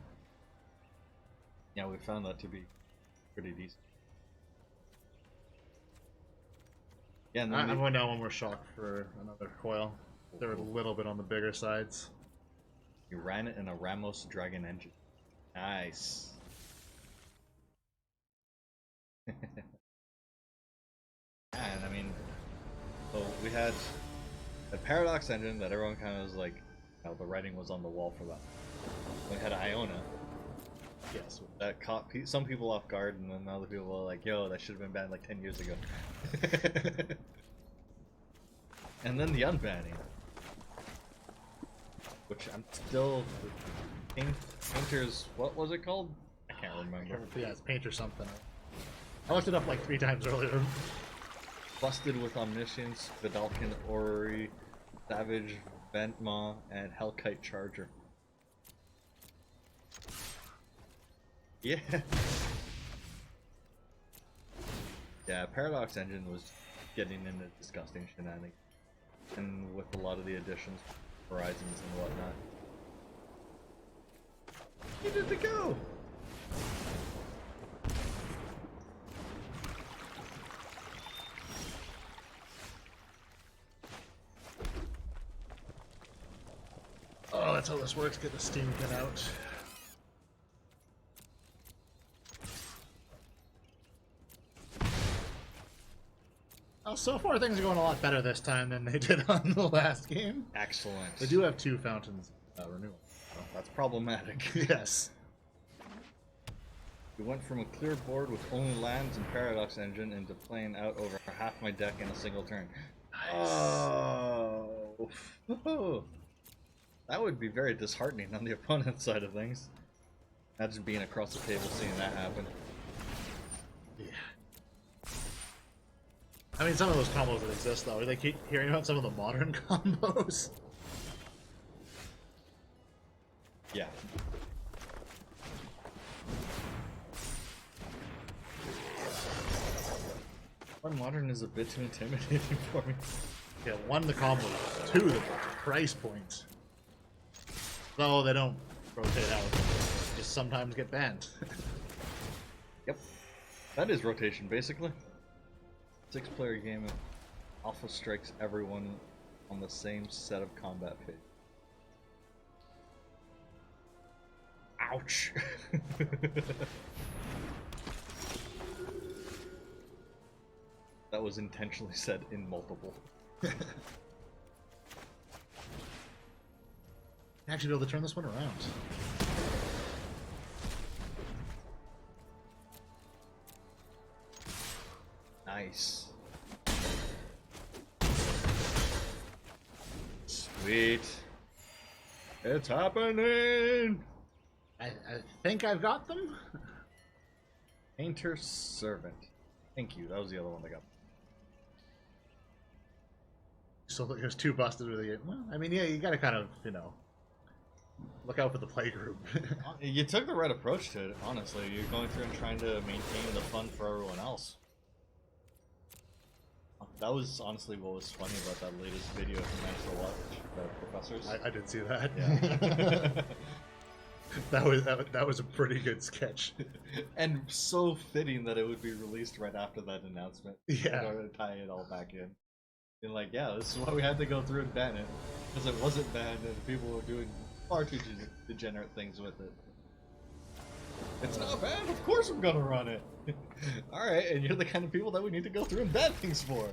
Yeah, we found that to be pretty decent. Yeah, and then I'm going down one more shock for another coil. They're a little bit on the bigger sides. you ran it in a Ramos Dragon engine. Nice. And I mean, so we had a Paradox engine that everyone kind of was like, you know, the writing was on the wall for that. We had Iona. Yes, that caught some people off guard, and then other people were like, yo, that should have been banned like 10 years ago. And then the unbanning. Which I'm still... Painter's... what was it called? I can't remember. Yeah, it's paint or something. I looked it up like 3 times earlier. Busted with Omniscience, Vidalkin Orrery, Savage, Ventmaw, and Hellkite Charger. Yeah. Yeah, Paradox Engine was getting into disgusting shenanigans. And with a lot of the additions, Horizons and whatnot. Needed to go! Oh, that's how this works. Get the steam pin out. Oh, so far things are going a lot better this time than they did on the last game. Excellent. They do have 2 fountains renewal. Well, that's problematic. Yes. We went from a clear board with only lands and Paradox Engine into playing out over half my deck in a single turn. Nice. Oh. That would be very disheartening on the opponent's side of things. Imagine being across the table seeing that happen. Yeah. I mean, some of those combos that exist, though. They keep hearing about some of the modern combos. Yeah. Modern is a bit too intimidating for me. Yeah, 1, the combos, 2, the price points. Though they don't rotate out, just sometimes get banned. Yep. That is rotation, basically. 6-player game of Alpha strikes everyone on the same set of combat phase. Ouch! That was intentionally said in multiple. Actually be able to turn this one around. Nice. Sweet. It's happening! I think I've got them. Painter Servant. Thank you. That was the other one that got. So there's 2 busted with it. Well, I mean, yeah, you gotta kind of, you know, look out for the play group. You took the right approach to it, honestly. You're going through and trying to maintain the fun for everyone else. That was honestly what was funny about that latest video if you managed to watch the professors. I did see that. Yeah. that was a pretty good sketch. And so fitting that it would be released right after that announcement. Yeah. In order to tie it all back in. And like, yeah, this is why we had to go through and ban it. Because it wasn't banned and people were doing far too degenerate things with it. It's not banned, of course I'm gonna run it! Alright, and you're the kind of people that we need to go through and ban things for.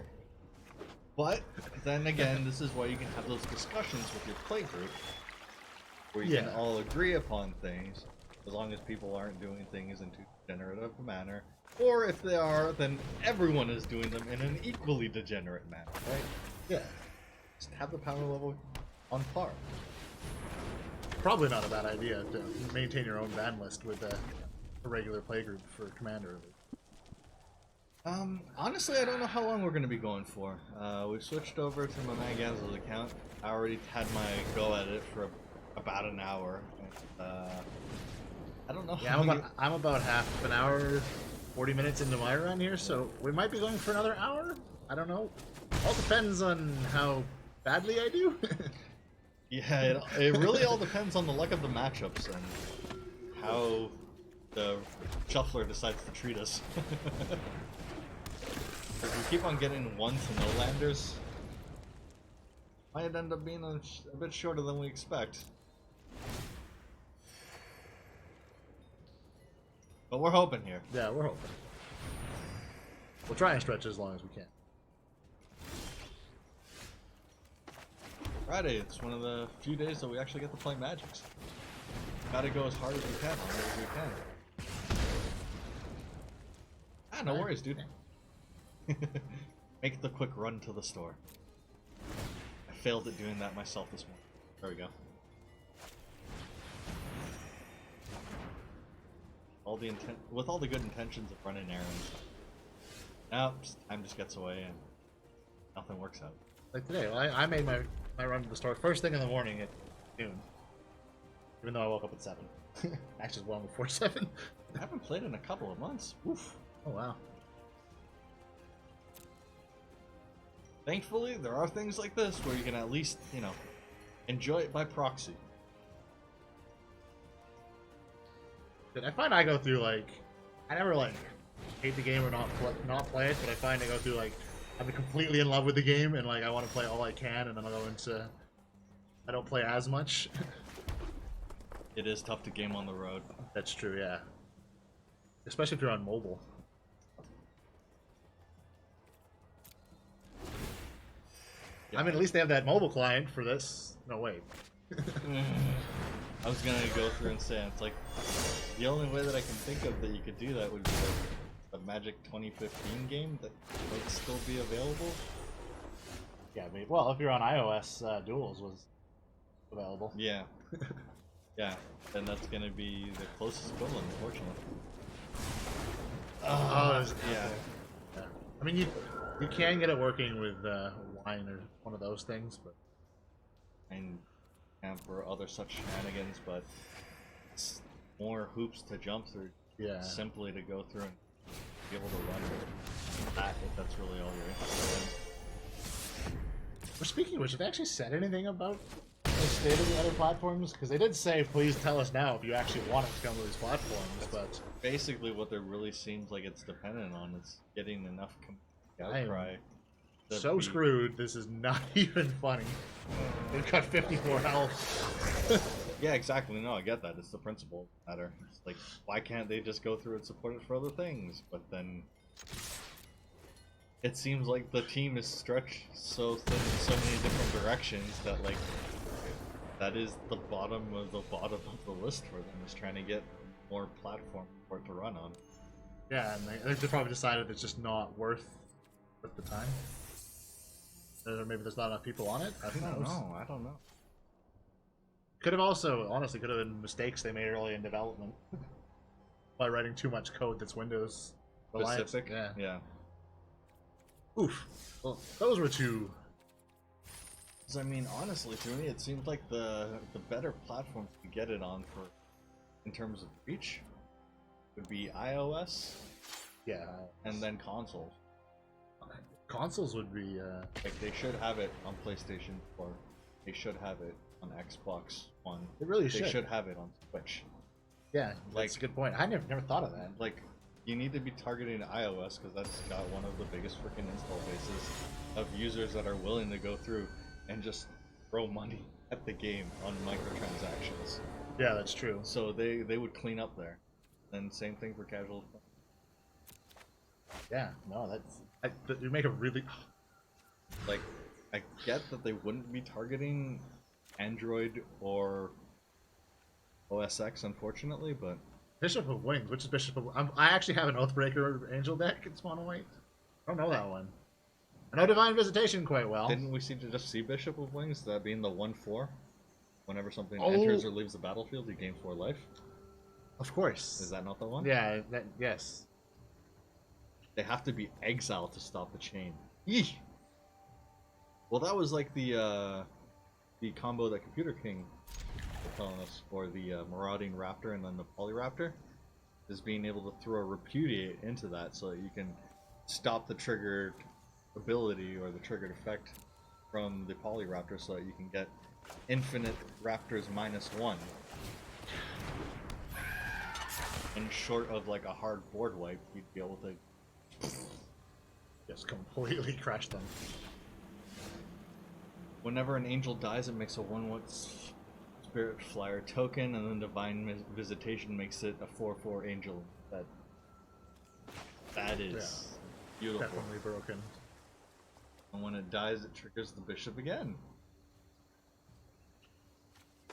But, then again, this is why you can have those discussions with your play group. Where you can all agree upon things, as long as people aren't doing things in too degenerate of a manner. Or if they are, then everyone is doing them in an equally degenerate manner, right? Yeah. Just have the power level on par. Probably not a bad idea to maintain your own ban list with a regular playgroup for Commander. Honestly, I don't know how long we're going to be going for. We've switched over to my man Ganzo's account. I already had my go at it for about an hour. I don't know. Yeah, I'm about half an hour, 40 minutes into my run here, so we might be going for another hour. I don't know. All depends on how badly I do. Yeah, it really all depends on the luck of the matchups and how the shuffler decides to treat us. If we keep on getting 1 to no landers, might end up being a bit shorter than we expect. But we're hoping here. Yeah, we're hoping. We'll try and stretch as long as we can. Friday, it's one of the few days that we actually get to play Magics. Gotta go as hard as we can, as hard as we can. Ah, no worries, dude. Make the quick run to the store. I failed at doing that myself this morning. There we go. With all the good intentions of running errands. Now, time just gets away and nothing works out. Like today, I made my run to the store first thing in the morning at noon. Even though I woke up at 7. Actually, well before 7. I haven't played in a couple of months. Oof. Oh, wow. Thankfully, there are things like this where you can at least, you know, enjoy it by proxy. I find I go through, like, I never, like, hate the game or not play it, but I find I go through, like, I'm completely in love with the game, and, like, I want to play all I can, and then I'll go into, I don't play as much. It is tough to game on the road. That's true, yeah. Especially if you're on mobile. Yeah. I mean, at least they have that mobile client for this. No, wait. I was gonna go through and say, it's like, the only way that I can think of that you could do that would be like a Magic 2015 game that might still be available. Yeah, maybe. Well, if you're on iOS, Duels was available. Yeah. Yeah, then that's gonna be the closest equivalent, unfortunately. Yeah. I mean, you can get it working with Wine or one of those things, but And for other such shenanigans, but it's more hoops to jump through. yeah, Simply to go through and be able to run it. that if that's really all you're interested in. Well, speaking of which, have they actually said anything about the state of the other platforms? Because they did say, please tell us now if you actually want it to come to these platforms, but... Basically, what there really seems like it's dependent on is getting enough outcry. So screwed, this is not even funny. They've got 54 health. Yeah, exactly. No, I get that. It's the principle matter. It's like, why can't they just go through and support it for other things? But then... It seems like the team is stretched so thin in so many different directions that, like, that is the bottom of the list for them, is trying to get more platform for it to run on. Yeah, and they probably decided it's just not worth the time. Or maybe there's not enough people on it. I don't know. Could have also, honestly, could have been mistakes they made early in development by writing too much code that's Windows Specific? Yeah. Oof. Well, those were two. I mean, honestly, to me, it seems like the better platforms to get it on for, in terms of reach, would be iOS. Yeah. And then consoles. Consoles would be. Like, they should have it on PlayStation 4. They should have it on Xbox One. They really should. They should have it on Switch. Yeah, that's a good point. I never thought of that. Like, you need to be targeting iOS because that's got one of the biggest freaking install bases of users that are willing to go through and just throw money at the game on microtransactions. Yeah, that's true. So they would clean up there. And same thing for casual. Yeah, no, you make a really... Like, I get that they wouldn't be targeting Android or OS X, unfortunately, but... Bishop of Wings, which is Bishop of... I actually have an Oathbreaker Angel deck in Mono White. I don't know that one. I know Divine Visitation quite well. Didn't we just see Bishop of Wings, that being the 1/4? Whenever something enters or leaves the battlefield, you gain 4 life? Of course. Is that not the one? Yeah, yes. They have to be exiled to stop the chain. Eeh! Well, that was like the combo that Computer King was telling us for the Marauding Raptor and then the Polyraptor, is being able to throw a Repudiate into that so that you can stop the triggered ability or the triggered effect from the Polyraptor so that you can get infinite Raptors -1. And short of like a hard board wipe, you'd be able to just completely crush them. Whenever an angel dies, it makes a 1/1 Spirit Flyer token, and then Divine Visitation makes it a 4/4 angel. That is beautiful. Definitely broken. And when it dies, it triggers the Bishop again.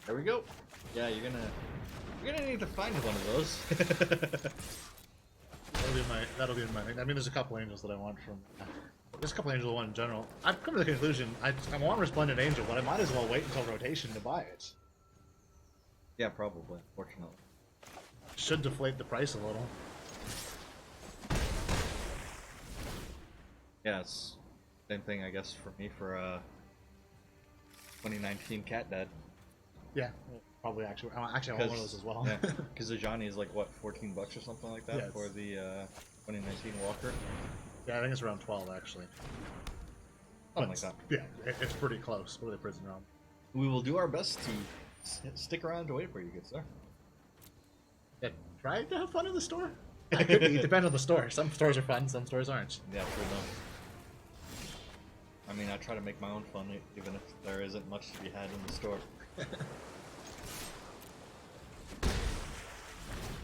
There we go. Yeah, you're gonna need to find one of those. That'll be my thing. I mean, there's a couple angels that I want from. There's a couple angels I want in general. I've come to the conclusion I want Resplendent Angel, but I might as well wait until rotation to buy it. Yeah, probably. Unfortunately, should deflate the price a little. Yeah, it's same thing I guess for me for 2019 Cat Dad. Yeah, probably actually. I want one of those as well. Yeah, because the Johnny is like what, $14 or something like that, yeah, for the 2019 Walker. Yeah, I think it's around 12 actually. Something like that. Yeah, it's pretty close. What are they prison around? We will do our best to stick around to wait for you, good sir. Yeah, try to have fun in the store. It could be. It depends on the store. Some stores are fun, some stores aren't. Yeah, true enough. I mean, I try to make my own fun, even if there isn't much to be had in the store.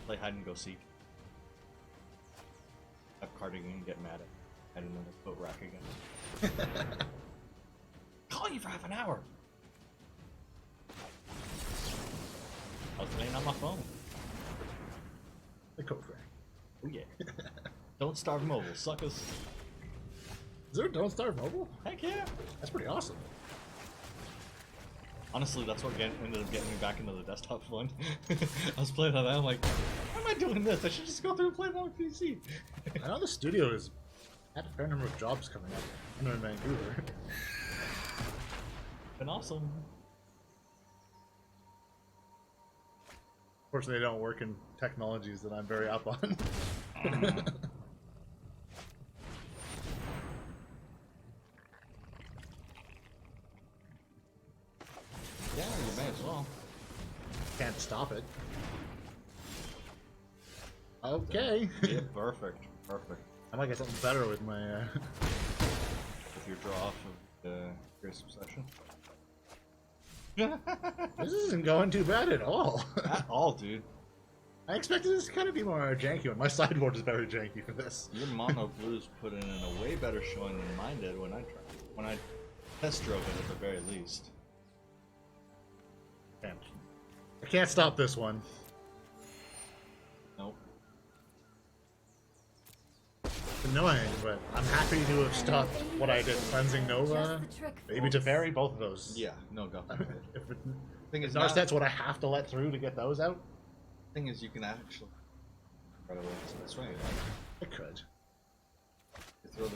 Play hide and go seek. Have Cardigan get mad at hiding in the coat rack again. Call you for half an hour. I was playing on my phone. The coat rack. Oh yeah. Don't Starve Mobile, suckers. Is there a Don't Starve Mobile? Heck yeah. That's pretty awesome. Honestly, that's what ended up getting me back into the desktop fun. I was playing on that, I'm like, why am I doing this? I should just go through and play it on PC. I know the studio has had a fair number of jobs coming up. I'm in Vancouver. Been awesome. Fortunately, they don't work in technologies that I'm very up on. could. Okay. Yeah, perfect. Perfect. I might get something better with my. With your draw off of the Grace Obsession. This isn't going too bad at all. At all, dude. I expected this to kind of be more janky one. My sideboard is very janky for this. Your mono blues put in a way better showing than mine did when I test drove it at the very least. Damn. I can't stop this one. Nope. It's annoying, but I'm happy to have stopped what I did. Cleansing Nova, maybe Teferi, both of those. Yeah, no, go. If it, Thing is, Narset's what I have to let through to get those out. thing is, you can actually right away this way. I could. You throw the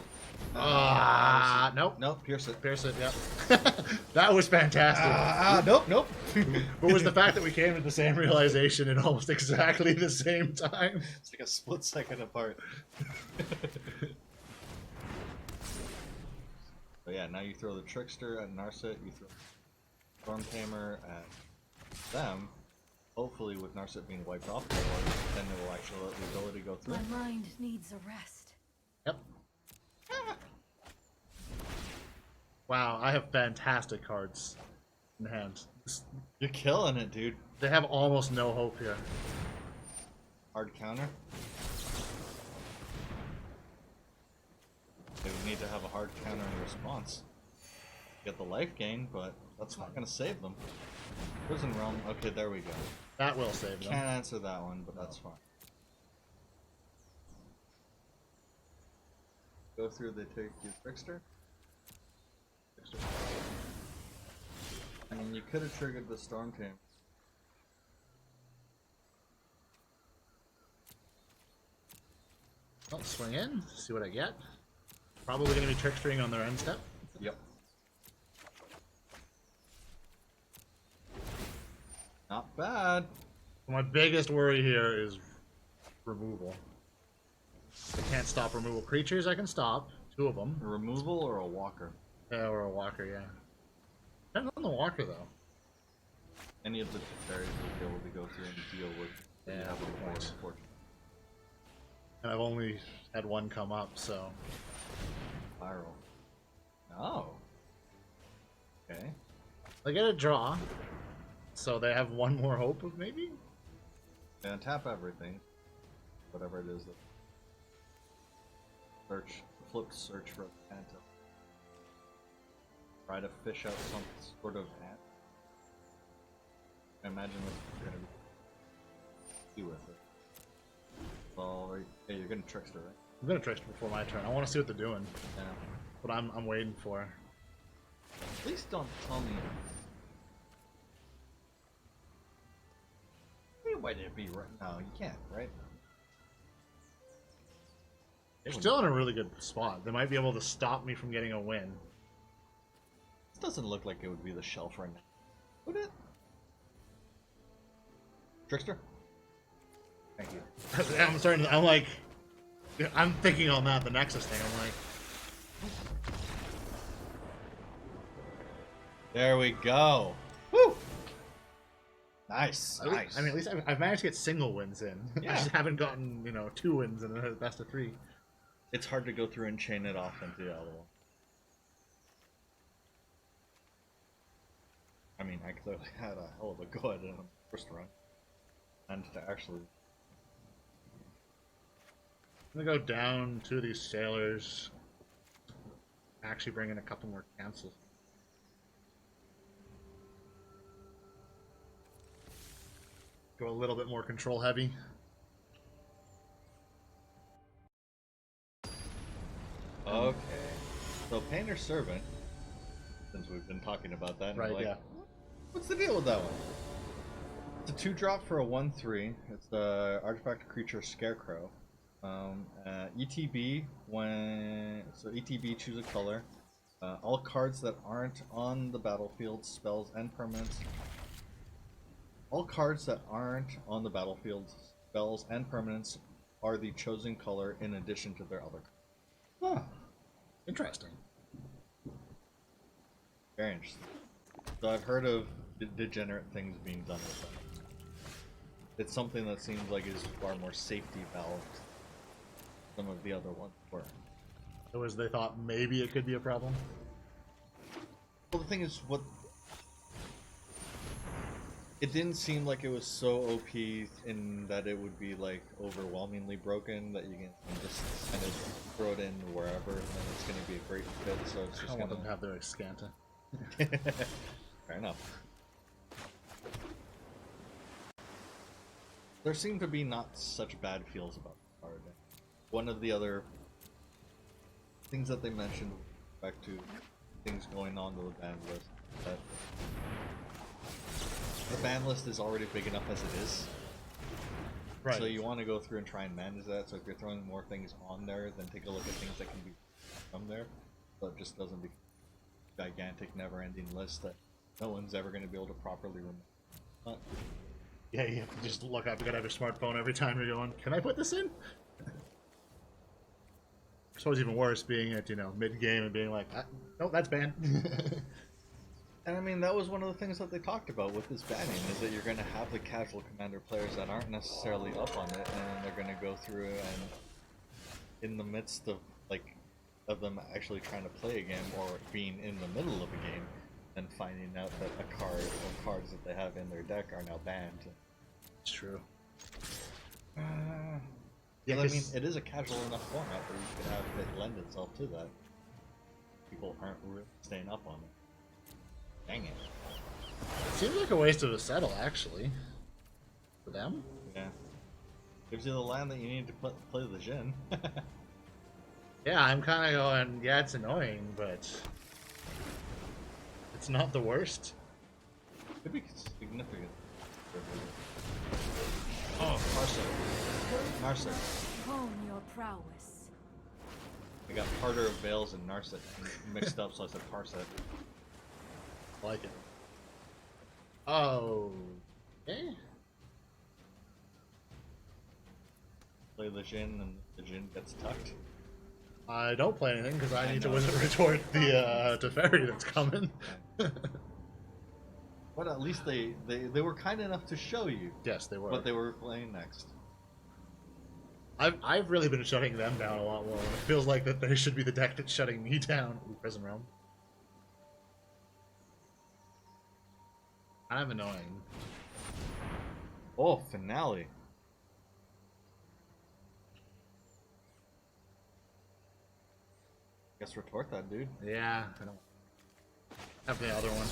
Nope. nope, pierce it. Pierce it, yep. That was fantastic. Nope. But was the fact that we came to the same realization at almost exactly the same time. It's like a split second apart. But yeah, now you throw the Trickster at Narset, you throw Storm Tamer at them. Hopefully, with Narset being wiped off the board, then it will actually let the ability go through. My mind needs a rest. Yep. Wow, I have fantastic cards in hand. You're killing it, dude. They have almost no hope here. Hard counter. They would need to have a hard counter in response. Get the life gain, but that's not going to save them. Prison Realm. Okay, there we go. That will save them. Can't answer that one, but that's fine. Go through, they take your Trickster. I mean, you could have triggered the Storm Tamer. I'll swing in, see what I get. Probably going to be trickstering on their end step. Yep. Not bad. My biggest worry here is removal. I can't stop removal creatures. I can stop 2 of them. A removal or a walker? Yeah, or a walker. Yeah. Depends on the walker though. Any of the fairies will be able to go through and deal with. Yeah, have good a point. unfortunate. And I've only had one come up, so. Spiral. Oh. Okay. They get a draw, so they have one more hope of maybe. And tap everything. Whatever it is that. Search. Flip search for a phantom. Try to fish out some sort of ant. I imagine what you're gonna do with it. Well, hey, you're gonna Trickster, right? I'm gonna trickster before my turn. I want to see what they're doing. Yeah. What I'm waiting for. Please don't tell me. Why did it be right? No, you can't, right? They're still in a really good spot. They might be able to stop me from getting a win. This doesn't look like it would be the shelf right now. Would it? Trickster? Thank you. I'm starting to, I'm like, I'm thinking on that, the Nexus thing. I'm like, There we go. Woo! Nice, nice. I mean, at least I've managed to get single wins in. Yeah. I just haven't gotten, 2 wins in a best of 3. It's hard to go through and chain it off into the other one. I mean, I clearly had a hell of a go at it on the first run. And to actually... I'm gonna go down 2 of these sailors. Actually bring in a couple more cancels. Go a little bit more control heavy. Okay. So Painter Servant, since we've been talking about that, Right, like, yeah. what's the deal with that one? It's a 2-drop for a 1/3. It's the artifact creature Scarecrow. ETB ETB, choose a color. All cards that aren't on the battlefield, spells and permanents. All cards that aren't on the battlefield, spells and permanents are the chosen color in addition to their other. Huh. Interesting. Very interesting. So I've heard of degenerate things being done with that. it's something that seems like is far more safety valve than some of the other ones were. So as they thought maybe it could be a problem. Well, the thing is, it didn't seem like it was so OP in that it would be like overwhelmingly broken that you can just kind of throw it in wherever and it's going to be a great fit. So it's I just don't going want them to have their Excanta. Fair enough. There seem to be not such bad feels about the card. One of the other things that they mentioned back to things going on to the ban list, that the ban list is already big enough as it is. Right. So you want to go through and try and manage that. So if you're throwing more things on there, then take a look at things that can be from there. So it just doesn't become a gigantic, never-ending list that no one's ever going to be able to properly remember. Yeah, you have to just look up. You gotta have your smartphone every time you're going, can I put this in? It's always even worse being at, mid-game and being like, no, that's banned. And I mean, that was one of the things that they talked about with this banning, is that you're going to have the casual commander players that aren't necessarily up on it, and they're going to go through and in the midst of, of them actually trying to play a game or being in the middle of a game and finding out that a card or cards that they have in their deck are now banned. It's true. Yeah, I mean, it is a casual enough format where you can have it lend itself to that. People aren't really staying up on it. Dang it. It seems like a waste of a settle, actually. For them? Yeah. Gives you the land that you need to play the Jin. Yeah, I'm kind of going, yeah, it's annoying, but it's not the worst. Could be significant. Oh, Narset. Hone your prowess. I got Harder of Veils and Narset mixed up, so I said Parset. I like it. Oh, okay. Play the Jin and the Jin gets tucked. I don't play anything because I need to know. win it retort the Teferi that's coming. But at least they were kind enough to show you Yes, they were. what they were playing next. I've really been shutting them down a lot more. It feels like that they should be the deck that's shutting me down. Ooh, Prison Realm. Kind of annoying. Oh, finale. Guess retort that, dude. Yeah, I don't have the other one.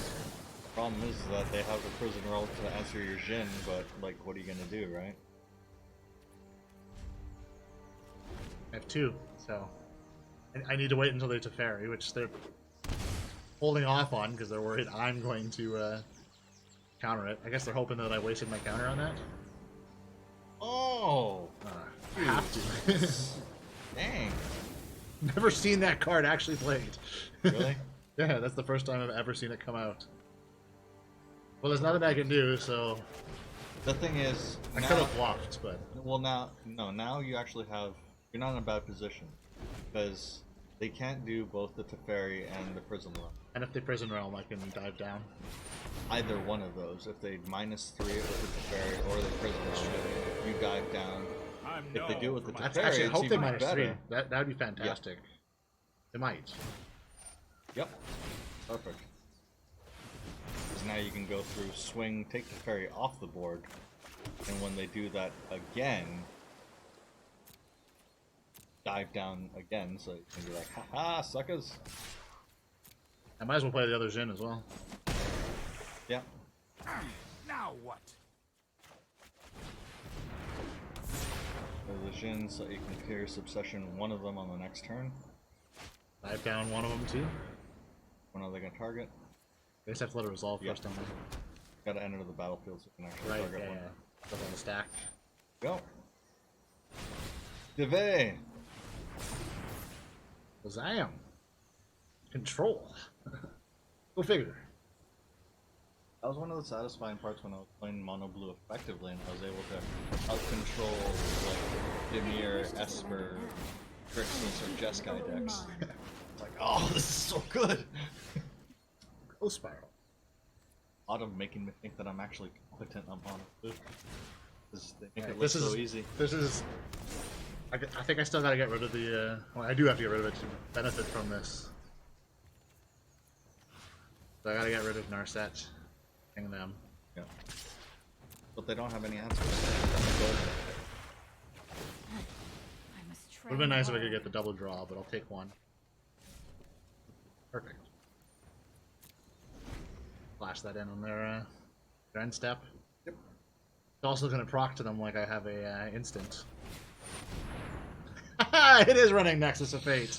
Problem is that they have the prison roll to answer your Jin, but what are you gonna do, right? I have two, so I need to wait until they Teferi, which they're holding off on because they're worried I'm going to counter it. I guess they're hoping that I wasted my counter on that. Oh! Have to. Dang. Never seen that card actually played. Really? Yeah, that's the first time I've ever seen it come out. Well, there's nothing I can do, so The thing is, I now, could have bluffed, but well now you actually have, you're not in a bad position, because they can't do both the Teferi and the Prison Realm. and if they Prison Realm, I can dive down. Either one of those, if they -3 it with the Teferi or the Prison Realm, you dive down. If they do it with the Teferi, Actually, I it's hope they even -3. better. That would be fantastic. They might. Yep. Perfect. Because now you can go through, swing, take the ferry off the board, and when they do that again, dive down again, so you can be like, haha, suckers! I might as well play the other Jin as well. Yeah. Now what? So the Jin, so you can clear Subsession one of them on the next turn. Dive down one of them too. When are they going to target? They just have to let it resolve Yep. first, don't they? Gotta enter the battlefield so you can actually Right, target yeah, one. yeah. Stuff on the stack. Go! Deve! Zam! Control. Go figure. That was one of the satisfying parts when I was playing Mono Blue effectively, and I was able to out-control, Dimir, Esper, Grixis, or Jeskai decks. It's like, oh, this is so good! Ghost Spiral. Autumn making me think that I'm actually competent on Mono Blue. They make it look This so is easy. This is. I think I still gotta get rid of the. Well, I do have to get rid of it to benefit from this. So I gotta get rid of Narset. Hang them. Yeah. But they don't have any answers. I must try. Would have been nice if I could get the double draw, but I'll take one. Perfect. Flash that in on their end step. Yep. It's also going to proc to them like I have a instant. It is running Nexus of Fate.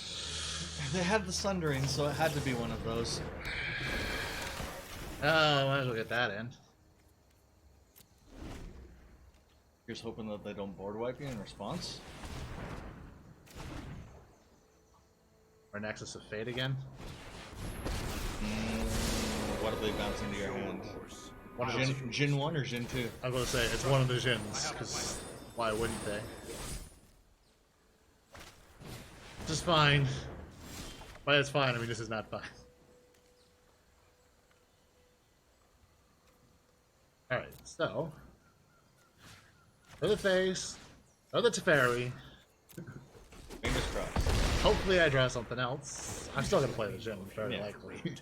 They had the Sundering, so it had to be one of those. Oh, might as well get that in. Here's hoping that they don't board wipe you in response. Or Nexus of Fate again. What are they bouncing to your hand? One of those. Jin 1 or Jin 2? I'm going to say it's one of the Jins, because why wouldn't they? Which is fine. But it's fine, I mean, this is not fine. Alright, so. For the face, for the Teferi. Fingers crossed. Hopefully I draw something else. I'm still going to play the Jin, very Yeah. likely.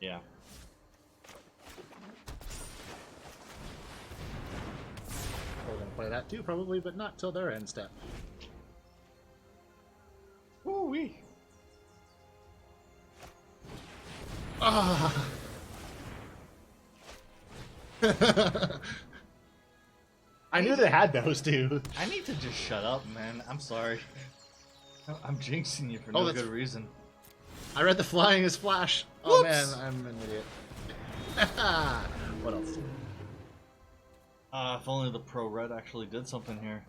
Yeah. We're going to play that too, probably, but not till their end step. Woo-wee. Ah! I knew they had those too. I need to just shut up, man. I'm sorry. I'm jinxing you for Oh, no that's- good reason. I read the flying is flash. Oh Whoops. man, I'm an idiot. What else? If only the pro red actually did something here.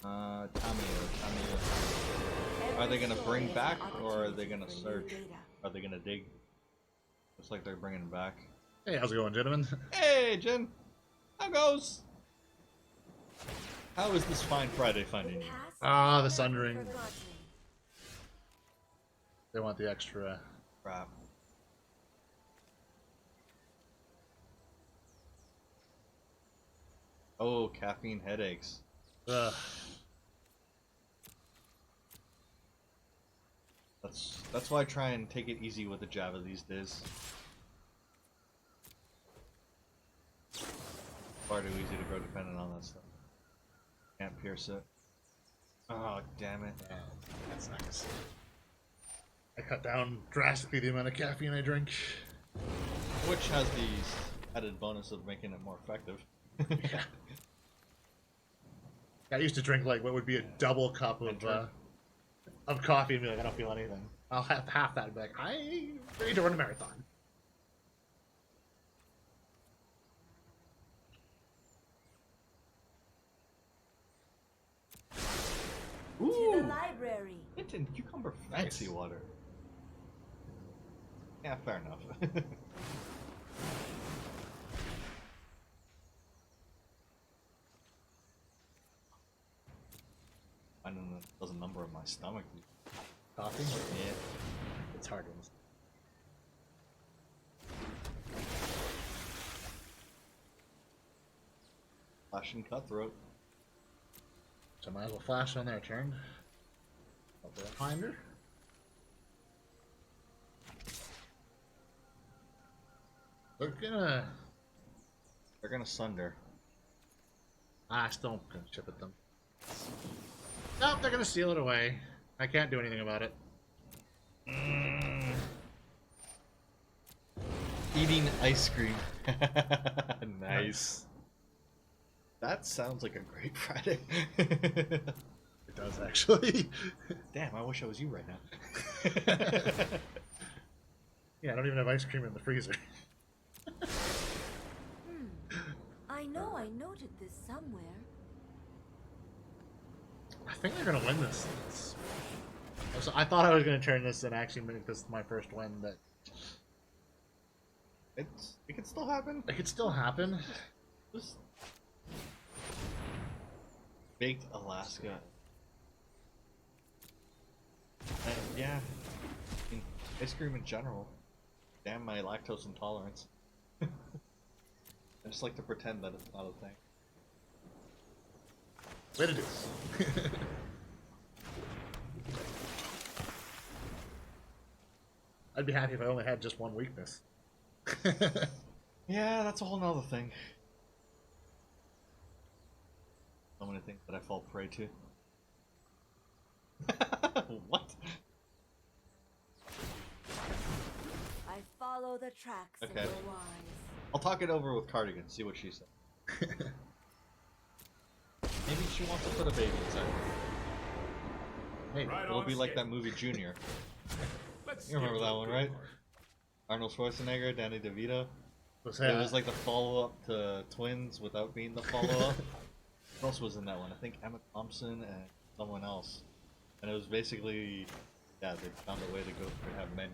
Tamio. Are they gonna bring back, or are they gonna search? Are they gonna dig? Looks like they're bringing back. Hey, how's it going, gentlemen? Hey, Jin! How goes? How is this fine Friday finding you? Ah, the Sundering. They want the extra. Crap. Oh, caffeine headaches. Ugh. That's why I try and take it easy with the Java these days. Far too easy to grow dependent on that stuff. Can't pierce it. Oh, damn it. Oh, that's nice. I cut down drastically the amount of caffeine I drink. Which has the added bonus of making it more effective. Yeah. I used to drink like what would be a double cup of coffee and be like, I don't feel anything. I'll have half that and be like, I'm ready to run a marathon. To the library. Hinton, cucumber Nice. fancy water. Yeah, fair enough. I don't know, it does a number in my stomach. Coffee? Yeah. It's hard ones. Flash and cutthroat. So I might as well flash on their turn. I'll do a finder. They're They're gonna sunder. I still gonna chip at them. Nope, they're gonna steal it away. I can't do anything about it. Eating ice cream. Nice. That sounds like a great Friday. It does actually. Damn, I wish I was you right now. Yeah, I don't even have ice cream in the freezer. I know I noted this somewhere. I think they're gonna win this. So I thought I was gonna turn this and actually make this my first win, but It could still happen. it could still happen. Just baked Alaska. And yeah, I mean, ice cream in general. Damn my lactose intolerance. I just like to pretend that it's not a thing. Way to do it. I'd be happy if I only had just one weakness. Yeah, that's a whole nother thing. So many things that I fall prey to. What? I follow the tracks Okay. of your wise. I'll talk it over with Cardigan, see what she said. Maybe she wants to put a baby inside. Hey, Right it'll on be like that schedule. movie Junior. Let's You remember skip that to one, the right? good part. Arnold Schwarzenegger, Danny DeVito. What's It that? was like the follow-up to Twins without being the follow-up. What else was in that one? I think Emma Thompson and someone else. And it was basically, yeah, they found a way to go to have men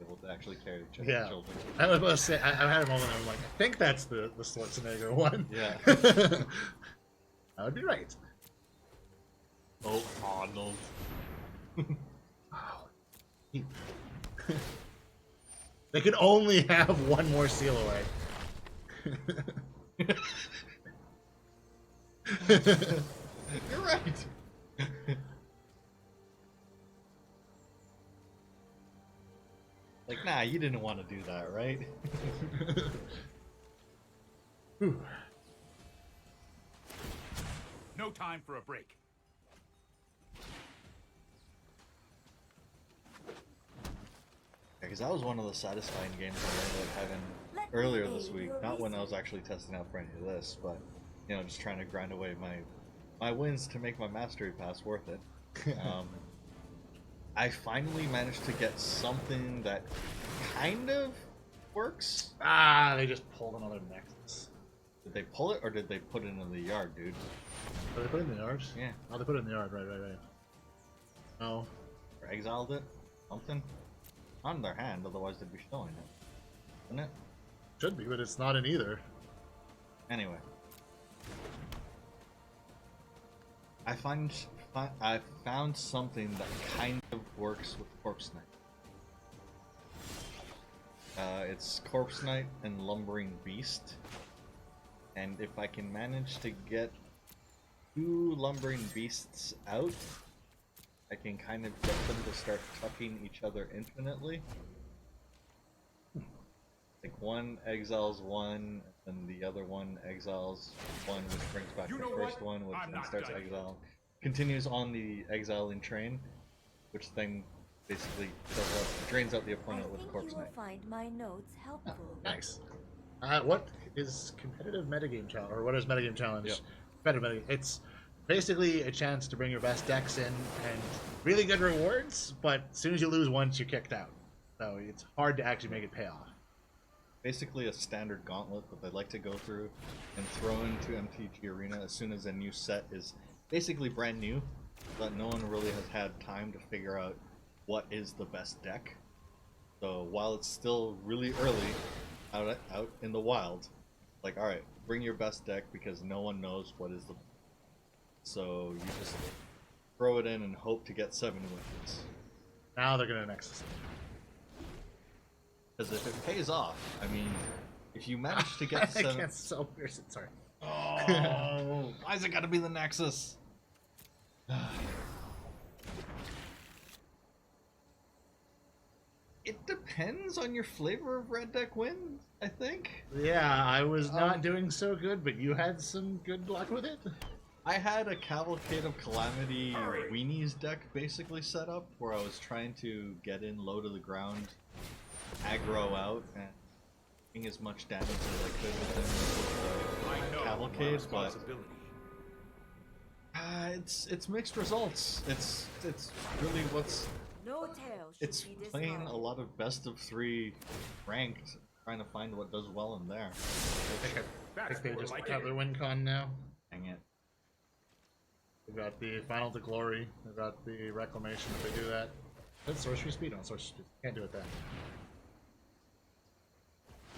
able to actually carry Yeah. children. I was about to say, I had a moment where I'm like, I think that's the Schwarzenegger one. Yeah. I would be right. Oh, Arnold. They could only have one more seal away. You're right. Like, nah, you didn't want to do that, right? No time for a break. Because that was one of the satisfying games I ended up having Let me earlier this aid week. your Not when I was research. actually testing out for any of this, but you know, just trying to grind away my wins to make my mastery pass worth it. I finally managed to get something that kind of works. Ah, they just pulled another Nexus. Did they pull it or did they put it in the yard, dude? Oh, they put it in the yard? Yeah. Oh, they put it in the yard, right. No. Or exiled it? Something? On their hand, otherwise they'd be showing it. Wouldn't it? Should be, but it's not in either. Anyway. I found something that kind of works with Corpse Knight. It's Corpse Knight and Lumbering Beast. And if I can manage to get 2 Lumbering Beasts out, I can kind of get them to start tucking each other infinitely. Like one exiles one, and the other one exiles one, which brings back You the know first what? one, which I'm then not starts done. exile. Continues on the exiling train, which then basically drains out the I opponent with think Corpse you will Knight. find my notes helpful. Nice. What is competitive metagame challenge, or what is metagame challenge? Yep. Competitive metagame. It's basically a chance to bring your best decks in and really good rewards, but as soon as you lose once, you're kicked out. So it's hard to actually make it pay off. Basically a standard gauntlet that they like to go through and throw into MTG Arena as soon as a new set is basically brand new, but no one really has had time to figure out what is the best deck. So while it's still really early out in the wild, like, alright, bring your best deck because no one knows what is the best. So you just throw it in and hope to get 7 wins. Now they're gonna Nexus. Because if it pays off, I mean, if you manage to get I 7... can't so pierce it. Sorry. Oh, why's it gotta be the Nexus? It depends on your flavor of red deck wins, I think. Yeah, I was not doing so good, but you had some good luck with it. I had a Cavalcade of Calamity Weenies deck basically set up, where I was trying to get in low to the ground, aggro out, and doing as much damage as I could with I know the my Cavalcade, but responsibility. it's mixed results. It's really what's No tale should it's be playing a discarded. lot of best of 3 ranked, trying to find what does well in there. I That's think they more just like have it. their win con now. Dang it. They've got the Final to Glory. They've got the Reclamation if they do that. That's Sorcery Speed on Sorcery Speed. Can't do it then.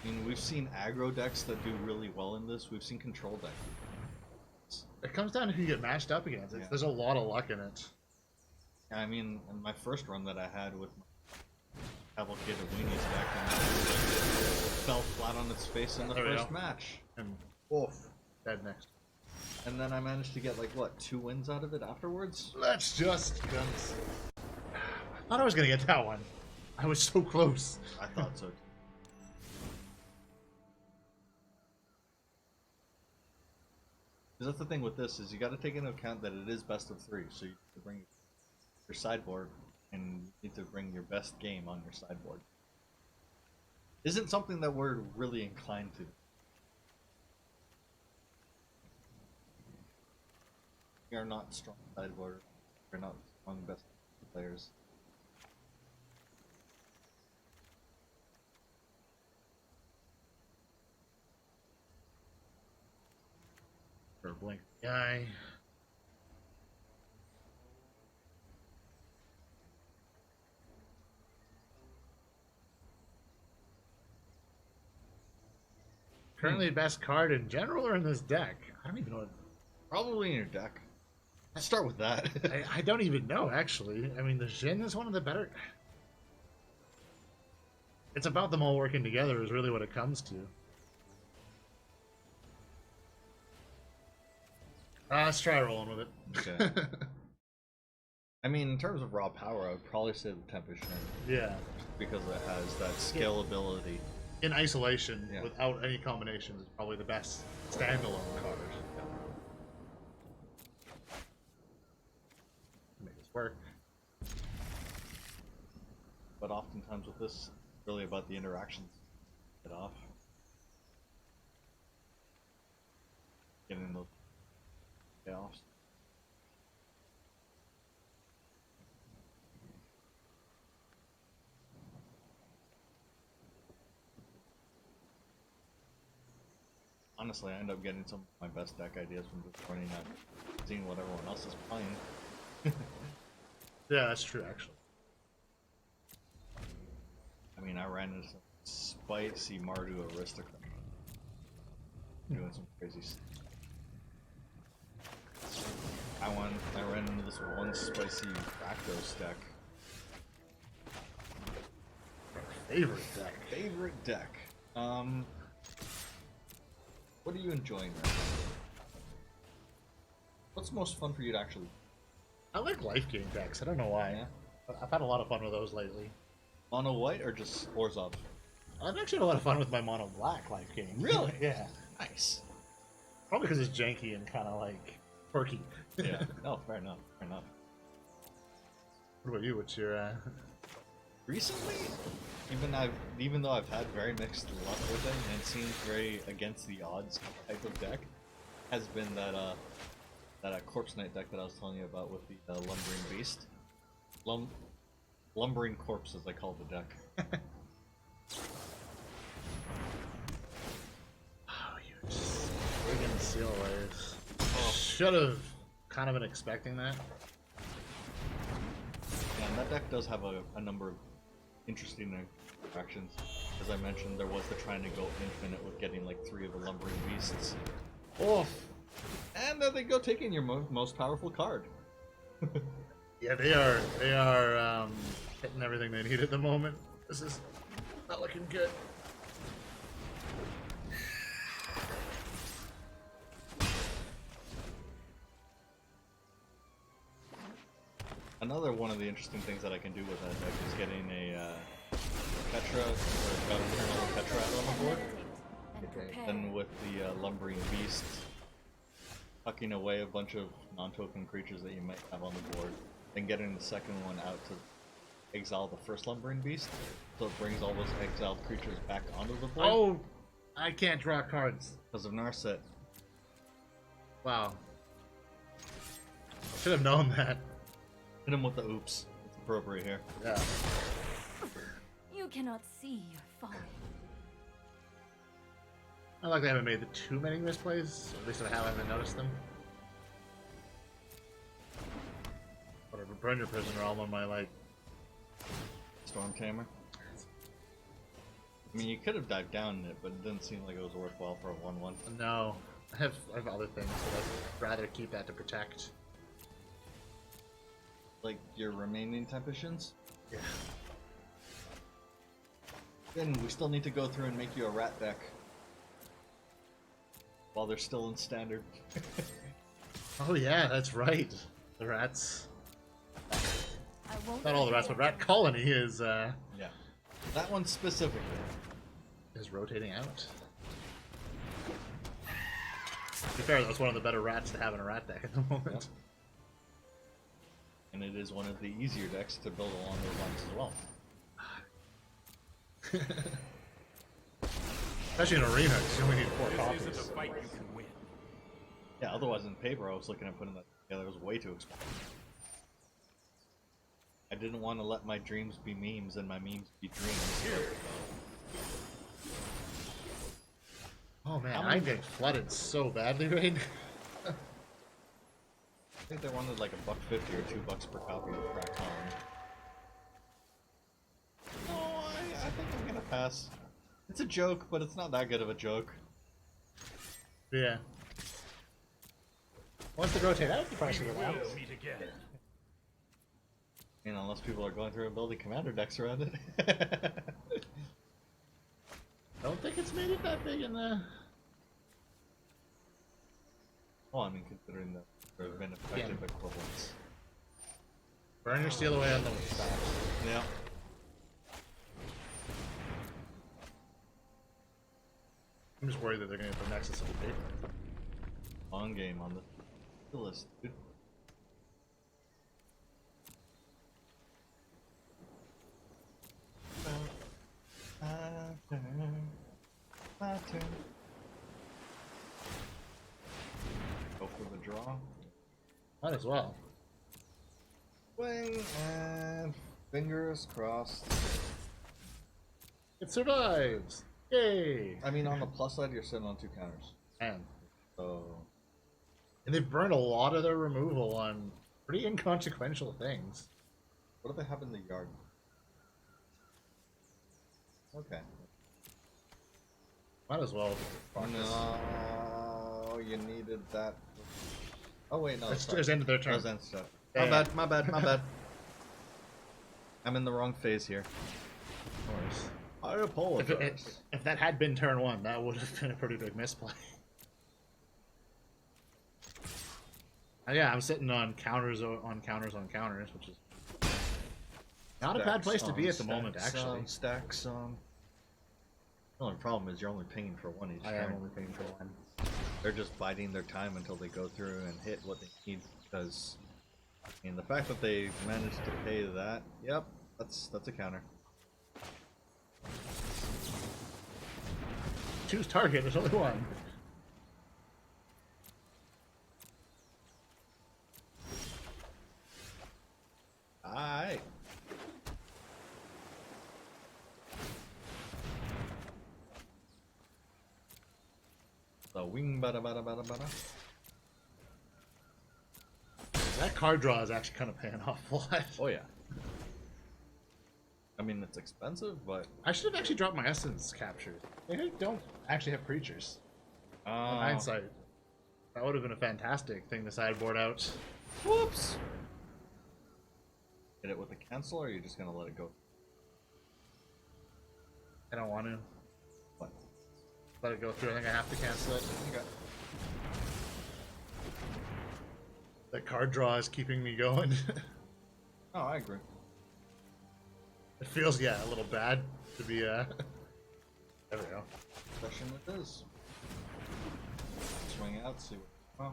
I mean, we've seen aggro decks that do really well in this. We've seen control decks. It comes down to who you get matched up against. Yeah. There's a lot of luck in it. I mean, in my first run that I had with Cavalcade of Weenies deck and that fell flat on its face in the There we first go. match. And wolf dead next. And then I managed to get like what, 2 wins out of it afterwards? Let's just guns. I thought I was gonna get that one. I was so close. I thought so too. Because that's the thing with this is you got to take into account that it is best of 3, so you have to bring your sideboard and you need to bring your best game on your sideboard. Isn't something that we're really inclined to. We are not strong sideboard. We're not strong best players. For a blink guy. Currently the best card in general or in this deck? I don't even know. Probably in your deck. Let's start with that. I don't even know, actually. I mean, the Jhin is one of the better... It's about them all working together is really what it comes to. Let's try rolling with it. Okay. I mean, in terms of raw power, I would probably say the Tempest Shin, Yeah. because it has that scalability. In isolation, Yeah. without any combinations, it's probably the best standalone card. Make this work. But oftentimes with this, it's really about the interactions. Get off. Getting those payoffs. Honestly, I end up getting some of my best deck ideas from just running out, seeing what everyone else is playing. Yeah, that's true, actually. I mean, I ran into some spicy Mardu Aristocrat. Doing some crazy stuff. I ran into this one spicy Rakdos deck. Favorite deck. Favorite deck. What are you enjoying right now? What's most fun for you to actually? I like life gain decks. I don't know why. Yeah. I've had a lot of fun with those lately. Mono white or just Orzhov? I've actually had a lot of fun with my mono black life gain. Really? Yeah. Nice. Probably because it's janky and kind of like quirky. Yeah. No, fair enough. Fair enough. What about you? What's your? Recently, even though I've had very mixed luck with it and it seems very against the odds type of deck, has been that Corpse Knight deck that I was telling you about with the Lumbering Beast. Lumbering Corpse, as I call the deck. Oh, you friggin' seal layers. Should have kind of been expecting that. Yeah, and that deck does have a number of interesting interactions. As I mentioned, there was the trying to go infinite with getting like 3 of the Lumbering Beasts. Oh. And then they go taking your most powerful card. Yeah, they are hitting everything they need at the moment. This is not looking good. Another one of the interesting things that I can do with that deck is getting a Petra or Gun Kernel Petra on the board. And prepare. Then with the Lumbering Beast, tucking away a bunch of non-token creatures that you might have on the board, then getting the second one out to exile the first Lumbering Beast, so it brings all those exiled creatures back onto the board. Oh, I can't draw cards. Because of Narset. Wow. Should have known that. Hit him with the oops. It's appropriate here. Yeah. You cannot see your folly. I like they haven't made too many misplays. At least I haven't noticed them. Whatever. Burn your prisoner. All on my like. Storm Tamer. I mean, you could have dived down in it, but it didn't seem like it was worthwhile for a 1/1. No, I have other things that I'd rather keep that to protect. Like your remaining Temptations? Yeah. Then we still need to go through and make you a rat deck. While they're still in standard. Oh yeah, that's right. The rats. I won't Not all the rats, but Rat Colony is Yeah. That one specifically. rotating out. To be fair, that's one of the better rats to have in a rat deck at the moment. Yep. And it is one of the easier decks to build along those lines as well. Especially in Arena, because you only need 4 This copies. isn't a fight you can win. Yeah, otherwise in paper I was looking at putting that together. It was way too expensive. I didn't want to let my dreams be memes and my memes be dreams. Oh man, I'm getting flooded so badly right now. I think they wanted like $1.50 or $2 per copy of Crack Colony. No, I think I'm gonna pass. It's a joke, but it's not that good of a joke. Yeah. Once they rotate out, the price will go down. We'll meet again. You know, unless people are going through and building commander decks around it. Don't think it's made it that big in the... Well, I mean, considering that there have been effective equivalents. Burn your steel away on the stocks. Yeah. I'm just worried that they're going to put Nexus on the paper. Long game on the list, dude. My turn. Go for the draw. Might as well. Swing and fingers crossed. It survives! Yay! I mean, on the plus side, you're sitting on 2 counters. Man. So, And they've burned a lot of their removal on pretty inconsequential things. what do they have in the yard? Okay. Might as well. No, you needed that. Oh wait, no. It's sorry. just ended their turn. That was end step. Yeah, My yeah. bad, my bad, my bad. I'm in the wrong phase here. Of course. I apologize. If that had been turn 1, that would have been a pretty big misplay. Yeah, I'm sitting on counters on counters on counters, which is not a bad place to be at the moment, actually. Stack some. The only problem is you're only paying for 1 each I turn. am only paying for 1. They're just biding their time until they go through and hit what they need, because I mean, the fact that they managed to pay that, yep, that's a counter. Choose target, there's only 1. Alright. So wing bada bada bada bada. That card draw is actually kind of paying off a lot. Oh yeah. I mean, it's expensive, but I should have actually dropped my essence capture. They don't actually have creatures. In hindsight, that would have been a fantastic thing to sideboard out. whoops. Hit it with a cancel, or are you just gonna let it go? I don't want to What? let it go through. I think I have to cancel it. Okay. That card draw is keeping me going. Oh, I agree. It feels, yeah, a little bad to be, There we go. Question it is. Swing out, see what. Oh.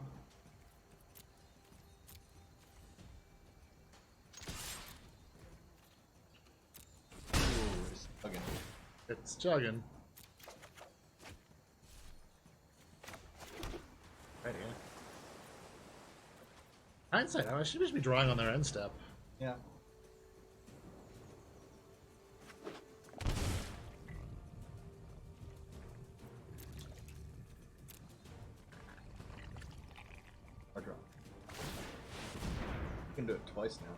Ooh, it's bugging. It's chugging. Right here. Hindsight, I should just be drawing on their end step. Yeah. Hard draw. You can do it twice now.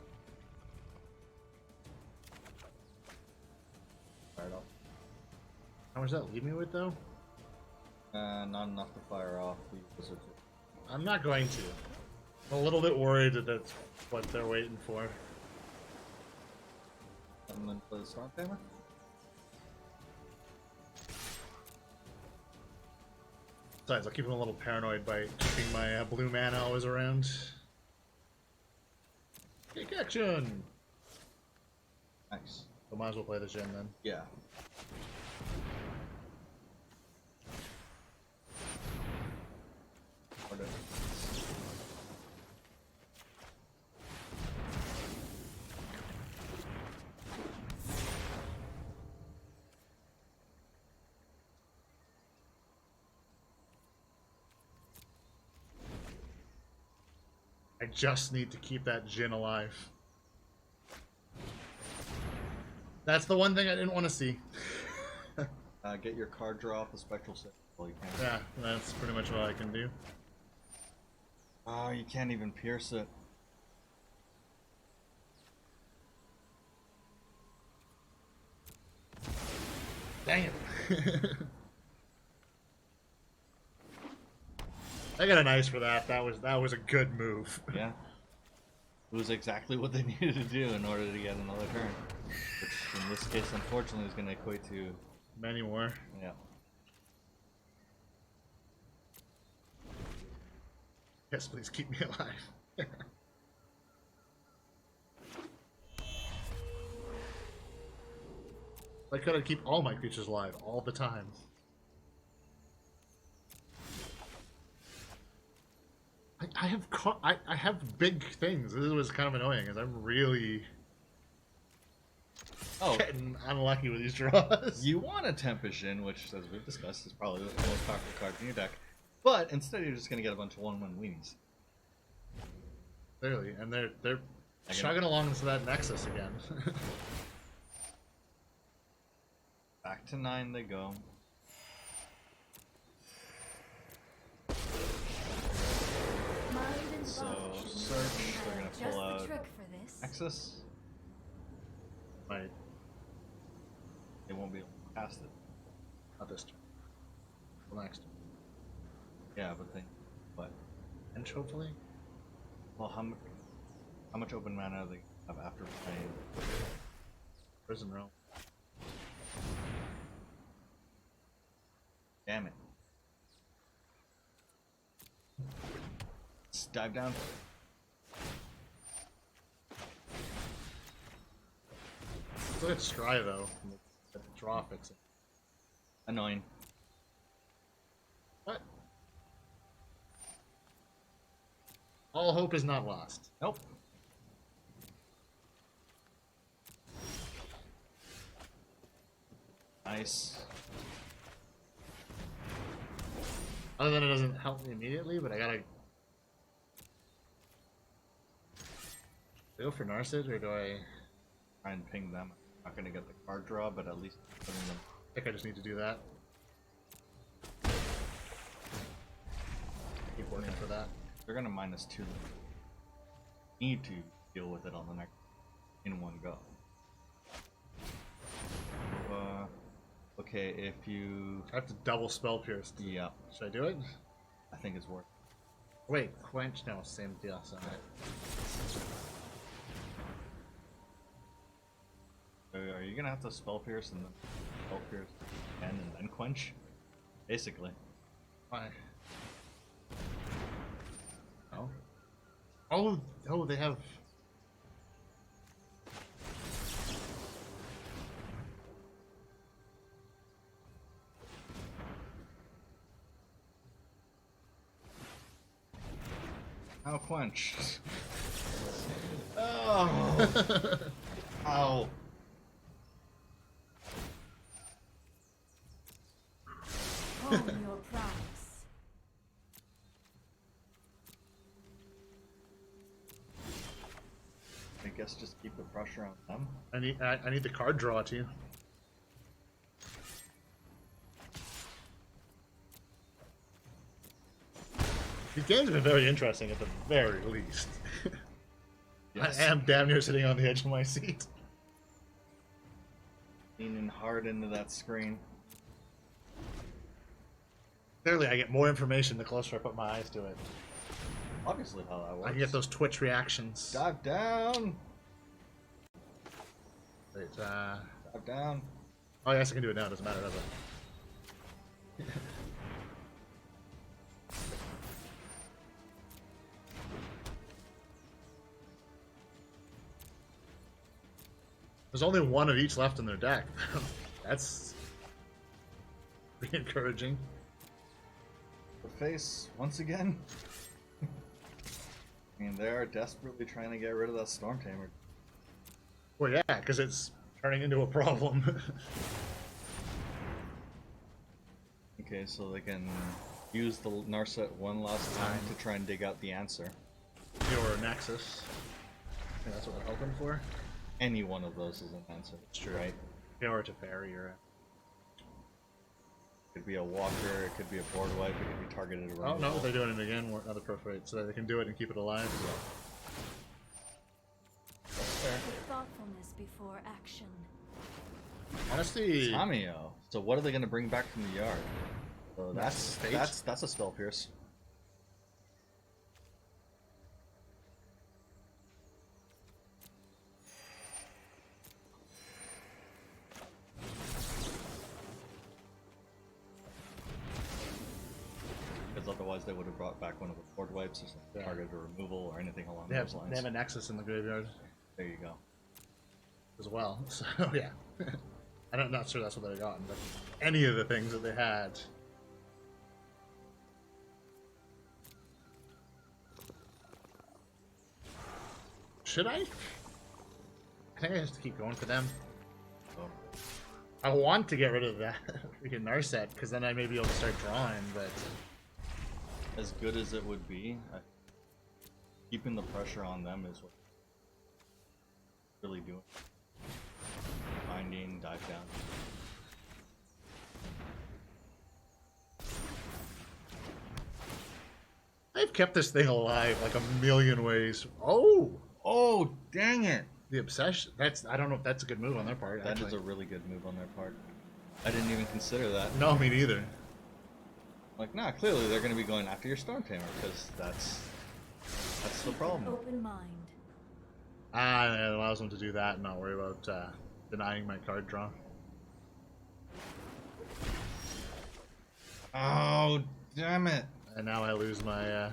Fire it off. How much does that leave me with, though? Not enough to fire off the wizard. I'm not going to. I'm a little bit worried that that's what they're waiting for. And then play the Storm Tamer? Besides, I'll keep him a little paranoid by keeping my blue mana always around. Take action! Nice. So might as well play the Jhin then. Yeah. I just need to keep that Jhin alive. That's the one thing I didn't want to see. Get your card draw off the spectral set. Well, you can't. Yeah, that's pretty much all I can do. Oh, you can't even pierce it. Dang it. I got an ice for that. That was a good move. Yeah. It was exactly what they needed to do in order to get another turn. Which in this case, unfortunately, is going to equate to... Many more. Yeah. Yes, please keep me alive. I could keep all my creatures alive all the time. I have big things. This was kind of annoying, because I'm really getting unlucky with these draws. You want a Tempest in, which, as we've discussed, is probably the most powerful card in your deck. But instead, you're just going to get a bunch of 1/1 weenies. Clearly, and they're chugging along into that Nexus again. Back to 9 they go. So, search, they're going to pull out Nexus. Right. They won't be able to cast it. Not this turn. Well, next. Yeah, but they... What? And hopefully? Well, how much open mana do they have after playing? Prison Realm. Damn it. Let's dive down. Look at Scry though. The draw fixing. Annoying. What? All hope is not lost. Nope. Nice. Other than it doesn't help me immediately, but I gotta go for Narcid, or do I Try and ping them. I'm not gonna get the card draw, but at least putting them. I think I just need to do that. Keep working for that. They're gonna -2. Need to deal with it on the next in one go. Okay, if you... I have to double spell pierce. Yeah, Should I do it? I think it's worth. Wait, quench? No, same deal. So Are you gonna have to spell pierce and then spell pierce and then quench? Basically. why? Oh. Oh, they have. How quench? Oh! Ow! Hone your prowess. I guess just keep the pressure on them. I need the card draw too. These games have been very interesting at the very least. Yes. I am damn near sitting on the edge of my seat. Leaning hard into that screen. Clearly, I get more information the closer I put my eyes to it. Obviously how that works. I can get those Twitch reactions. Dive down! Wait, Dive down. oh, yes, I can do it now. It doesn't matter, does it? There's only one of each left in their deck. That's pretty encouraging. The face once again. I mean, they are desperately trying to get rid of that Storm Tamer. Well, yeah, because it's turning into a problem. Okay, so they can use the Narset one last time to try and dig out the answer. Your Nexus. I think that's what they're hoping for. Any one of those is an answer. It's true. Right? Or to parry your... It could be a walker, it could be a board wipe, it could be targeted around. Oh no, they're doing it again. Another perforate, so that they can do it and keep it alive. Thoughtfulness before action. Honestly, Tamio. So what are they going to bring back from the yard? So that's a spell pierce. Because otherwise they would have brought back one of the board wipes or some target or removal or anything along those lines. They have a Nexus in the graveyard There you go. as well. So yeah, I'm not sure that's what they've gotten, but any of the things that they had. Should I? I think I have to keep going for them. So, I want to get rid of that freaking Narset, because then I may be able to start drawing, but... as good as it would be, keeping the pressure on them is what really doing. Binding, dive down. I've kept this thing alive like a million ways. Oh! Oh, dang it! The Obsession. I don't know if that's a good move on their part. That is a really good move on their part. I didn't even consider that. No, me neither. Like, nah, clearly they're going to be going after your Storm Tamer, because that's the problem. Open mind. It allows them to do that and not worry about denying my card draw. Oh, damn it! And now I lose my...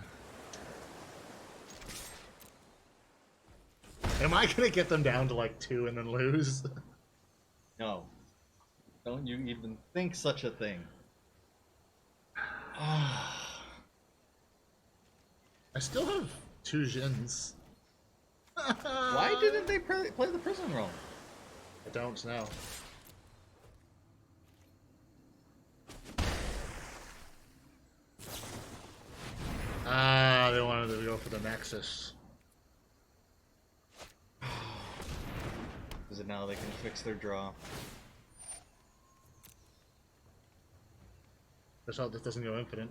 Am I going to get them down to like 2 and then lose? No. Don't you even think such a thing. I still have 2 Jins. Why didn't they play the prison role? I don't know. They wanted to go for the Nexus. Is it now they can fix their draw? Let's hope this doesn't go infinite.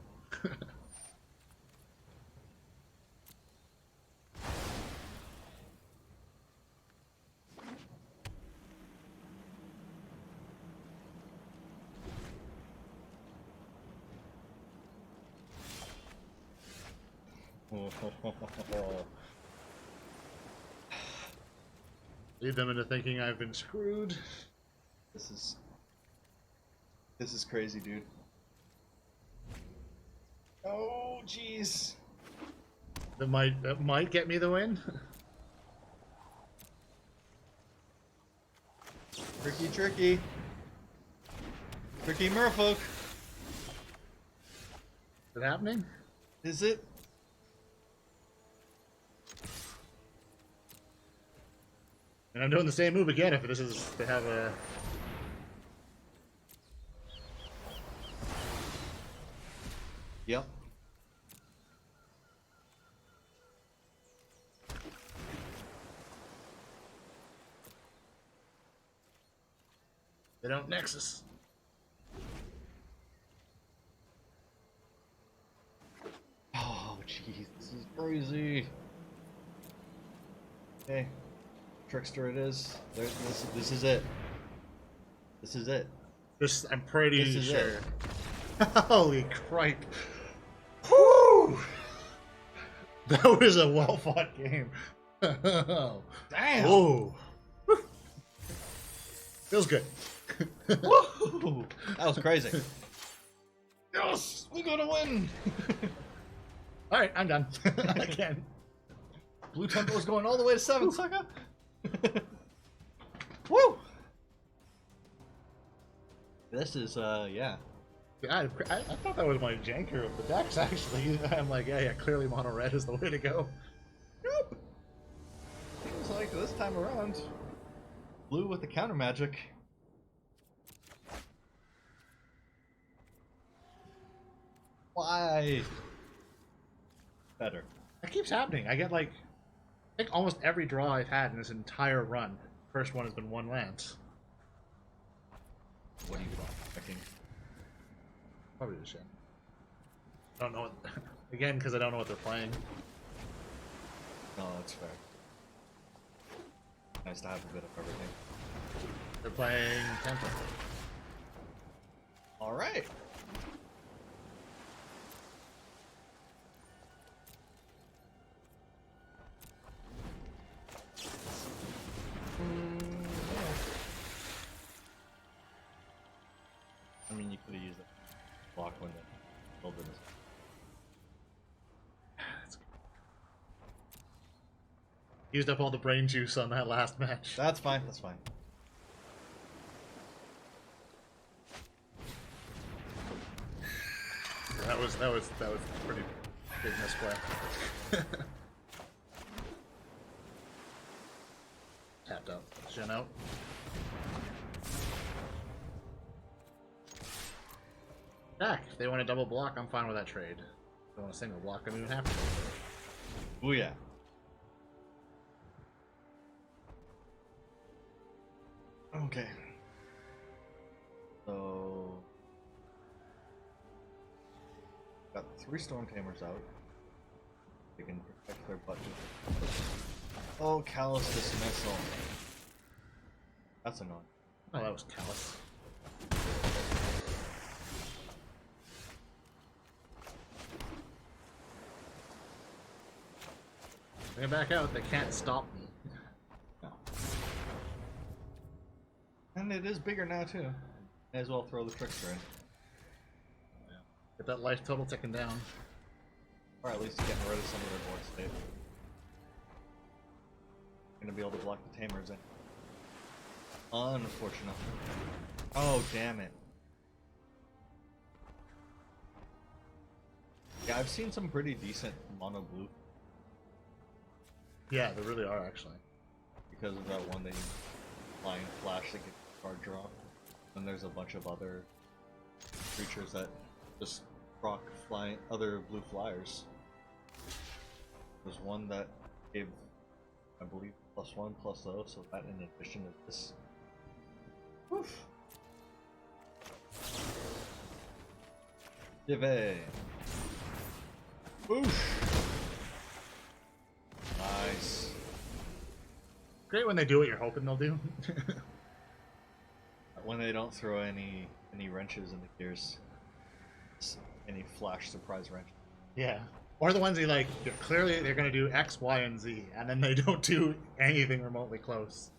Lead them into thinking I've been screwed. This is crazy, dude. Oh, jeez. That might get me the win. Tricky. Tricky merfolk. Is it happening? Is it? And I'm doing the same move again if this is to have a... Yep. They don't Nexus. Oh, jeez, this is crazy. Okay, Trickster it is. This is it. This is it. I'm pretty This is sure. Holy cripe. Whew! That was a well-fought game. Damn! Whoa. Feels good. Woo! That was crazy. Yes! We gotta win! Alright, I'm done. Again. Blue Tempo is going all the way to 7, sucker! Woo! This is, yeah. I thought that was my janker of the decks, actually. I'm like, yeah, clearly mono red is the way to go. Nope. Seems like this time around, blue with the counter magic. Why? Better. That keeps happening. I get like, I think almost every draw I've had in this entire run, first one has been one lance. What are you expecting? Probably the shit. I don't know what, again, because I don't know what they're playing. No, that's fair. Nice to have a bit of everything. They're playing Tempo. Alright. I mean, you could have used it. Block window. Build it. Used up all the brain juice on that last match. That's fine, that's fine. That was a pretty big misplay. Tapped out. Shin out. Back. If they want a double block, I'm fine with that trade. If they want a single block, I'm even happy. Oh yeah. Okay. So got 3 Storm Tamers out. They can protect their budget. Oh, Callous Dismissal. That's annoying. Oh, that was Callous. Bring it back out. They can't stop me. No. And it is bigger now too. May as well throw the Trickster in. Get that life total ticking down. Or at least getting rid of some of their board state. Gonna be able to block the Tamers in. Unfortunate. Oh, damn it. Yeah, I've seen some pretty decent mono blue. Yeah, they really are actually. Because of that one that you flying flash that gets card draw. And there's a bunch of other creatures that just proc flying other blue flyers. There's one that gave, I believe, +1/+0, so that in addition to this. Woof. Dive. Woof. Nice. Great when they do what you're hoping they'll do. When they don't throw any wrenches in the gears. Any flash surprise wrench. Yeah. Or the ones you like, clearly they're going to do X, Y, and Z, and then they don't do anything remotely close.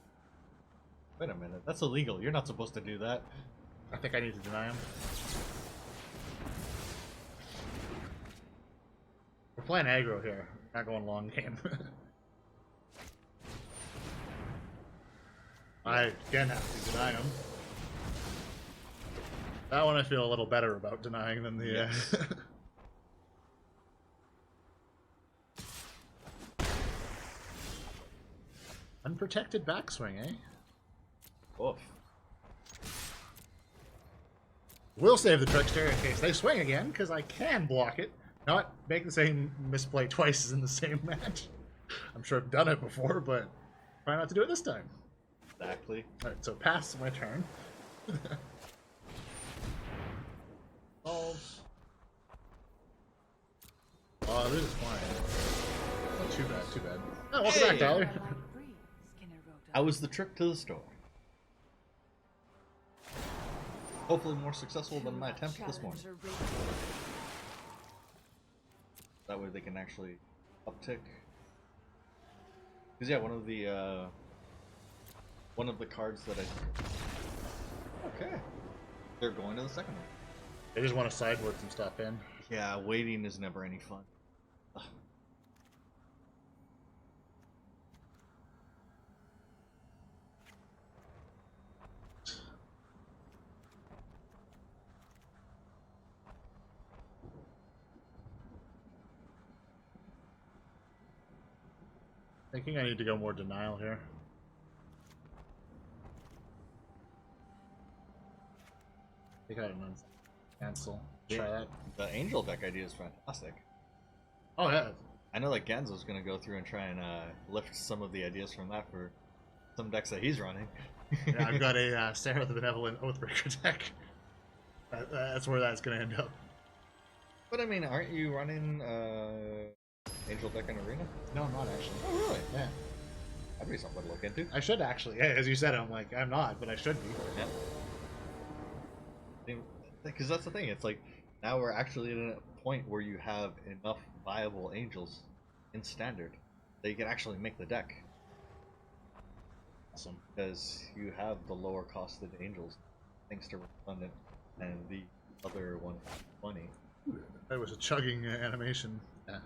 Wait a minute, that's illegal. You're not supposed to do that. I think I need to deny them. We're playing aggro here. We're not going long game. I again have to deny them. That one I feel a little better about denying than the... Yes. Unprotected backswing, eh? Oof. We'll save the Trickster in case they swing again, because I can block it. Not make the same misplay twice as in the same match. I'm sure I've done it before, but try not to do it this time. Exactly. Alright, so pass my turn. Oh, this is fine. Not too bad, too bad. Oh, welcome back, Tyler. How was the trip to the store? Hopefully more successful than my attempt this morning. That way they can actually uptick. Because yeah, one of the cards that I... Okay. They're going to the second one. They just want to sideboard some stuff in. Yeah, waiting is never any fun. Ugh. Thinking I need to go more denial here. I think I don't know. Cancel. Try that. The angel deck idea is fantastic. Oh yeah. I know that Ganzo's gonna go through and try and lift some of the ideas from that for some decks that he's running. Yeah, I've got a Sarah the Benevolent Oathbreaker deck. That's where that's gonna end up. But I mean, aren't you running angel deck in Arena? No, I'm not actually. Oh really? Yeah. That'd be something to look into. I should actually. Yeah, as you said, I'm like, I'm not, but I should be. Yeah. Because that's the thing. It's like now we're actually at a point where you have enough viable angels in standard that you can actually make the deck. Awesome. Because you have the lower costed angels thanks to Redundant and the other 120. That was a chugging animation. Yeah.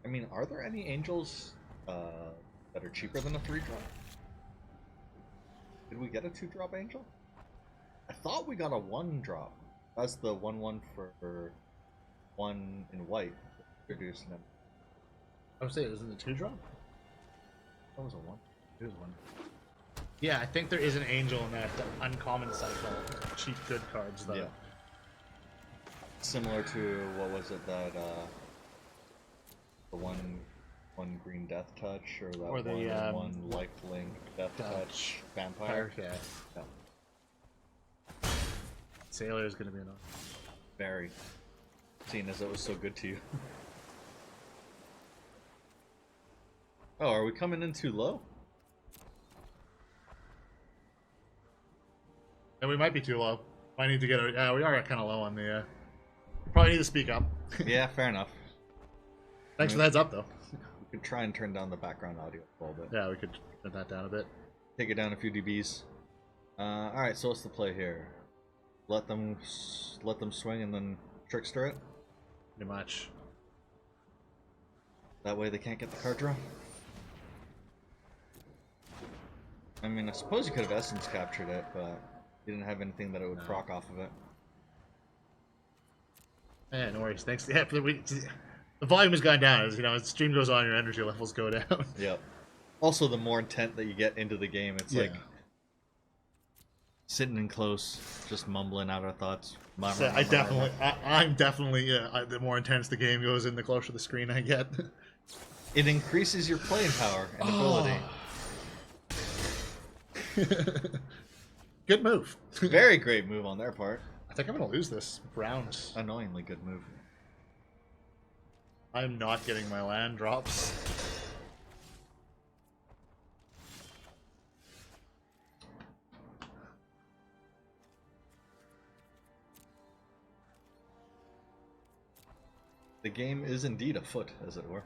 I mean, are there any angels that are cheaper than a 3-drop? Did we get a 2-drop angel? I thought we got a 1-drop. That's the 1/1 for 1 in white. Introduced them. I would say it isn't a 2-drop? That was a 1. It was 1. Yeah, I think there is an angel in that uncommon cycle. Cheap good cards, though. Yeah. Similar to, what was it, that, the one green death touch, or that or the, one lifelink death touch vampire? Yeah. Yeah. Sailor is going to be annoying. Very. Seeing as it was so good to you. Oh, are we coming in too low? And we might be too low. I need to get a... Yeah, we are kind of low on the... We probably need to speak up. Yeah, fair enough. Thanks for the heads up, though. We could try and turn down the background audio a little bit. Yeah, we could turn that down a bit. Take it down a few dBs. Alright, so what's the play here? Let them swing and then trickster it? Pretty much. That way they can't get the card draw? I mean, I suppose you could have essence captured it, but you didn't have anything that it would proc off of it. Yeah, no worries. Thanks. Yeah, the volume has gone down. As you know, as the stream goes on, your energy levels go down. Yep. Also, the more intent that you get into the game, it's like sitting in close, just mumbling out our thoughts. So I'm definitely, the more intense the game goes in, the closer the screen I get. It increases your playing power and ability. Good move. Very great move on their part. I think I'm going to lose this round. Annoyingly good move. I'm not getting my land drops. The game is indeed afoot, as it were.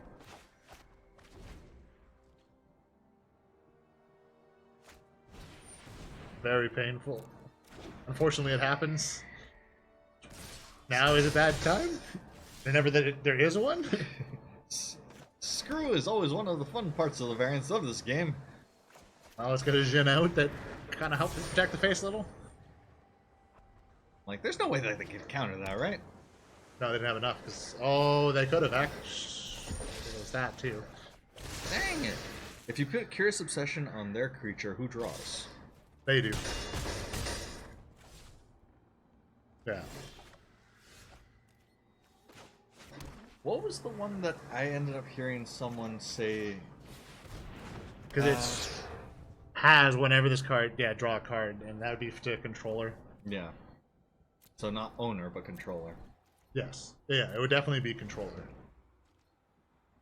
Very painful. Unfortunately, it happens. Now is a bad time? Whenever there is one? Screw is always one of the fun parts of the variants of this game. Well, let's get a Jin out that kind of helps protect the face a little. Like, there's no way that they could counter that, right? No, they didn't have enough. Oh, they could have actually. It was that, too. Dang it! If you put Curious Obsession on their creature, who draws? They do. Yeah. What was the one that I ended up hearing someone say? Because it has whenever this card, draw a card, and that would be to controller. Yeah. So not owner, but controller. Yes. Yeah, it would definitely be controller.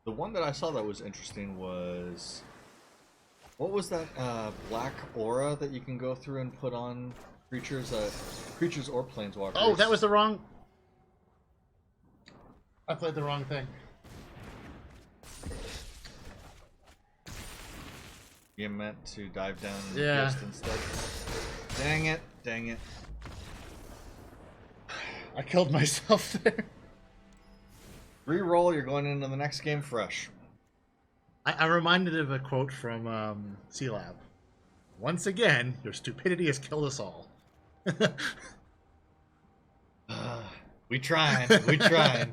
The one that I saw that was interesting was... What was that black aura that you can go through and put on creatures or planeswalkers? Oh, that was the wrong... I played the wrong thing. You meant to dive down Yeah. Ghost instead. Dang it, dang it. I killed myself there. Reroll, you're going into the next game fresh. I'm reminded of a quote from C-Lab. Once again, your stupidity has killed us all. We tried, we tried.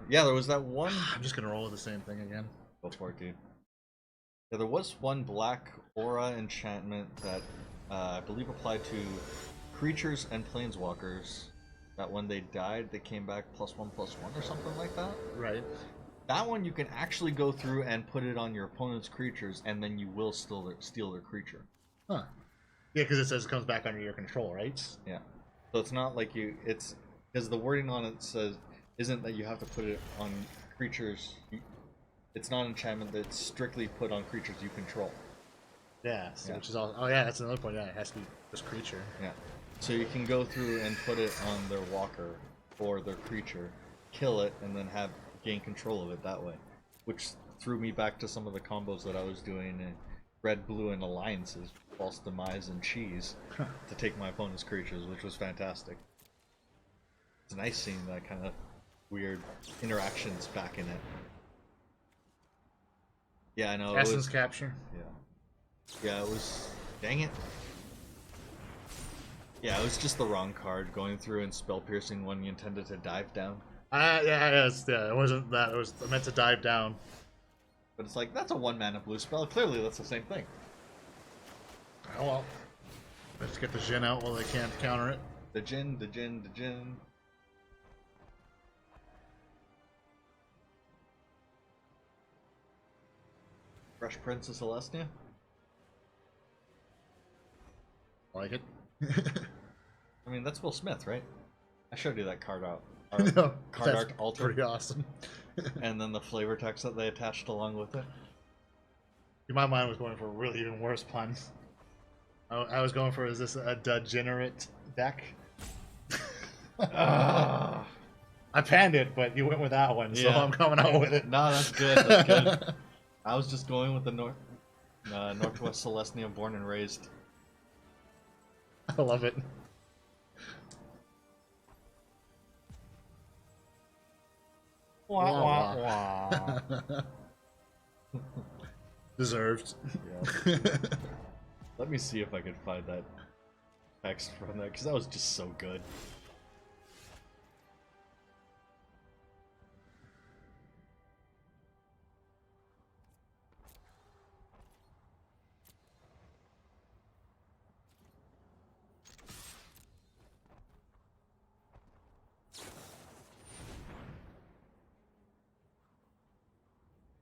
Yeah, there was that one. I'm just gonna roll with the same thing again. Go for it, dude. Yeah, there was one black aura enchantment that I believe applied to creatures and planeswalkers. That when they died, they came back +1/+1 or something like that. Right. That one you can actually go through and put it on your opponent's creatures, and then you will steal their creature. Huh. Yeah, because it says it comes back under your control, right? Yeah. So it's not like it's because the wording on it says isn't that you have to put it on creatures. It's not an enchantment that's strictly put on creatures you control. Yeah. So which is all. Oh yeah, that's another point. Yeah, it has to be this creature. Yeah. So you can go through and put it on their walker or their creature, kill it, and then gain control of it that way, which threw me back to some of the combos that I was doing in red, blue, and alliances, false demise and cheese, to take my opponent's creatures, which was fantastic. It's nice seeing that kind of weird interactions back in it. Yeah, I know. Essence capture. Yeah, it was. Dang it. Yeah, it was just the wrong card going through and spell piercing when you intended to dive down. Yeah, it wasn't that. It was meant to dive down. But it's like, that's a 1-mana blue spell. Clearly, that's the same thing. Oh well. Let's get the Jin out while they can't counter it. The Jin, the Jin, the Jin. Fresh Prince of Celestia? Like it. I mean, that's Will Smith, right? I showed you that card out. No, Card that's art alter. pretty awesome. And then the flavor text that they attached along with it. My mind was going for a really even worse pun. I was going for, is this a degenerate deck? I panned it, but you went with that one, so I'm coming out with it. No, that's good. That's good. I was just going with the Northwest Celestia, born and raised. I love it. Wah, wah, wah. Deserved. Yeah. Let me see if I can find that text from that, because that was just so good.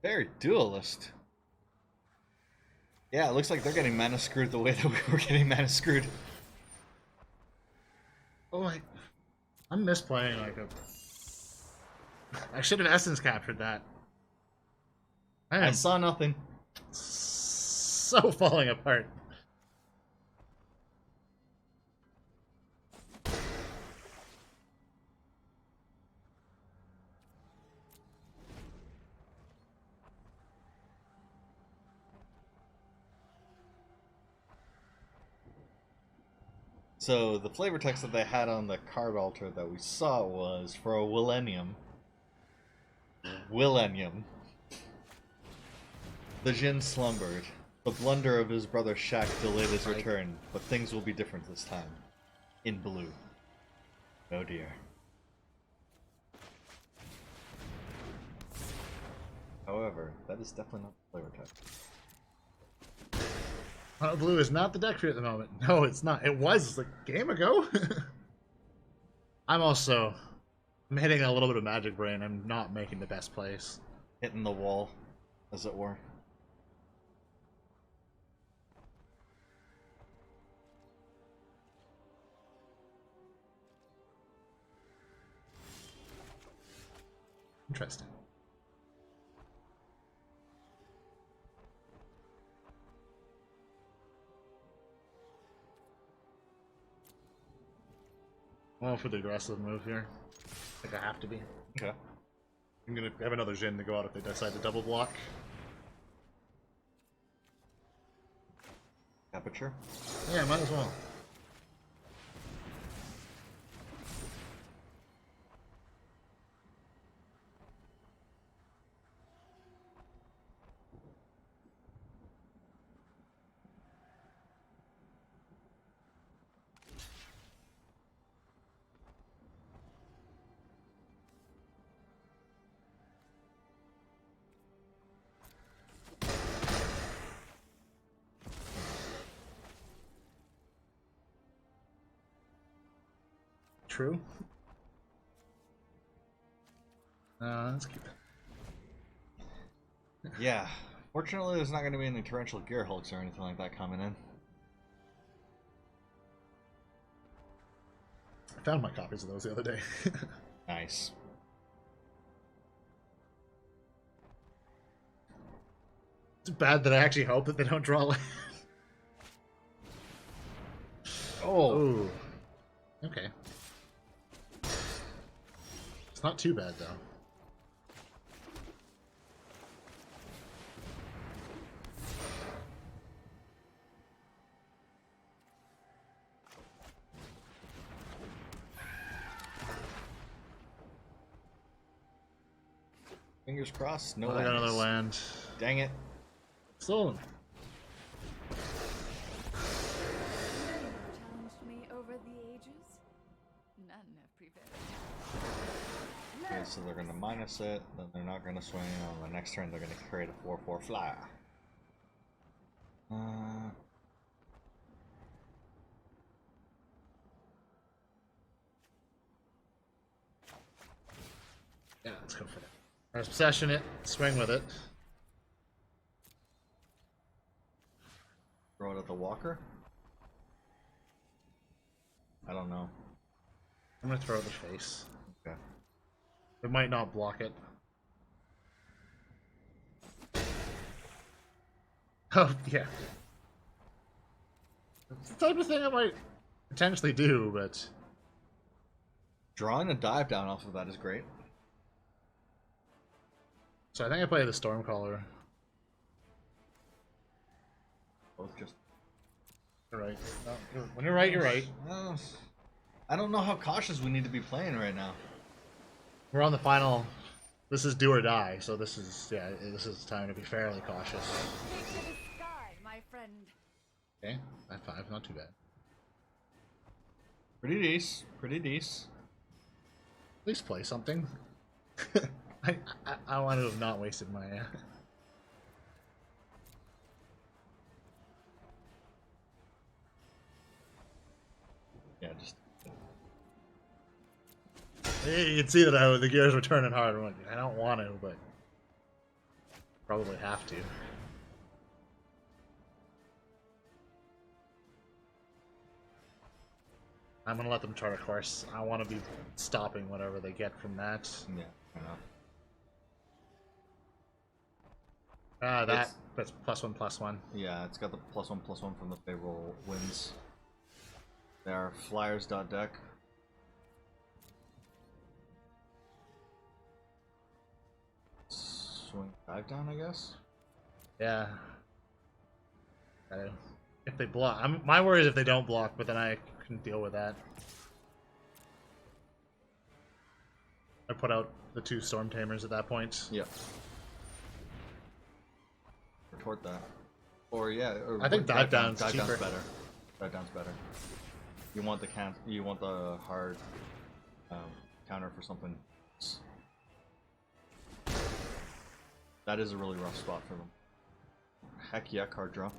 Very duelist. Yeah, it looks like they're getting mana screwed the way that we were getting mana screwed. Oh, I'm misplaying like a. I should have essence captured that. I saw nothing. So falling apart. So the flavor text that they had on the card altar that we saw was for a Willennium. The Jin slumbered. The blunder of his brother Shaq delayed his return, but things will be different this time. In blue. Oh dear. However, that is definitely not the flavor text. Blue is not the deck for you at the moment. No, it's not. It was a game ago. I'm hitting a little bit of magic brain. I'm not making the best plays. Hitting the wall, as it were. Interesting. Well, for the aggressive move here, I think I have to be. Okay. I'm gonna have another Jin to go out if they decide to double block. Aperture? Yeah, might as well. true. Let's keep it. Yeah. Fortunately, there's not going to be any torrential gear hulks or anything like that coming in. I found my copies of those the other day. Nice. It's bad that I actually hope that they don't draw land. Oh. Ooh. Okay. It's not too bad, though. Fingers crossed. No I got another lands. land. Dang it. Stolen. Challenged me over the ages. None have prevailed. Okay, so they're going to minus it, then they're not going to swing. On the next turn, they're going to create a 4/4 flyer. Yeah, let's go for it. Let's possession it. Swing with it. Throw it at the walker? I don't know. I'm gonna throw it in the face. Okay. It might not block it. Oh, yeah. It's the type of thing I might potentially do, but... Drawing a dive down off of that is great. So I think I play the Stormcaller. Both just... You're right. No, when you're right, you're right. I don't know how cautious we need to be playing right now. We're on the final... This is do or die, so this is, yeah, this is time to be fairly cautious. Take to the sky, my friend. Okay, at 5, not too bad. Pretty decent. Pretty decent. At least play something. I want to have not wasted my... Yeah, just... You can see that the gears were turning hard. I don't want to, but probably have to. I'm gonna let them chart a course. I want to be stopping whatever they get from that. Yeah, I know. That's +1/+1. Yeah, it's got the +1/+1 from the favorable winds. They are flyers.deck. Swing dive down, I guess. Yeah. If they block, my worry is if they don't block, but then I can deal with that. I put out the 2 Storm Tamers at that point. Yep. Retort that. Or yeah, or I think dive down's dive cheaper. down's better. Dive down's better. You want the you want the hard counter for something. That is a really rough spot for them. Heck yeah, card draw.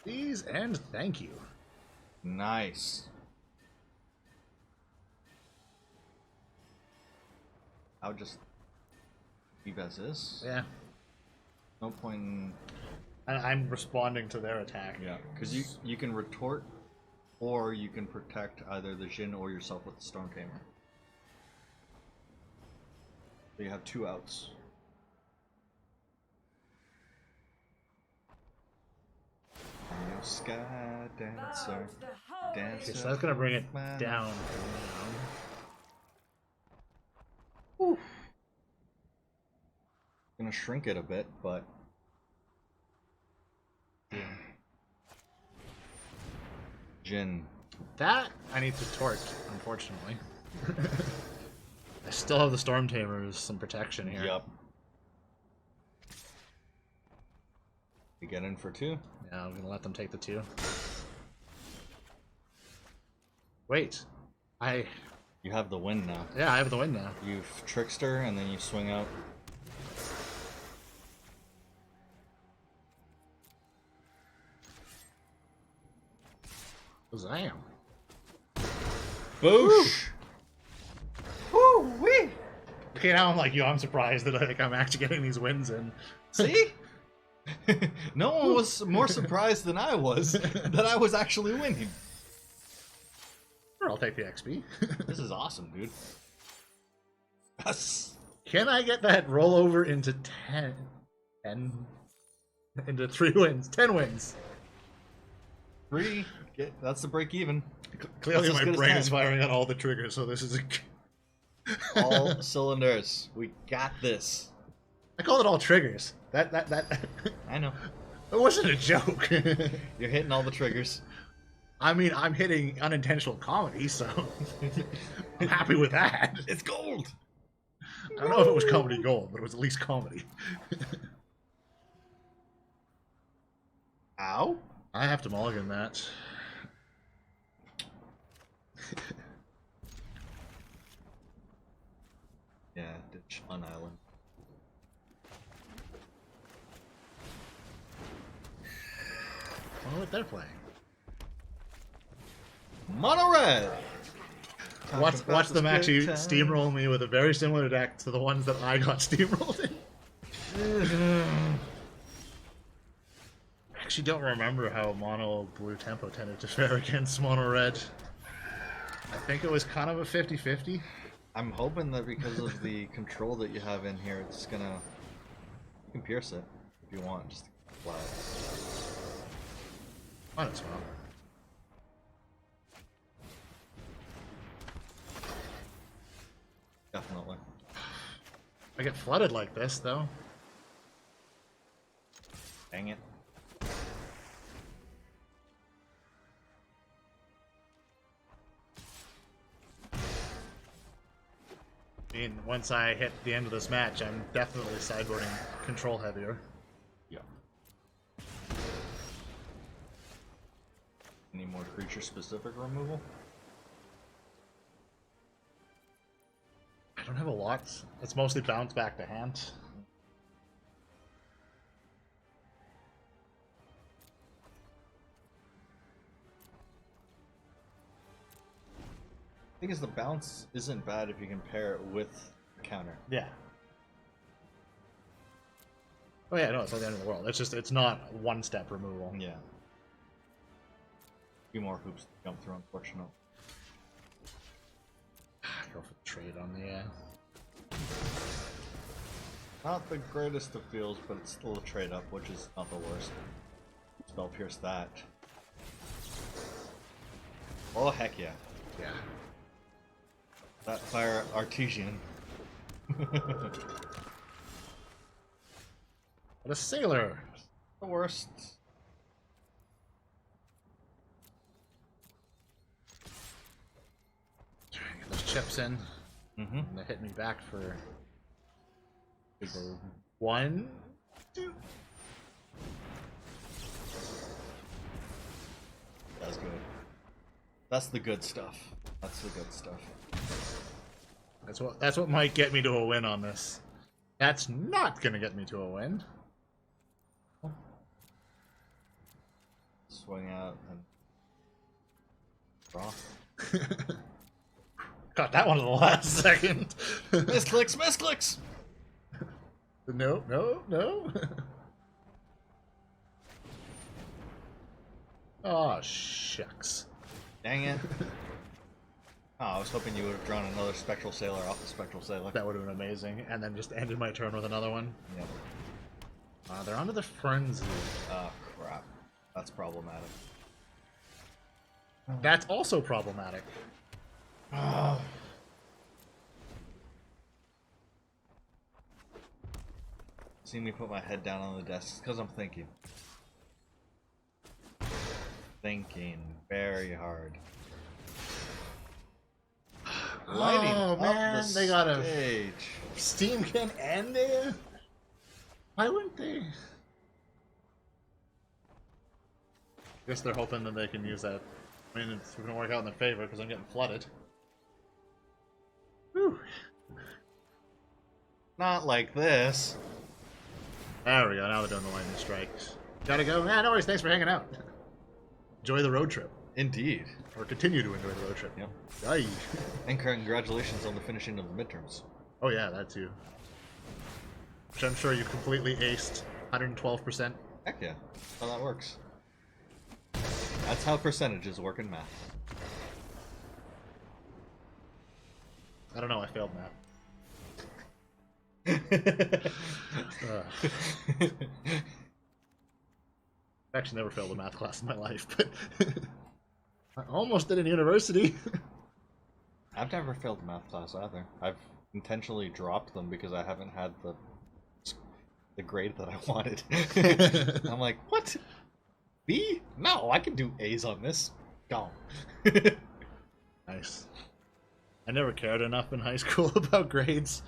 Please and thank you. Nice. I'll just leave as is. Yeah. No point in... I'm responding to their attack. Yeah, because you can retort, or you can protect either the Jin or yourself with the Storm Tamer. So you have 2 outs. Sky dancer, dancer. Okay, so that's gonna bring it man. down. Whew. Gonna shrink it a bit, but Yeah. Jin. That I need to torque, unfortunately. I still have the Storm Tamers, some protection here. Yup. You get in for 2. Yeah, I'm gonna let them take the 2. Wait, You have the win now. yeah, I have the win now. You've Trickster, and then you swing out. Zam. Boosh! Okay, now I'm like you. I'm surprised that I'm actually getting these wins in. See? No one was more surprised than I was that I was actually winning. Sure, I'll take the XP. This is awesome, dude. Yes. Can I get that rollover into 10? Into 3 wins. 10 wins. 3. That's the break even. Clearly That's as my good as brain 10. is firing on all the triggers, so this is a... All cylinders. We got this. I called it all triggers. That I know. It wasn't a joke. You're hitting all the triggers. I mean, I'm hitting unintentional comedy, so I'm happy with that. It's gold. I don't know if it was comedy gold, but it was at least comedy. Ow. I have to mulligan that. Yeah, ditch on island. I wonder what they're playing. Mono red. Watch them actually steamroll me with a very similar deck to the ones that I got steamrolled in. I actually don't remember how mono blue tempo tended to fare against mono red. I think it was kind of a 50-50. I'm hoping that because of the control that you have in here, it's gonna. You can pierce it if you want, just flat. Might as well. Definitely. I get flooded like this, though. Dang it. I mean, once I hit the end of this match, I'm definitely sideboarding control heavier. Yeah. Any more creature specific removal? I don't have a lot. It's mostly bounce back to hand. Thing is, the bounce isn't bad if you can pair it with a counter. Yeah. Oh yeah, no, it's not the end of the world. It's just, it's not one-step removal. Yeah. A few more hoops to jump through, unfortunately. Go for the trade on the, Not the greatest of feels, but it's still a trade up, which is not the worst. Spell pierce that. Oh, heck yeah. Yeah. That fire artesian. But a sailor. The worst. Get those chips in. Mm-hmm. And they hit me back for 1, 2. That's good. That's the good stuff. That's the good stuff. That's what might get me to a win on this. That's not gonna get me to a win. Swing out and draw. Got that one in the last second. Misclicks, misclicks! No, no, no. Oh, shucks. Dang it. Oh, I was hoping you would have drawn another Spectral Sailor off the Spectral Sailor. That would have been amazing. And then just ended my turn with another one. Yep. They're onto the Frenzy. Oh, crap. That's problematic. That's also problematic. See me put my head down on the desk because I'm thinking. Thinking very hard. Lighting Oh up man, the they got a stage. steam can end there? Why wouldn't they? Guess they're hoping that they can use that. I mean, it's gonna work out in their favor because I'm getting flooded. Whew. Not like this. There we go, now they're doing the lightning strikes. Gotta go. No worries, thanks for hanging out. Enjoy the road trip. Indeed. Or continue to enjoy the road trip. Yep. Aye. And congratulations on the finishing of the midterms. Oh yeah, that too. Which I'm sure you completely aced 112%. Heck yeah. That's how that works. That's how percentages work in math. I don't know, I failed math. I actually never failed a math class in my life, but I almost did in university. I've never failed a math class either. I've intentionally dropped them because I haven't had the grade that I wanted. I'm like, what? B? No, I can do A's on this. Gone. Nice. I never cared enough in high school about grades,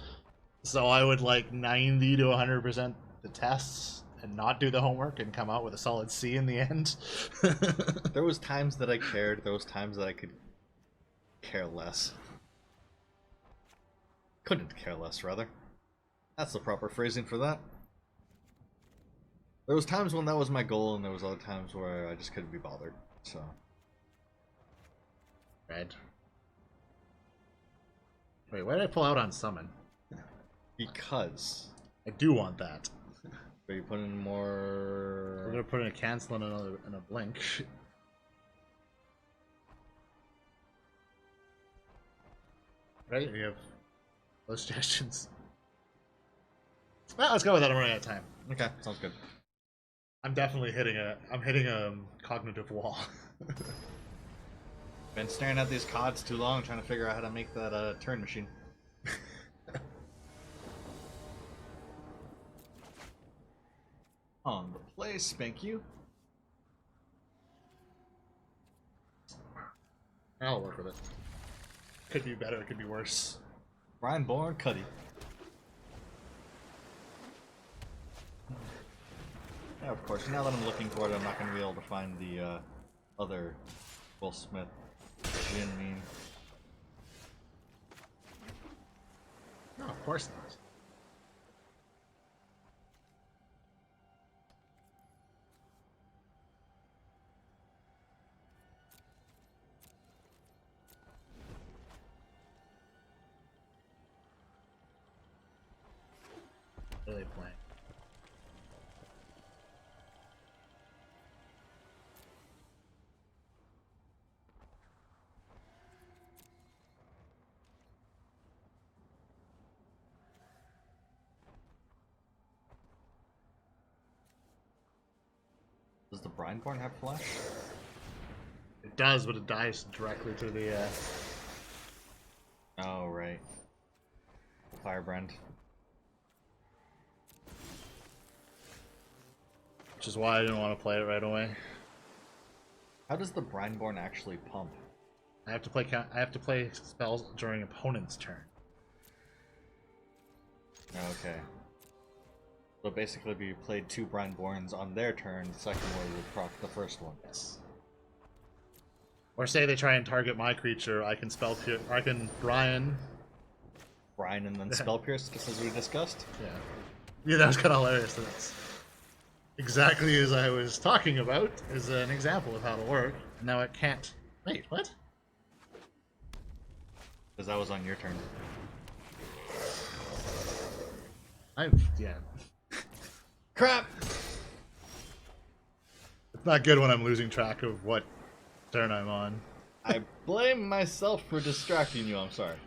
so I would like 90 to 100% the tests and not do the homework and come out with a solid C in the end. There was times that I cared, there was times that I could care less. Couldn't care less, rather. That's the proper phrasing for that. There was times when that was my goal, and there was other times where I just couldn't be bothered, so... Red. Wait, why did I pull out on summon? Because... I do want that. Are you putting more... We're gonna put in a cancel and a blink. Right? We have those suggestions. Well, let's go with that. I'm running out of time. Okay, sounds good. I'm definitely hitting a cognitive wall. Been staring at these cards too long, trying to figure out how to make that turn machine. On the play, spank you. I'll work with it. Could be better, it could be worse. Brian Bourne, Cuddy. Yeah, of course. Now that I'm looking for it, I'm not going to be able to find the other Will Smith Jin meme. No, of course not. What are they playing? Does the Brineborn have flash? It does, but it dies directly to the Oh, right. Firebrand. which is why I didn't want to play it right away. How does the Brineborn actually pump? I have to play spells during opponent's turn. Okay. So basically, if you played two Brineborns on their turn, the second one would proc the first one. Yes. Or say they try and target my creature, I can I can Brian. Brian and then Spell Pierce, just as we discussed. Yeah. Yeah, that was kind of hilarious. That's exactly as I was talking about, is an example of how to work. Now it can't. Wait, what? Because that was on your turn. Yeah. Crap! It's not good when I'm losing track of what turn I'm on. I blame myself for distracting you, I'm sorry.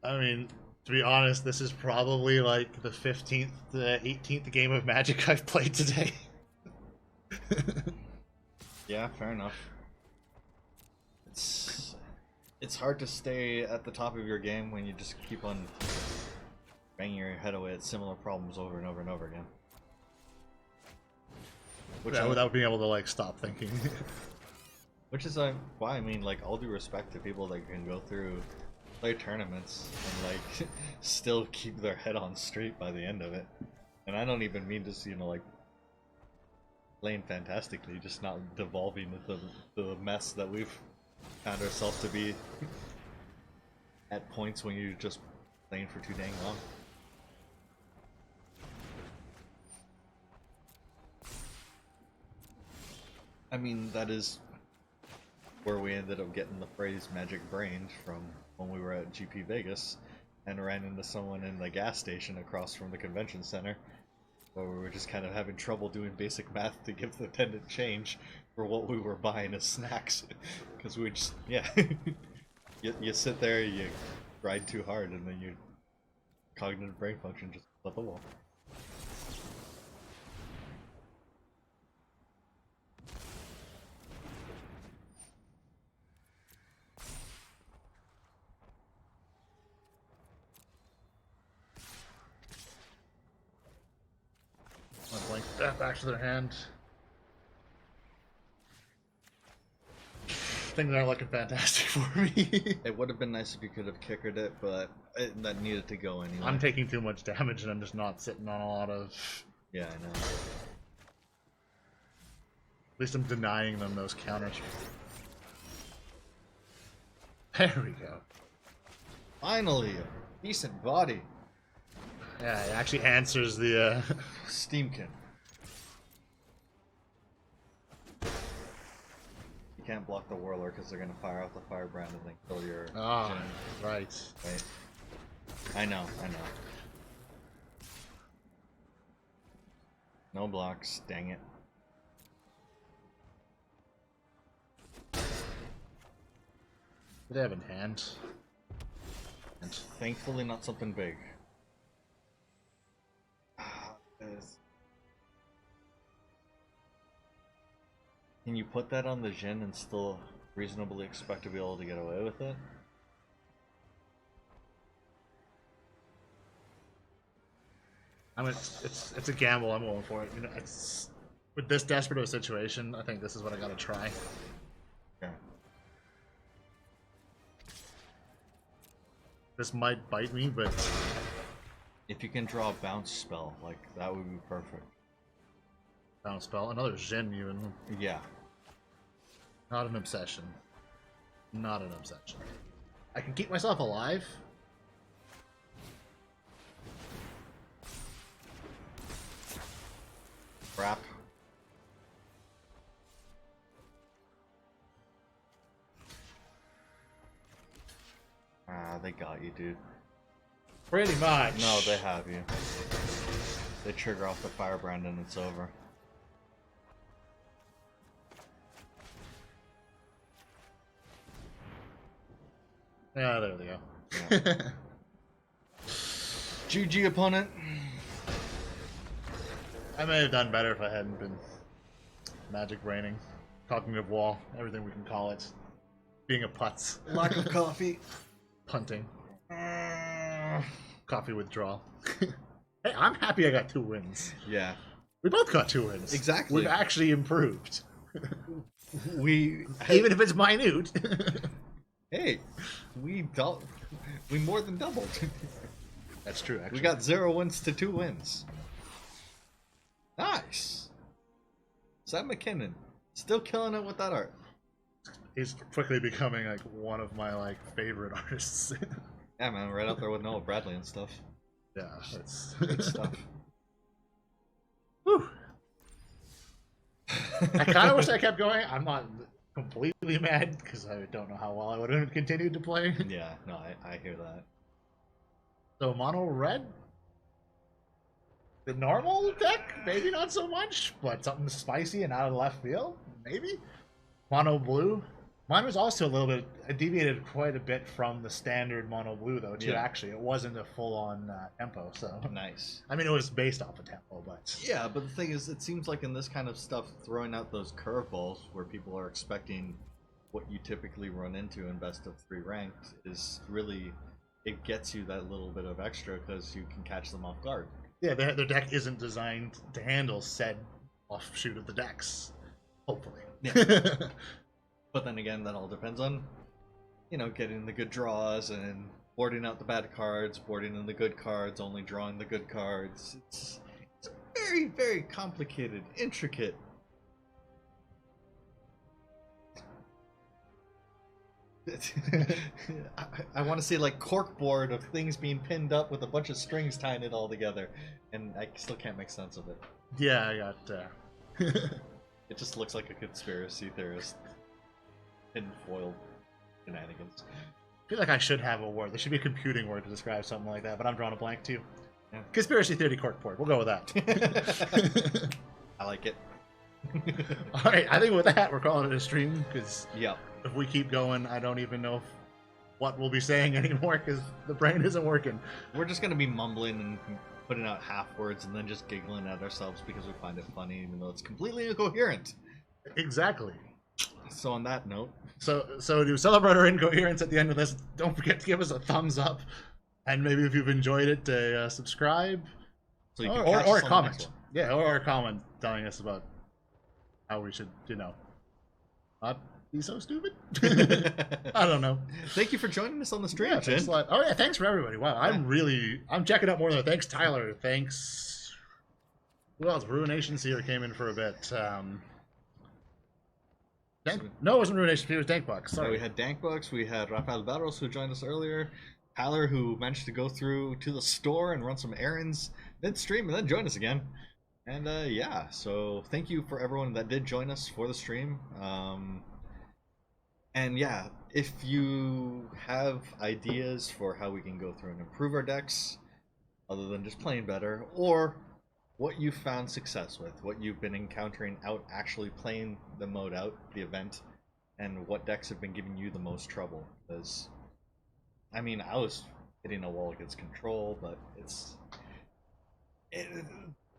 I mean, to be honest, this is probably like the 15th to 18th game of Magic I've played today. Yeah, fair enough. It's hard to stay at the top of your game when you just keep on banging your head away at similar problems over and over and over again. Without being able to like stop thinking. Which is why, I mean, like, all due respect to people that can go through, play tournaments, and like still keep their head on straight by the end of it. And I don't even mean just, you know, like, playing fantastically, just not devolving into the mess that we've found ourselves to be at points when you're just playing for too dang long. I mean, that is where we ended up getting the phrase magic brained from when we were at GP Vegas and ran into someone in the gas station across from the convention center where we were just kind of having trouble doing basic math to give the attendant change for what we were buying as snacks. Because we just, yeah. you sit there, you ride too hard, and then your cognitive brain function just goes up the wall. Blank that back to their hand. Things aren't looking fantastic for me. It would have been nice if you could have kickered it, but that needed to go anyway. I'm taking too much damage and I'm just not sitting on a lot of... Yeah, I know. At least I'm denying them those counters. There we go. Finally, a decent body. Yeah, it actually answers the... Steamkin. You can't block the Whirler because they're gonna fire off the Firebrand and then kill your Ah, Jhin. right. Wait. I know. No blocks, dang it. What do they have in hand? Thankfully not something big. Can you put that on the Jhin and still reasonably expect to be able to get away with it? I mean, it's a gamble. I'm going for it. You know, it's with this desperate of a situation. I think this is what I gotta try. Yeah. This might bite me, but If you can draw a bounce spell, like that would be perfect. bounce spell. Another Jhin, even. Yeah. Not an obsession. Not an obsession. I can keep myself alive. Crap. Ah, they got you, dude. Pretty much. No, they have you. They trigger off the Firebrand and it's over. Yeah, there we go. Yeah. GG, opponent. I may have done better if I hadn't been magic braining, cognitive wall, everything we can call it. Being a putz. Lack of coffee. Punting. Coffee withdrawal. Hey, I'm happy I got 2 wins. Yeah. We both got 2 wins. Exactly. We've actually improved. We Even if it's minute. hey, we more than doubled. That's true, actually. We got 0 wins to 2 wins. Nice. Sam McKinnon still killing it with that art. He's quickly becoming like one of my favorite artists. Yeah, man, right up there with Noah Bradley and stuff. Yeah, that's Good stuff. Whew. I kind of wish I kept going. I'm not completely mad because I don't know how well I would have continued to play. Yeah, no, I hear that. So mono red, the normal deck, maybe not so much, but something spicy and out of left field, maybe. Mono blue. Mine was also a little bit, it deviated quite a bit from the standard mono blue though, too, Yeah. actually. It wasn't a full-on tempo, so. Nice. I mean, it was based off of tempo, but. Yeah, but the thing is, it seems like in this kind of stuff, throwing out those curveballs where people are expecting what you typically run into in best of 3 ranked is really, it gets you that little bit of extra because you can catch them off guard. Yeah, their deck isn't designed to handle said offshoot of the decks, hopefully. Yeah. But then again, that all depends on, getting the good draws and boarding out the bad cards, boarding in the good cards, only drawing the good cards. It's very, very complicated, intricate. I want to see like corkboard of things being pinned up with a bunch of strings tying it all together, and I still can't make sense of it. Yeah, I got. It just looks like a conspiracy theorist. hidden foil shenanigans. I feel like I should have a word. There should be a computing word to describe something like that, but I'm drawing a blank too. Yeah. Conspiracy theory corkboard. We'll go with that. I like it. All right, I think with that we're calling it a stream because Yep. if we keep going, I don't even know what we'll be saying anymore because the brain isn't working. We're just gonna be mumbling and putting out half words and then just giggling at ourselves because we find it funny, even though it's completely incoherent. Exactly. So on that note, So to celebrate our incoherence at the end of this, don't forget to give us a thumbs up, and maybe if you've enjoyed it, to subscribe so you can or catch us a on the comment. next one. Yeah, or a comment telling us about how we should, not be so stupid. I don't know. Thank you for joining us on the stream, Yeah, Jen. thanks a lot. Oh yeah, thanks for everybody. Wow, I'm checking out more than thanks Tyler. Thanks. Who else? Ruination Seer came in for a bit. No, it wasn't Ruination Seer. It was Dankbox. So Sorry. we had Dankbucks, we had Rafael Barros who joined us earlier, Tyler who managed to go through to the store and run some errands, then stream and then join us again. And yeah, so thank you for everyone that did join us for the stream. And yeah, if you have ideas for how we can go through and improve our decks, other than just playing better, or what you found success with, what you've been encountering out actually playing the mode out, the event, and what decks have been giving you the most trouble. Because, I mean, I was hitting a wall against control, but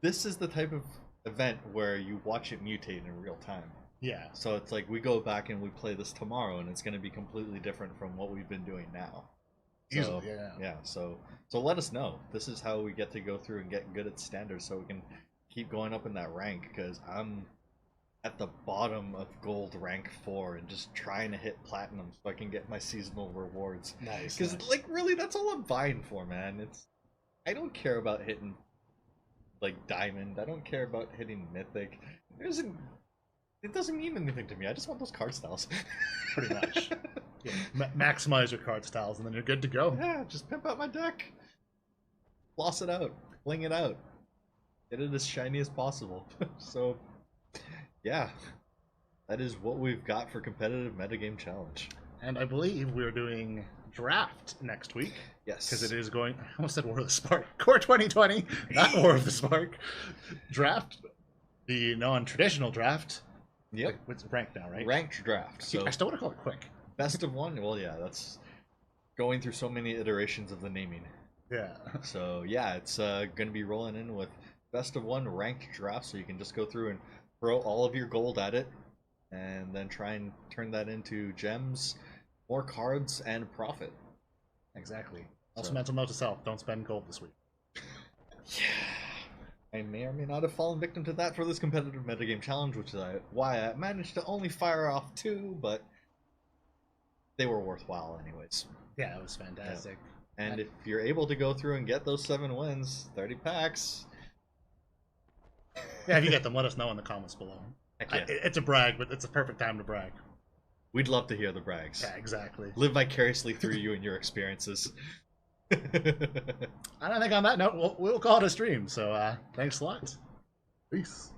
this is the type of event where you watch it mutate in real time. Yeah. So it's like we go back and we play this tomorrow, and it's going to be completely different from what we've been doing now. Easily, yeah. Yeah. So let us know. This is how we get to go through and get good at standards, so we can keep going up in that rank. Because I'm at the bottom of gold rank 4 and just trying to hit platinum so I can get my seasonal rewards. Nice. Because like really, that's all I'm vying for, man. I don't care about hitting like diamond. I don't care about hitting mythic. It doesn't mean anything to me. I just want those card styles. Pretty much. Yeah. Maximize your card styles, and then you're good to go. Yeah, just pimp out my deck. Floss it out. Bling it out. Get it as shiny as possible. So, yeah. That is what we've got for competitive metagame challenge. And I believe we're doing draft next week. Yes. Because it is going... I almost said War of the Spark. Core 2020, not War of the Spark. Draft. The non-traditional draft. Yep. It's ranked now, right? Ranked draft. So I still want to call it quick. best of one? Well, yeah, that's going through so many iterations of the naming. Yeah. So, yeah, it's going to be rolling in with best of one ranked draft, so you can just go through and throw all of your gold at it, and then try and turn that into gems, more cards, and profit. Exactly. Also, So- mental note to self, don't spend gold this week. Yeah. I may or may not have fallen victim to that for this competitive metagame challenge, which is why I managed to only fire off 2, but they were worthwhile anyways. Yeah, it was fantastic. And if you're able to go through and get those 7 wins, 30 packs... Yeah, if you get them, let us know in the comments below. Heck yeah. It's a brag, but it's a perfect time to brag. We'd love to hear the brags. Yeah, exactly. Live vicariously through you and your experiences. And I think on that note, we'll call it a stream. So thanks a lot. Peace.